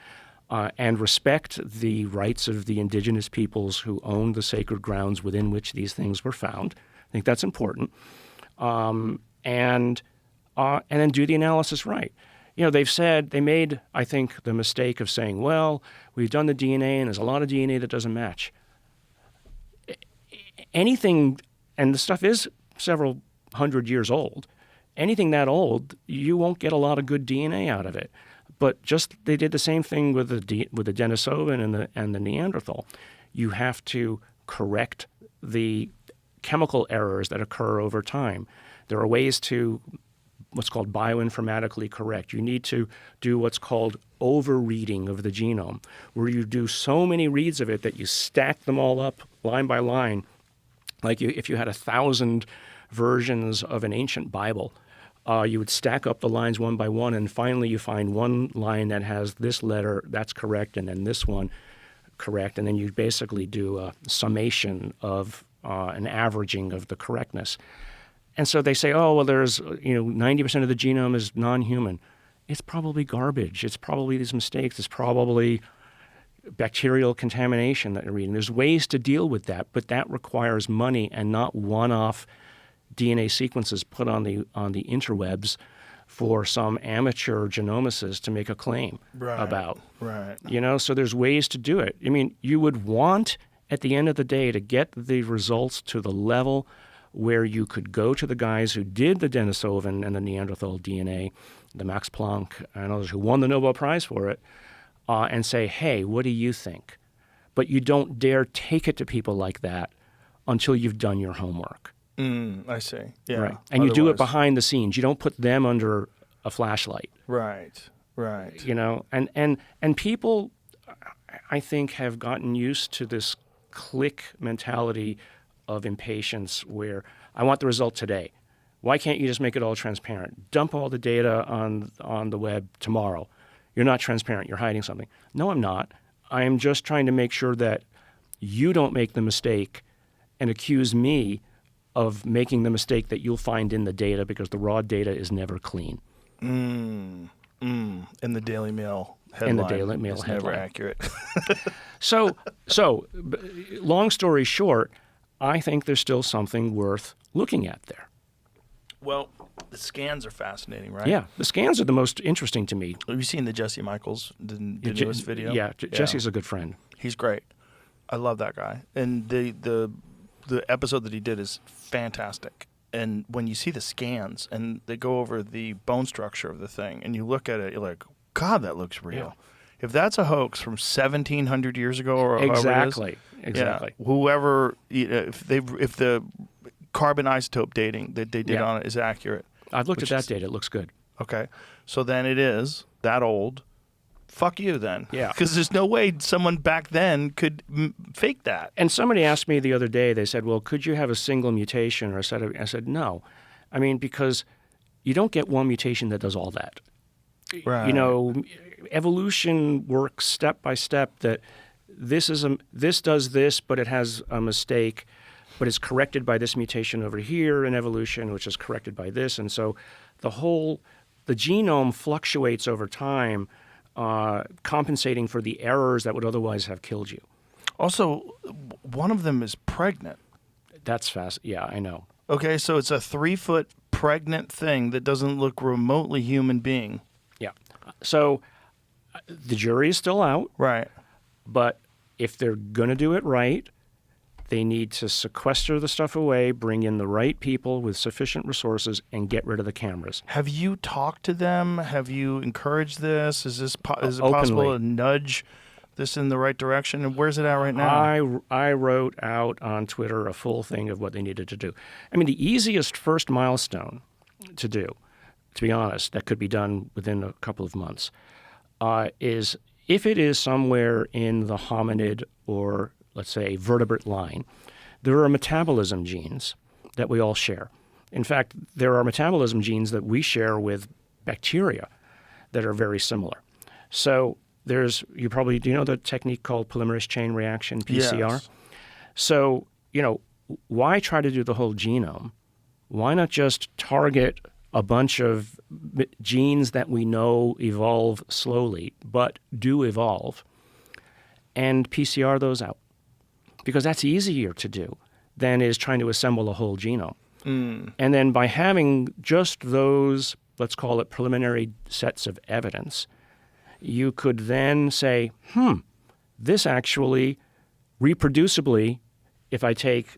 And respect the rights of the indigenous peoples who owned the sacred grounds within which these things were found. I think that's important. And then do the analysis right. They made, I think, the mistake of saying, well, we've done the DNA and there's a lot of DNA that doesn't match. Anything, and the stuff is several hundred years old, anything that old, you won't get a lot of good DNA out of it. But just they did the same thing with the Denisovan and the Neanderthal. You have to correct the chemical errors that occur over time. There are ways to what's called bioinformatically correct. You need to do what's called overreading of the genome, where you do so many reads of it that you stack them all up line by line. Like if you had 1,000 versions of an ancient Bible, you would stack up the lines one by one, and finally you find one line that has this letter, that's correct, and then this one correct, and then you basically do a summation of an averaging of the correctness. And so they say, oh, well, there's 90% of the genome is non-human. It's probably garbage. It's probably these mistakes. It's probably bacterial contamination that you're reading. There's ways to deal with that, but that requires money and not one-off DNA sequences put on the interwebs for some amateur genomicist to make a claim about. Right. So there's ways to do it. I mean, you would want, at the end of the day, to get the results to the level where you could go to the guys who did the Denisovan and the Neanderthal DNA, the Max Planck and others who won the Nobel Prize for it, and say, hey, what do you think? But you don't dare take it to people like that until you've done your homework. I see. Yeah. Right. And you do it behind the scenes. You don't put them under a flashlight. Right. And people, I think, have gotten used to this click mentality of impatience where I want the result today. Why can't you just make it all transparent? Dump all the data on the web tomorrow. You're not transparent. You're hiding something. No, I'm not. I am just trying to make sure that you don't make the mistake and accuse me of making the mistake that you'll find in the data, because the raw data is never clean. In the Daily Mail headline. In the Daily Mail it's headline. Never accurate. So, long story short, I think there's still something worth looking at there. Well, the scans are fascinating, right? Yeah, the scans are the most interesting to me. Have you seen the Jesse Michaels, the newest video? Yeah, Jesse's a good friend. He's great. I love that guy. And the episode that he did is fantastic. And when you see the scans and they go over the bone structure of the thing and you look at it, you're like, God, that looks real. Yeah. If that's a hoax from 1,700 years ago or exactly, yeah, whoever, if the carbon isotope dating that they did on it is accurate. I've looked at that data. It looks good. Okay. So then it is that old. Fuck you then. Yeah. Because there's no way someone back then could fake that. And somebody asked me the other day, they said, well, could you have a single mutation or a set of, I said, no. I mean, because you don't get one mutation that does all that. Right. Evolution works step by step, that this does this, but it has a mistake, but it's corrected by this mutation over here in evolution, which is corrected by this. And so the genome fluctuates over time, compensating for the errors that would otherwise have killed you. Also, one of them is pregnant. That's fast. Yeah, I know. Okay, so it's a 3-foot pregnant thing that doesn't look remotely human being. Yeah. So the jury is still out. Right. But if they're going to do it right, they need to sequester the stuff away, bring in the right people with sufficient resources, and get rid of the cameras. Have you talked to them? Have you encouraged this? Is it possible to nudge this in the right direction? And where's it at right now? I wrote out on Twitter a full thing of what they needed to do. I mean, the easiest first milestone to do, to be honest, that could be done within a couple of months, is if it is somewhere in the hominid or, let's say, vertebrate line, there are metabolism genes that we all share. In fact, there are metabolism genes that we share with bacteria that are very similar. So do you know the technique called polymerase chain reaction, PCR? Yes. So, why try to do the whole genome? Why not just target a bunch of genes that we know evolve slowly, but do evolve, and PCR those out? Because that's easier to do than is trying to assemble a whole genome. And then by having just those, let's call it preliminary sets of evidence, you could then say, this actually reproducibly, if I take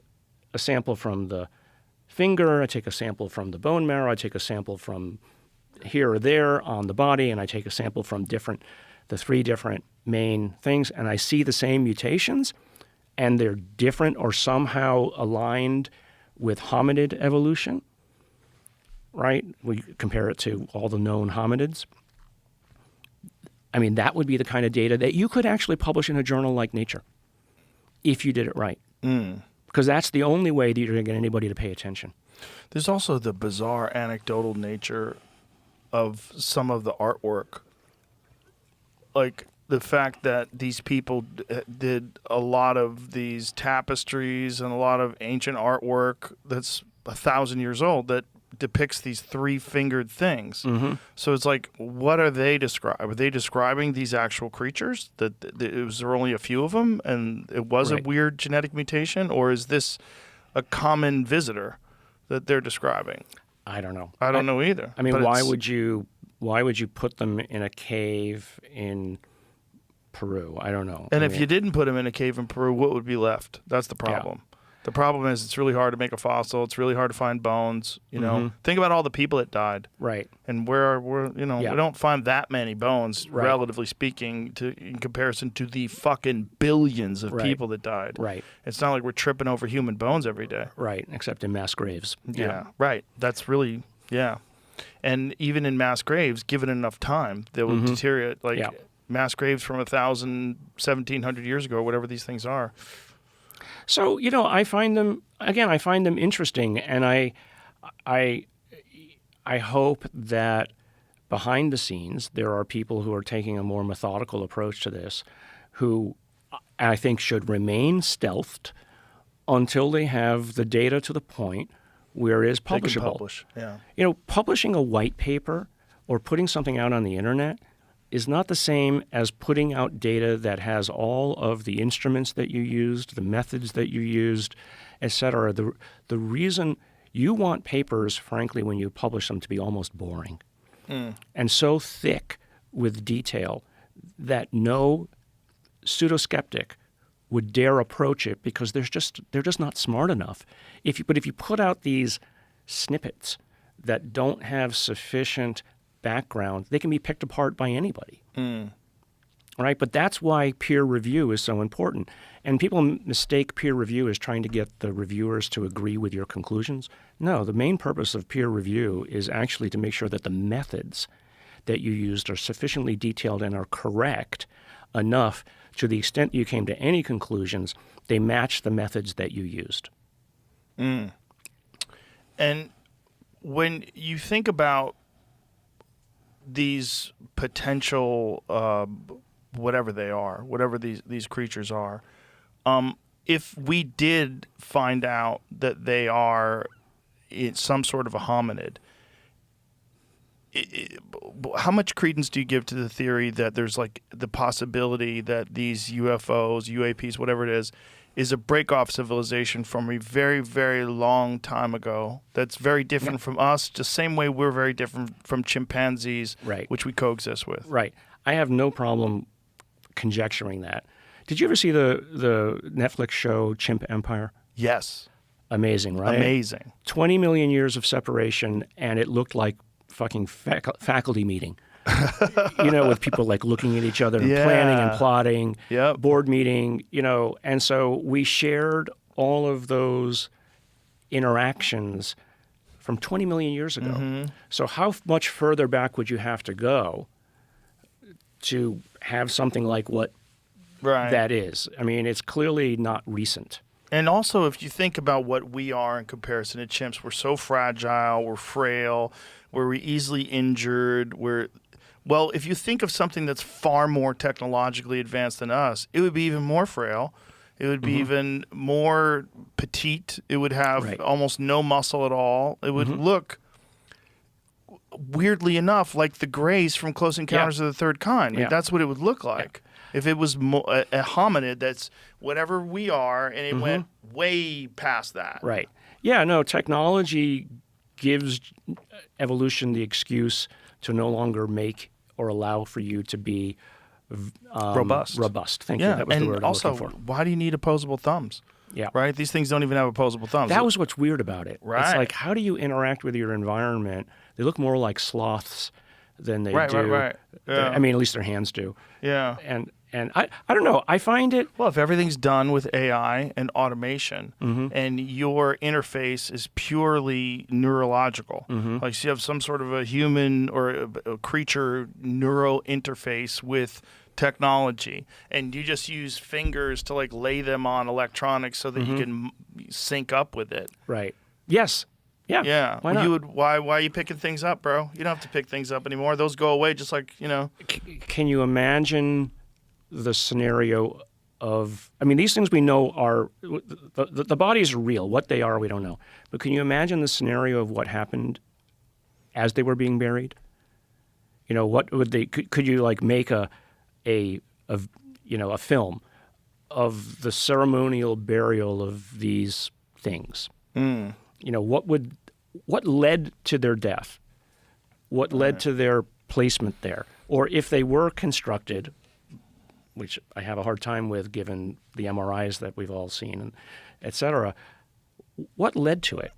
a sample from the finger, I take a sample from the bone marrow, I take a sample from here or there on the body, and I take a sample from the 3 different main things, and I see the same mutations, and they're different or somehow aligned with hominid evolution, right? We compare it to all the known hominids. I mean, that would be the kind of data that you could actually publish in a journal like Nature if you did it right. Because that's the only way that you're going to get anybody to pay attention. There's also the bizarre anecdotal nature of some of the artwork. Like the fact that these people did a lot of these tapestries and a lot of ancient artwork that's 1,000 years old that depicts these 3-fingered things. So it's like, what are they describing? Are they describing these actual creatures? That there were only a few of them and it was a weird genetic mutation? Or is this a common visitor that they're describing? I don't know. I don't know either. I mean, why would you put them in a cave in Peru? I don't know. And if you didn't put them in a cave in Peru, what would be left? That's the problem. Yeah. The problem is it's really hard to make a fossil. It's really hard to find bones. You know, think about all the people that died. Right. And we don't find that many bones, relatively speaking, in comparison to the fucking billions of people that died. Right. It's not like we're tripping over human bones every day. Right. Except in mass graves. Yeah. Right. That's really And even in mass graves, given enough time, they will deteriorate. Like mass graves from 1,000, 1,700 years ago, or whatever these things are. So, I find them interesting, and I hope that behind the scenes there are people who are taking a more methodical approach to this, who I think should remain stealthed until they have the data to the point where it is publishable. They can publish, yeah. Publishing a white paper or putting something out on the internet is not the same as putting out data that has all of the instruments that you used, the methods that you used, et cetera. The reason you want papers, frankly, when you publish them, to be almost boring and so thick with detail that no pseudo-skeptic would dare approach it because they're just not smart enough. But if you put out these snippets that don't have sufficient background, they can be picked apart by anybody. Right? But that's why peer review is so important. And people mistake peer review as trying to get the reviewers to agree with your conclusions. No, the main purpose of peer review is actually to make sure that the methods that you used are sufficiently detailed and are correct enough to the extent you came to any conclusions, they match the methods that you used. And when you think about these potential, whatever they are, whatever these creatures are, if we did find out that they are some sort of a hominid, how much credence do you give to the theory that there's like the possibility that these UFOs, UAPs, whatever it is a break-off civilization from a very, very long time ago that's very different from us, just same way we're very different from chimpanzees, which we coexist with. Right. I have no problem conjecturing that. Did you ever see the Netflix show Chimp Empire? Yes. Amazing, right? Amazing. 20 million years of separation, and it looked like fucking faculty meeting. With people like looking at each other and planning and plotting, board meeting, and so we shared all of those interactions from 20 million years ago. So how much further back would you have to go to have something like what that is? I mean, it's clearly not recent. And also, if you think about what we are in comparison to chimps, we're so fragile, we're frail, we're easily injured, well, if you think of something that's far more technologically advanced than us, it would be even more frail. It would be even more petite. It would have almost no muscle at all. It would look, weirdly enough, like the Greys from Close Encounters of the Third Kind. Like, that's what it would look like. If it was a hominid that's whatever we are, and it went way past that. Right. Yeah, no, technology gives evolution the excuse to no longer make or allow for you to be robust. Thank you. That was the word and I'm also, looking for. why do you need opposable thumbs? Yeah. Right? These things don't even have opposable thumbs. That was what's weird about it. Right. It's like, how do you interact with your environment? They look more like sloths than they Right, do. right. Yeah. I mean, at least their hands do. Yeah. And I don't know. I find it. Well, if everything's done with AI and automation Mm-hmm. and your interface is purely neurological, Mm-hmm. like so you have some sort of a human or a creature neuro interface with technology, and you just use fingers to like lay them on electronics so that you can sync up with it. Right. Yes. Yeah. Yeah. Why not? Why are you picking things up, bro? You don't have to pick things up anymore. Those go away just like, Can you imagine the scenario of, I mean, these things we know are, the bodies are real. What they are, we don't know. But can you imagine the scenario of what happened as they were being buried? What would they, could you like make a film of the ceremonial burial of these things? What led to their death? What led to their placement there? Or if they were constructed, which I have a hard time with given the MRIs that we've all seen, and et cetera, what led to it?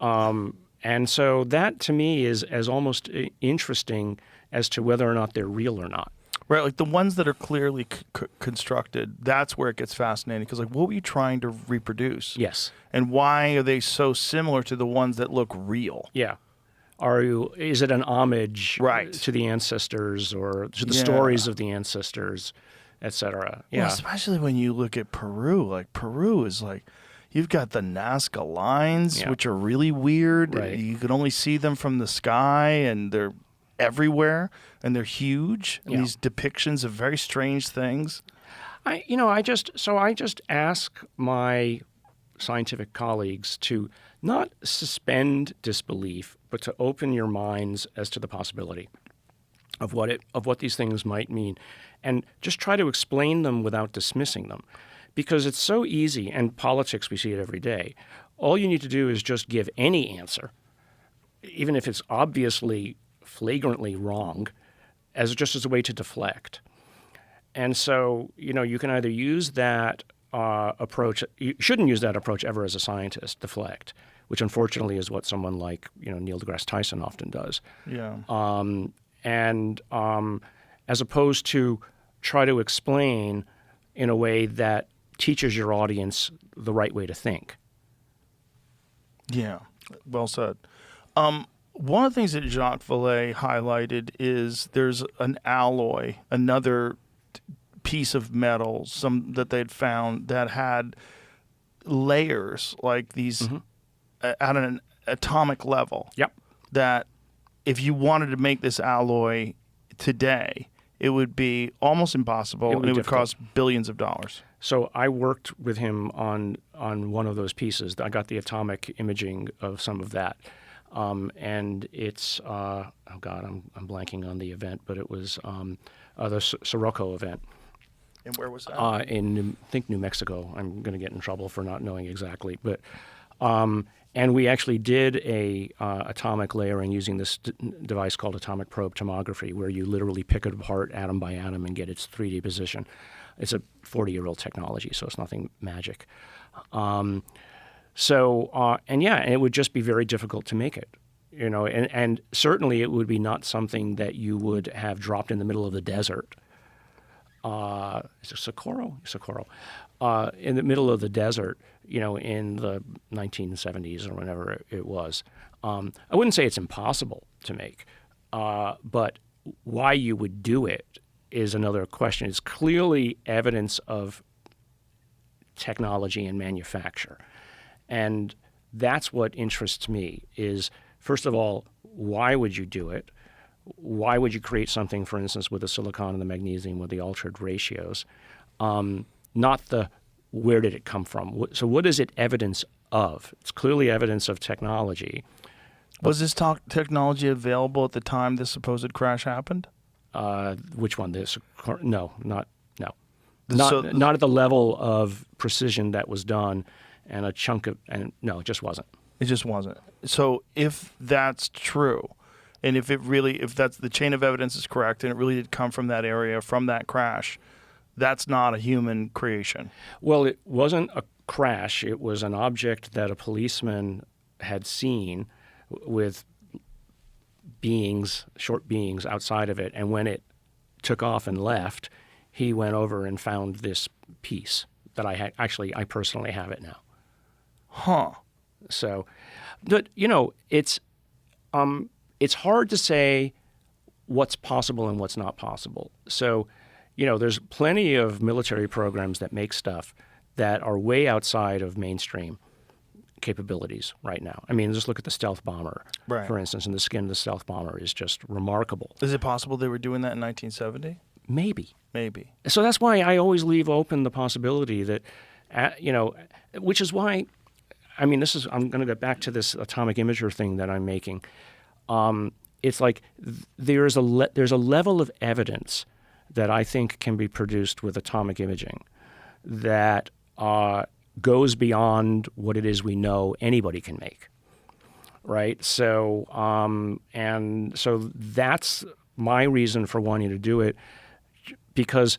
And so that to me is as almost interesting as to whether or not they're real or not. right, like the ones that are clearly constructed, that's where it gets fascinating because like what were you trying to reproduce? Yes. And why are they so similar to the ones that look real? Yeah. Is it an homage Right. to the ancestors or to the Yeah. stories of the ancestors, et cetera? Yeah. Well, especially when you look at Peru. Like Peru is like, you've got the Nazca lines, Yeah. which are really weird. Right. You can only see them from the sky, and they're everywhere, and they're huge. And Yeah. these depictions of very strange things. I just ask my scientific colleagues to not suspend disbelief, but to open your minds as to the possibility of what these things might mean, and just try to explain them without dismissing them, because it's so easy. And politics, we see it every day. All you need to do is just give any answer, even if it's obviously flagrantly wrong, as a way to deflect. And so, you can either use that approach. You shouldn't use that approach ever as a scientist, deflect, which unfortunately is what someone like Neil deGrasse Tyson often does. Yeah. And as opposed to try to explain in a way that teaches your audience the right way to think. Yeah, well said. One of the things that Jacques Vallée highlighted is there's an alloy, another piece of metal, that they'd found that had layers like these at an atomic level. Yep. That if you wanted to make this alloy today, it would be almost impossible, and it would difficult. cost billions of dollars. So I worked with him on one of those pieces. I got the atomic imaging of some of that. And it's, I'm blanking on the event, but it was the Sirocco event. And where was that? In New Mexico. I'm going to get in trouble for not knowing exactly. But and we actually did a atomic layering using this device called atomic probe tomography, where you literally pick it apart atom by atom and get its 3D position. It's a 40-year-old technology, so it's nothing magic. And it would just be very difficult to make it, and certainly it would be not something that you would have dropped in the middle of the desert. Is it Socorro? In the middle of the desert, in the 1970s or whenever it was. I wouldn't say it's impossible to make, but why you would do it is another question. It's clearly evidence of technology and manufacture. And that's what interests me is, first of all, why would you do it? Why would you create something, for instance, with the silicon and the magnesium with the altered ratios? Not the where did it come from? So what is it evidence of? It's clearly evidence of technology. Was this technology available at the time this supposed crash happened? Which one? No. Not at the level of precision that was done, and a chunk of, and no, it just wasn't. It just wasn't. So if that's true, and if that's the chain of evidence is correct, and it really did come from that area, from that crash, That's not a human creation. Well, it wasn't a crash. It was an object that a policeman had seen with short beings outside of it. And when it took off and left, he went over and found this piece that I personally have it now. Huh. So, but, it's hard to say what's possible and what's not possible. So, there's plenty of military programs that make stuff that are way outside of mainstream capabilities right now. I mean, just look at the stealth bomber, Right. for instance, and the skin of the stealth bomber is just remarkable. Is it possible they were doing that in 1970? Maybe. Maybe. So that's why I always leave open the possibility that, which is why, I'm going to get back to this atomic imager thing that I'm making. It's like there's a level of evidence that I think can be produced with atomic imaging that goes beyond what it is we know anybody can make, right? So, and so that's my reason for wanting to do it, because,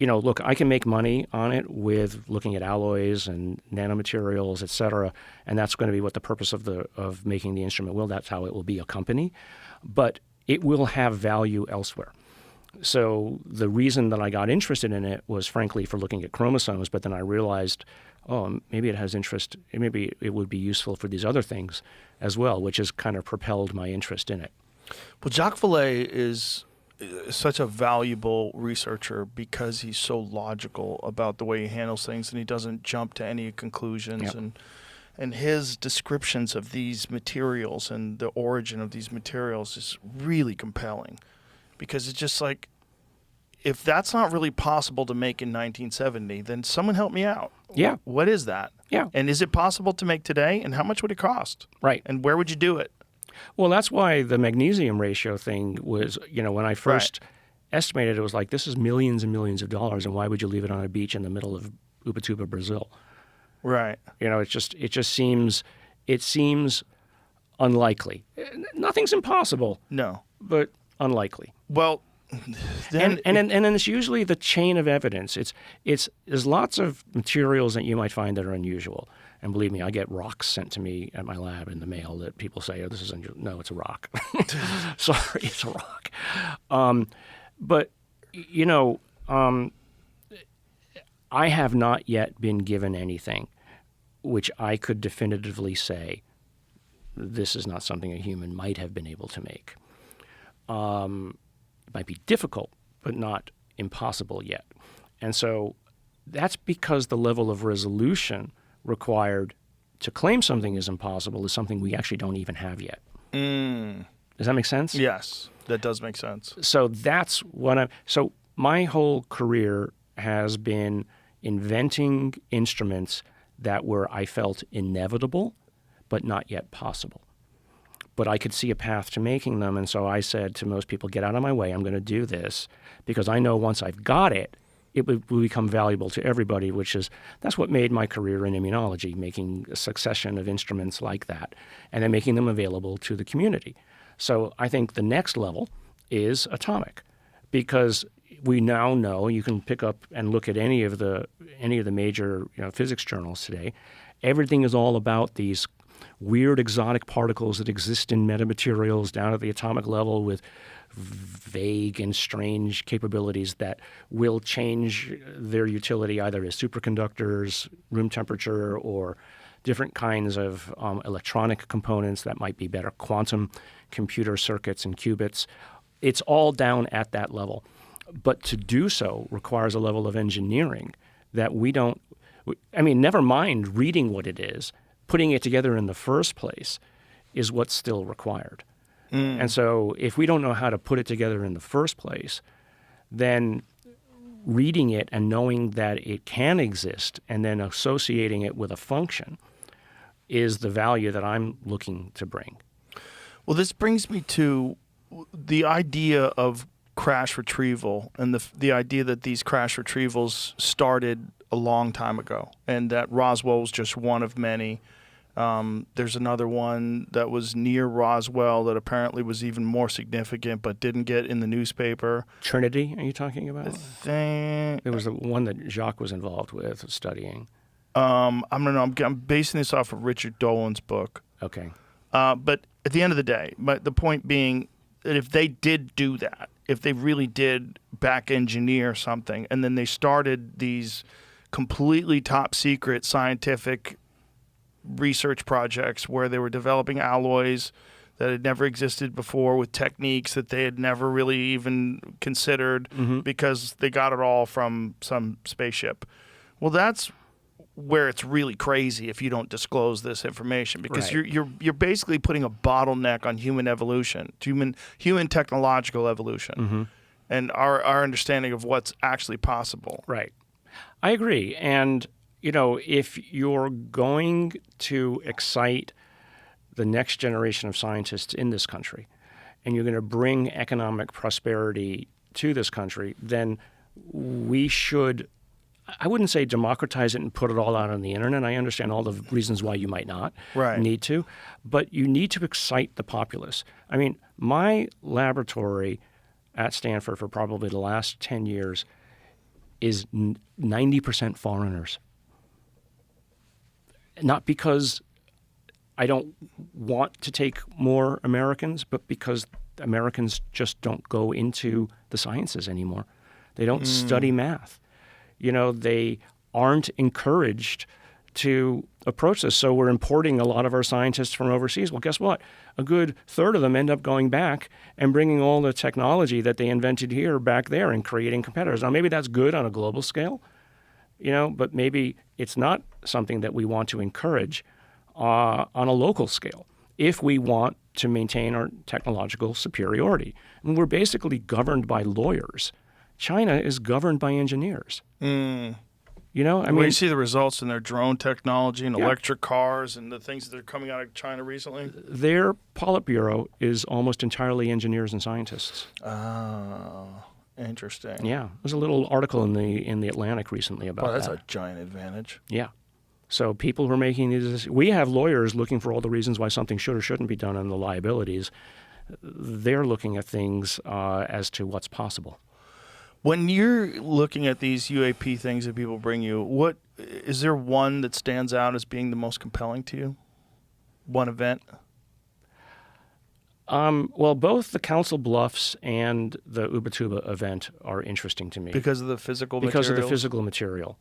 look, I can make money on it with looking at alloys and nanomaterials, et cetera, and that's going to be what the purpose of making the instrument will. That's how it will be a company, but it will have value elsewhere. So the reason that I got interested in it was, frankly, for looking at chromosomes, but then I realized, maybe it has interest, maybe it would be useful for these other things as well, which has kind of propelled my interest in it. Well, Jacques Vallée is such a valuable researcher because he's so logical about the way he handles things, and he doesn't jump to any conclusions. Yep. And his descriptions of these materials and the origin of these materials is really compelling, because it's just like, if that's not really possible to make in 1970, then someone help me out. Yeah. What is that? Yeah. And is it possible to make today? And how much would it cost? Right. And where would you do it? Well, that's why the magnesium ratio thing was, when I first estimated it, was like, this is millions and millions of dollars, and why would you leave it on a beach in the middle of Ubatuba, Brazil? Right. It just seems unlikely. Nothing's impossible. No. But unlikely. Well, then And then it's usually the chain of evidence. There's lots of materials that you might find that are unusual. And believe me, I get rocks sent to me at my lab in the mail that people say, "Oh, this is unusual." No, it's a rock. Sorry, it's a rock. But I have not yet been given anything which I could definitively say this is not something a human might have been able to make. It might be difficult, but not impossible yet. And so that's because the level of resolution required to claim something is impossible is something we actually don't even have yet. Does that make sense? Yes, that does make sense. So that's what so my whole career has been inventing instruments that were, I felt, inevitable, but not yet possible. But I could see a path to making them, and so I said to most people, get out of my way, I'm going to do this, because I know once I've got it, it will become valuable to everybody, that's what made my career in immunology, making a succession of instruments like that, and then making them available to the community. So I think the next level is atomic, because we now know, you can pick up and look at any of the major physics journals today, everything is all about these weird exotic particles that exist in metamaterials down at the atomic level with vague and strange capabilities that will change their utility either as superconductors, room temperature, or different kinds of electronic components that might be better quantum computer circuits and qubits. It's all down at that level. But to do so requires a level of engineering that never mind reading what it is, putting it together in the first place is what's still required. And so if we don't know how to put it together in the first place, then reading it and knowing that it can exist and then associating it with a function is the value that I'm looking to bring. Well, this brings me to the idea of crash retrieval and the idea that these crash retrievals started a long time ago and that Roswell was just one of many. There's another one that was near Roswell that apparently was even more significant but didn't get in the newspaper. Trinity, are you talking about? There was the one that Jacques was involved with studying. I'm basing this off of Richard Dolan's book. Okay. But at the end of the day, the point being that if they did do that, if they really did back engineer something, and then they started these completely top secret scientific research projects where they were developing alloys that had never existed before with techniques that they had never really even considered because they got it all from some spaceship. Well, that's where it's really crazy if you don't disclose this information, because Right. you're basically putting a bottleneck on human evolution, human technological evolution, and our understanding of what's actually possible. Right. I agree. And, if you're going to excite the next generation of scientists in this country, and you're going to bring economic prosperity to this country, then we should, I wouldn't say democratize it and put it all out on the internet. I understand all the reasons why you might not need to, but you need to excite the populace. I mean, my laboratory at Stanford for probably the last 10 years is 90% foreigners. Not because I don't want to take more Americans, but because Americans just don't go into the sciences anymore. They don't study math. They aren't encouraged to approach this. So we're importing a lot of our scientists from overseas. Well, guess what? A good third of them end up going back and bringing all the technology that they invented here back there and creating competitors. Now, maybe that's good on a global scale, but maybe it's not something that we want to encourage on a local scale if we want to maintain our technological superiority. And we're basically governed by lawyers. China is governed by engineers. When you see the results in their drone technology and electric cars and the things that are coming out of China recently. Their Politburo is almost entirely engineers and scientists. Oh, interesting. Yeah, there's a little article in the Atlantic recently about that's that. a giant advantage. Yeah. So people who are making these, we have lawyers looking for all the reasons why something should or shouldn't be done and the liabilities. They're looking at things as to what's possible. When you're looking at these UAP things that people bring you, what is there one that stands out as being the most compelling to you? One event? Well, both the Council Bluffs and the Ubatuba event are interesting to me. Because of the physical material? Because of the physical material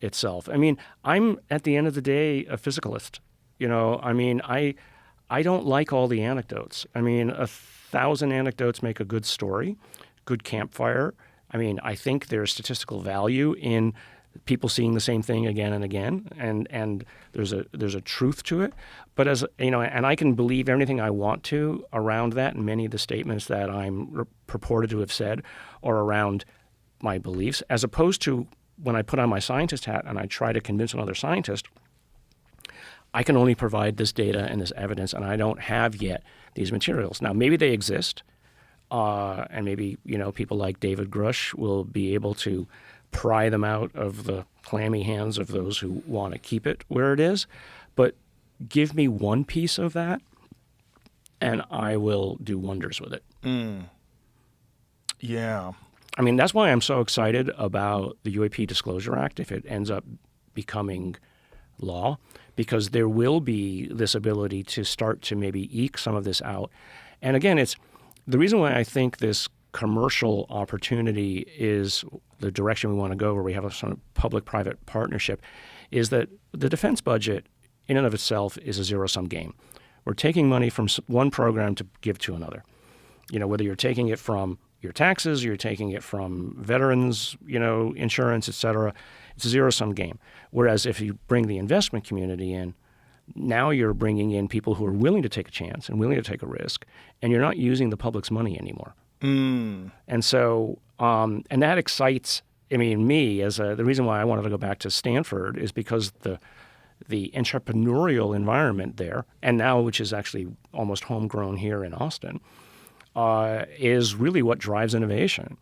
itself. I mean, I'm, at the end of the day, a physicalist. I don't like all the anecdotes. 1,000 anecdotes make a good story, good campfire. I think there's statistical value in people seeing the same thing again and again, and there's a truth to it. But and I can believe everything I want to around that, and many of the statements that I'm purported to have said are around my beliefs, as opposed to when I put on my scientist hat and I try to convince another scientist, I can only provide this data and this evidence, and I don't have yet these materials. Now, maybe they exist. And maybe, people like David Grush will be able to pry them out of the clammy hands of those who want to keep it where it is. But give me one piece of that, and I will do wonders with it. Yeah. That's why I'm so excited about the UAP Disclosure Act if it ends up becoming law, because there will be this ability to start to maybe eke some of this out. And again, it's the reason why I think this commercial opportunity is the direction we want to go, where we have a sort of public-private partnership, is that the defense budget in and of itself is a zero-sum game. We're taking money from one program to give to another. Whether you're taking it from your taxes, you're taking it from veterans, insurance, et cetera, it's a zero-sum game. Whereas if you bring the investment community in, now you're bringing in people who are willing to take a chance and willing to take a risk, and you're not using the public's money anymore. And so, and that excites, me as the reason why I wanted to go back to Stanford is because the entrepreneurial environment there, and now which is actually almost homegrown here in Austin, is really what drives innovation.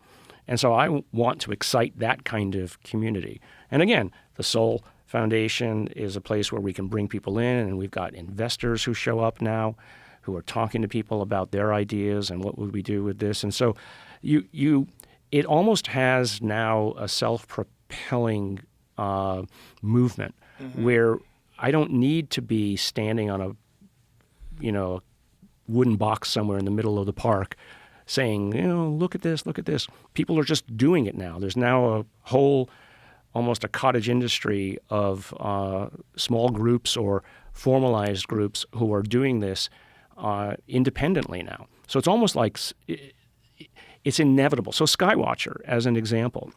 And so I want to excite that kind of community. And again, the sole Foundation is a place where we can bring people in, and we've got investors who show up now who are talking to people about their ideas and what would we do with this. And so it almost has now a self-propelling movement where I don't need to be standing on a wooden box somewhere in the middle of the park saying, look at this, look at this. People are just doing it now. There's now a whole, almost a cottage industry of small groups or formalized groups who are doing this independently now. So it's almost like it's inevitable. So Skywatcher, as an example,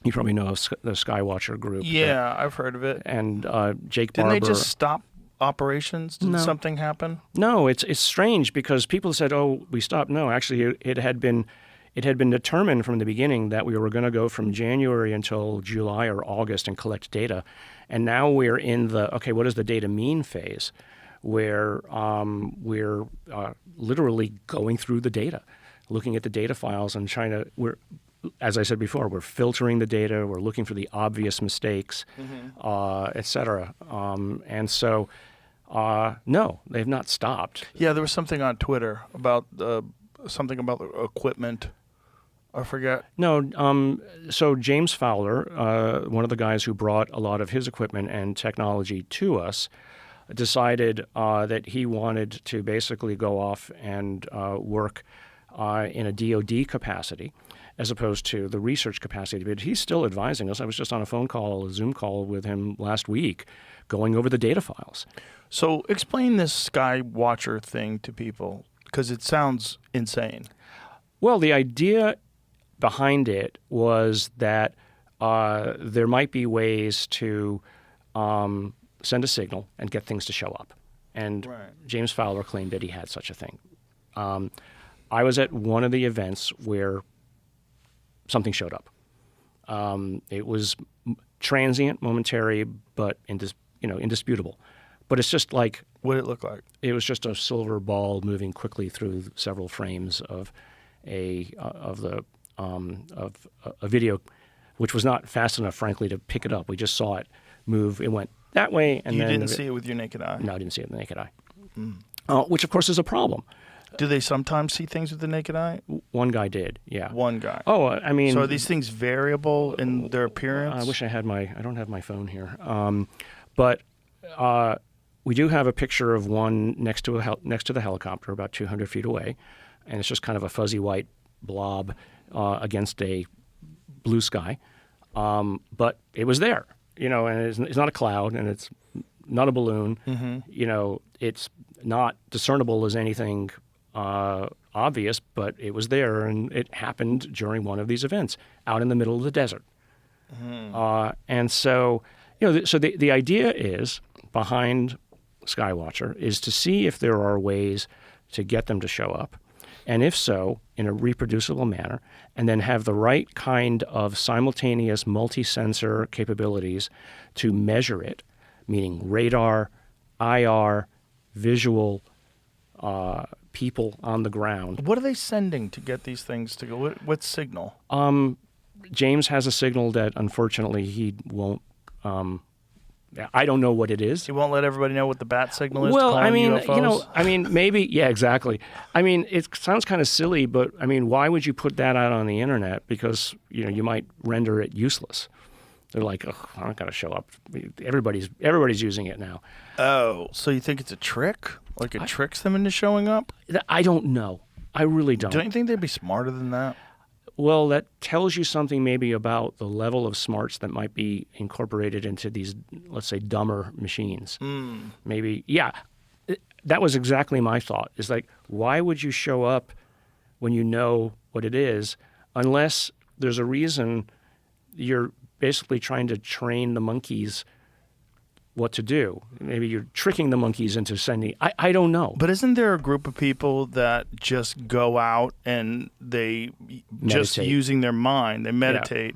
you probably know of the Skywatcher group. Yeah, I've heard of it. And Jake Didn't Barber. they just stop operations? Did something happen? No, it's strange because people said, "Oh, we stopped." No, actually, it had been determined from the beginning that we were going to go from January until July or August and collect data, and now we're in the what does the data mean phase, where we're literally going through the data, looking at the data files and trying to as I said before, we're filtering the data, we're looking for the obvious mistakes, et cetera. And so, no, they've not stopped. Yeah, there was something on Twitter about something about the equipment. I forget. No, so James Fowler, one of the guys who brought a lot of his equipment and technology to us, decided that he wanted to basically go off and work in a DoD capacity, as opposed to the research capacity. But he's still advising us. I was just on a Zoom call with him last week, going over the data files. So explain this Skywatcher thing to people, because it sounds insane. Well, the idea behind it was that there might be ways to send a signal and get things to show up. And James Fowler claimed that he had such a thing. I was at one of the events where something showed up. It was transient, momentary, but indisputable. But it's just like, what did it look like? It was just a silver ball moving quickly through several frames of a video, which was not fast enough, frankly, to pick it up. We just saw it move. It went that way, and you then didn't see it with your naked eye. No, I didn't see it with the naked eye. Which, of course, is a problem. Do they sometimes see things with the naked eye? One guy did, yeah. One guy. Oh, I mean. So are these things variable in their appearance? I wish I had I don't have my phone here. But we do have a picture of one next to the helicopter, about 200 feet away, and it's just kind of a fuzzy white blob against a blue sky. But it was there, and it's not a cloud, and it's not a balloon. It's not discernible as anything obvious, but it was there, and it happened during one of these events out in the middle of the desert. And so, so the idea is behind Skywatcher is to see if there are ways to get them to show up, and if so, in a reproducible manner, and then have the right kind of simultaneous multi-sensor capabilities to measure it, meaning radar, IR, visual, people on the ground. What are they sending to get these things to go? What signal? James has a signal that unfortunately he won't. I don't know what it is. He won't let everybody know what the bat signal is. Well, to I mean, UFOs? Maybe, yeah, exactly. I mean, it sounds kind of silly, but I mean, why would you put that out on the internet? Because you might render it useless. They're like, oh, I'm not going to show up. Everybody's using it now. Oh, so you think it's a trick? Like it tricks them into showing up? I don't know. I really don't. Don't you think they'd be smarter than that? Well, that tells you something maybe about the level of smarts that might be incorporated into these, let's say, dumber machines. Maybe, yeah. That was exactly my thought. Is like, why would you show up when you know what it is, unless there's a reason you're basically trying to train the monkeys what to do. Maybe you're tricking the monkeys into sending. I don't know. But isn't there a group of people that just go out and they just using their mind, they meditate,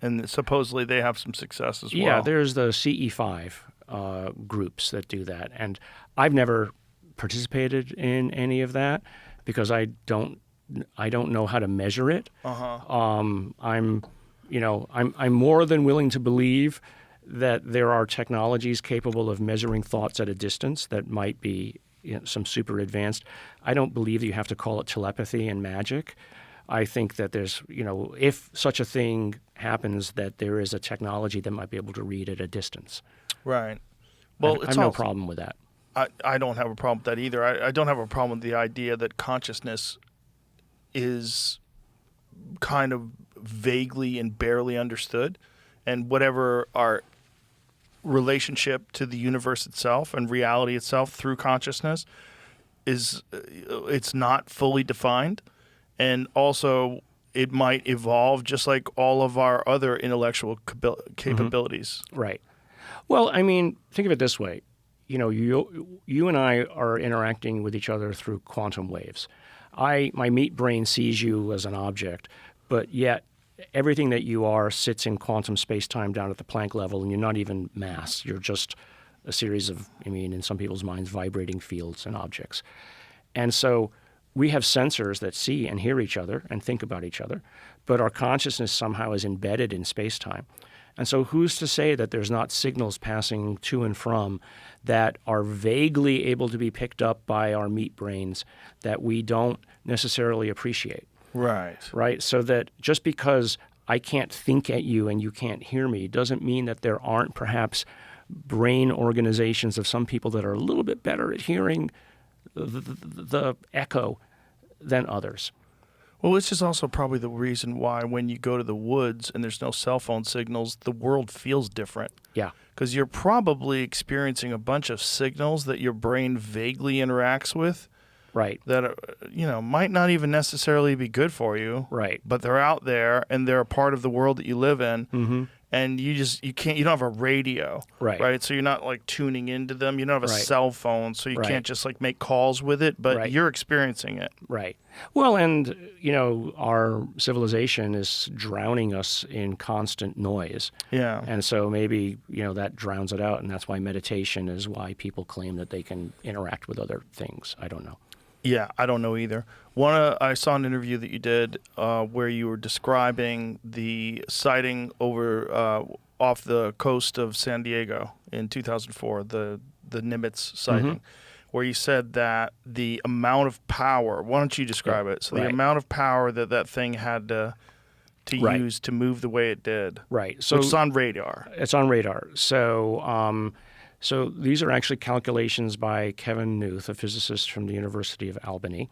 and supposedly they have some success as well? Yeah, there's the CE5 groups that do that, and I've never participated in any of that because I don't know how to measure it. I'm more than willing to believe that there are technologies capable of measuring thoughts at a distance that might be some super advanced. I don't believe that you have to call it telepathy and magic. I think that there's, if such a thing happens, that there is a technology that might be able to read at a distance. Right. Well, I have no problem with that. I don't have a problem with that either. I don't have a problem with the idea that consciousness is kind of vaguely and barely understood, and whatever our relationship to the universe itself and reality itself through consciousness is, it's not fully defined, and also it might evolve just like all of our other intellectual capabilities. Right. Well, I mean, think of it this way. You and I are interacting with each other through quantum waves. My meat brain sees you as an object, but yet everything that you are sits in quantum space-time down at the Planck level, and you're not even mass. You're just a series of, in some people's minds, vibrating fields and objects. And so we have sensors that see and hear each other and think about each other, but our consciousness somehow is embedded in space-time. And so who's to say that there's not signals passing to and from that are vaguely able to be picked up by our meat brains that we don't necessarily appreciate? Right. So that just because I can't think at you and you can't hear me doesn't mean that there aren't perhaps brain organizations of some people that are a little bit better at hearing the echo than others. Well, it's just also probably the reason why when you go to the woods and there's no cell phone signals, the world feels different. Yeah. Because you're probably experiencing a bunch of signals that your brain vaguely interacts with. Right. That, might not even necessarily be good for you. Right. But they're out there and they're a part of the world that you live in. Mm-hmm. And you don't have a radio. Right. So you're not like tuning into them. You don't have a Right. cell phone, so you Right. can't just like make calls with it, but Right. you're experiencing it. Right. Well, and, our civilization is drowning us in constant noise. Yeah. And so maybe, that drowns it out. And that's why meditation is why people claim that they can interact with other things. I don't know. Yeah, I don't know either. I saw an interview that you did where you were describing the sighting over off the coast of San Diego in 2004, the Nimitz sighting, where you said that the amount of power. Why don't you describe it? So the Right. amount of power that thing had to Right. use to move the way it did. Right. So it's on radar. It's on radar. So these are actually calculations by Kevin Knuth, a physicist from the University of Albany,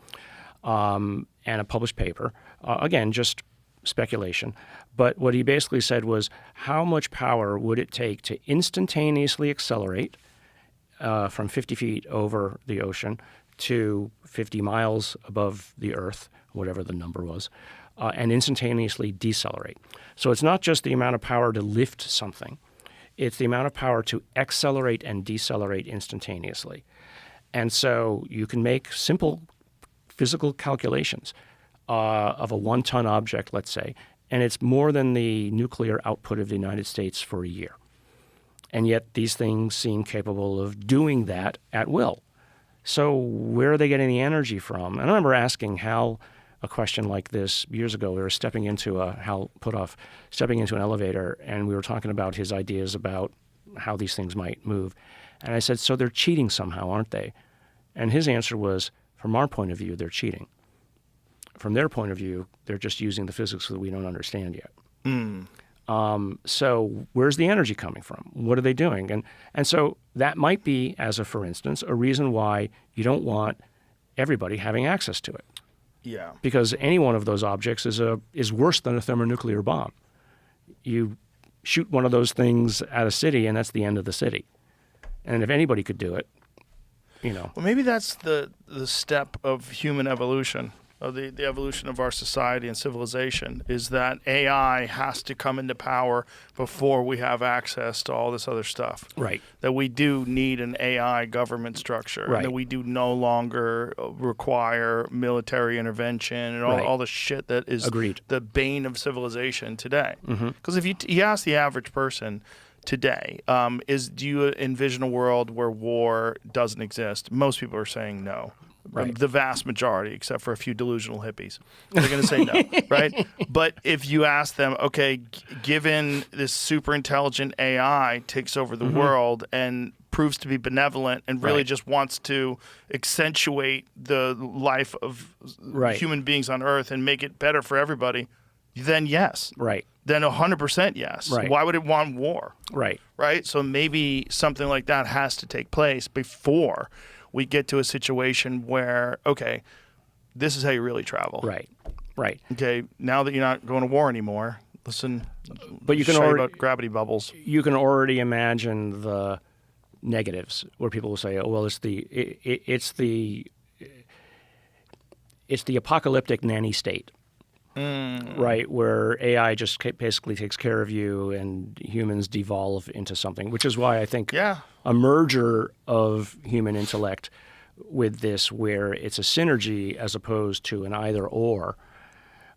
and a published paper. Again, just speculation. But what he basically said was, how much power would it take to instantaneously accelerate from 50 feet over the ocean to 50 miles above the Earth, whatever the number was, and instantaneously decelerate? So it's not just the amount of power to lift something. It's the amount of power to accelerate and decelerate instantaneously. And so you can make simple physical calculations of a 1-ton object, let's say, and it's more than the nuclear output of the United States for a year. And yet these things seem capable of doing that at will. So where are they getting the energy from? And I remember asking Hal a question like this years ago. We were stepping into an elevator, and we were talking about his ideas about how these things might move. And I said, so they're cheating somehow, aren't they? And his answer was, from our point of view, they're cheating. From their point of view, they're just using the physics that we don't understand yet. So where's the energy coming from? What are they doing? And so that might be, as a for instance, a reason why you don't want everybody having access to it. Yeah. Because any one of those objects is worse than a thermonuclear bomb. You shoot one of those things at a city, and that's the end of the city. And if anybody could do it, Well, maybe that's the step of human evolution, of the evolution of our society and civilization, is that AI has to come into power before we have access to all this other stuff. Right. That we do need an AI government structure. Right. And that we do no longer require military intervention and all the shit that is Agreed. the bane of civilization today. Because if you ask the average person today, do you envision a world where war doesn't exist? Most people are saying no. Right. The vast majority, except for a few delusional hippies. They're going to say no, right? But if you ask them, okay, given this super intelligent AI takes over the world and proves to be benevolent and really Right. just wants to accentuate the life of Right. human beings on Earth and make it better for everybody, then yes. Right. Then 100% yes. Right. Why would it want war? Right. Right? So maybe something like that has to take place before we get to a situation where, okay, this is how you really travel. Right. Right. Okay, now that you're not going to war anymore, listen, But you can show you already about gravity bubbles. you can already imagine the negatives where people will say, "Oh, well, it's the apocalyptic nanny state." Right, where AI just basically takes care of you and humans devolve into something, which is why I think Yeah. a merger of human intellect with this, where it's a synergy as opposed to an either or.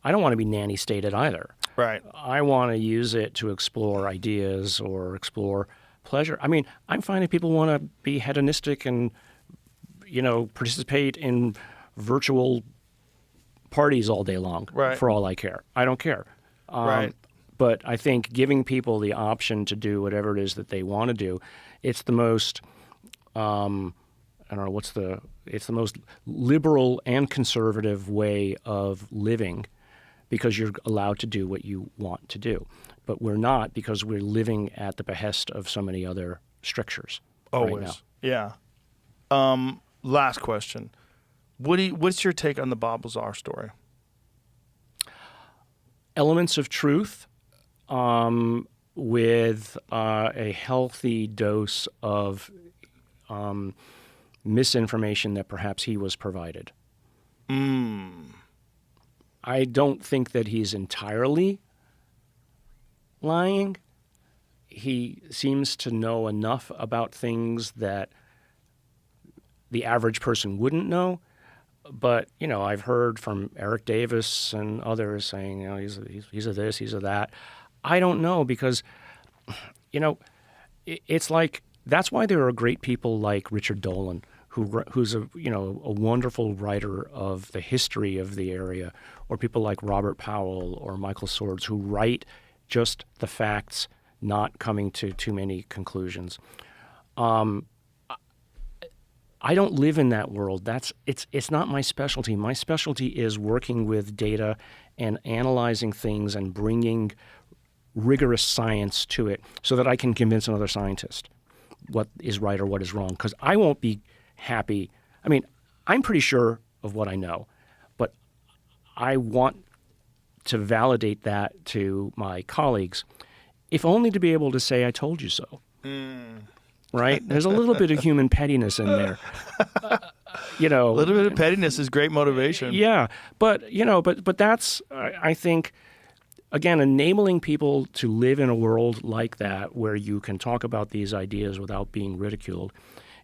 I don't want to be nanny stated either. Right. I want to use it to explore ideas or explore pleasure. I mean, I'm finding people want to be hedonistic and, participate in virtual parties all day long. Right. For all I care. I don't care. Right. But I think giving people the option to do whatever it is that they want to do, it's the most, it's the most liberal and conservative way of living, because you're allowed to do what you want to do. But we're not, because we're living at the behest of so many other strictures. Always. Right now. Yeah. Last question. What's your take on the Bob Lazar story? Elements of truth, with a healthy dose of misinformation that perhaps he was provided. I don't think that he's entirely lying. He seems to know enough about things that the average person wouldn't know. But, I've heard from Eric Davis and others saying, he's a this, he's a that. I don't know, because, it's like, that's why there are great people like Richard Dolan, who's a wonderful writer of the history of the area, or people like Robert Powell or Michael Swords, who write just the facts, not coming to too many conclusions. I don't live in that world. It's not my specialty. My specialty is working with data and analyzing things and bringing rigorous science to it so that I can convince another scientist what is right or what is wrong. Because I won't be happy. I mean, I'm pretty sure of what I know, but I want to validate that to my colleagues, if only to be able to say, I told you so. Right? There's a little bit of human pettiness in there. A little bit of pettiness is great motivation. Yeah, but that's, I think, again, enabling people to live in a world like that, where you can talk about these ideas without being ridiculed,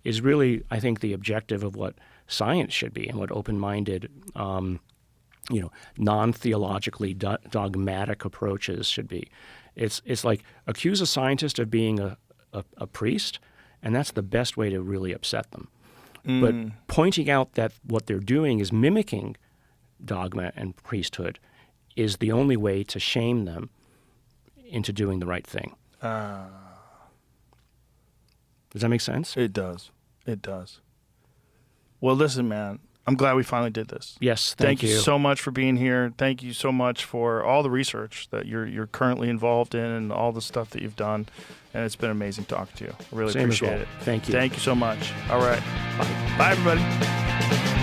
is really, I think, the objective of what science should be, and what open-minded, non-theologically dogmatic approaches should be. It's like, accuse a scientist of being a priest, and that's the best way to really upset them. But pointing out that what they're doing is mimicking dogma and priesthood is the only way to shame them into doing the right thing. Does that make sense? It does. It does. Well, listen, man, I'm glad we finally did this. Yes, thank you. Thank you so much for being here. Thank you so much for all the research that you're currently involved in, and all the stuff that you've done. And it's been amazing talking to you. I really Same as appreciate well. it. Thank you. Thank you so much. All right. Bye, everybody.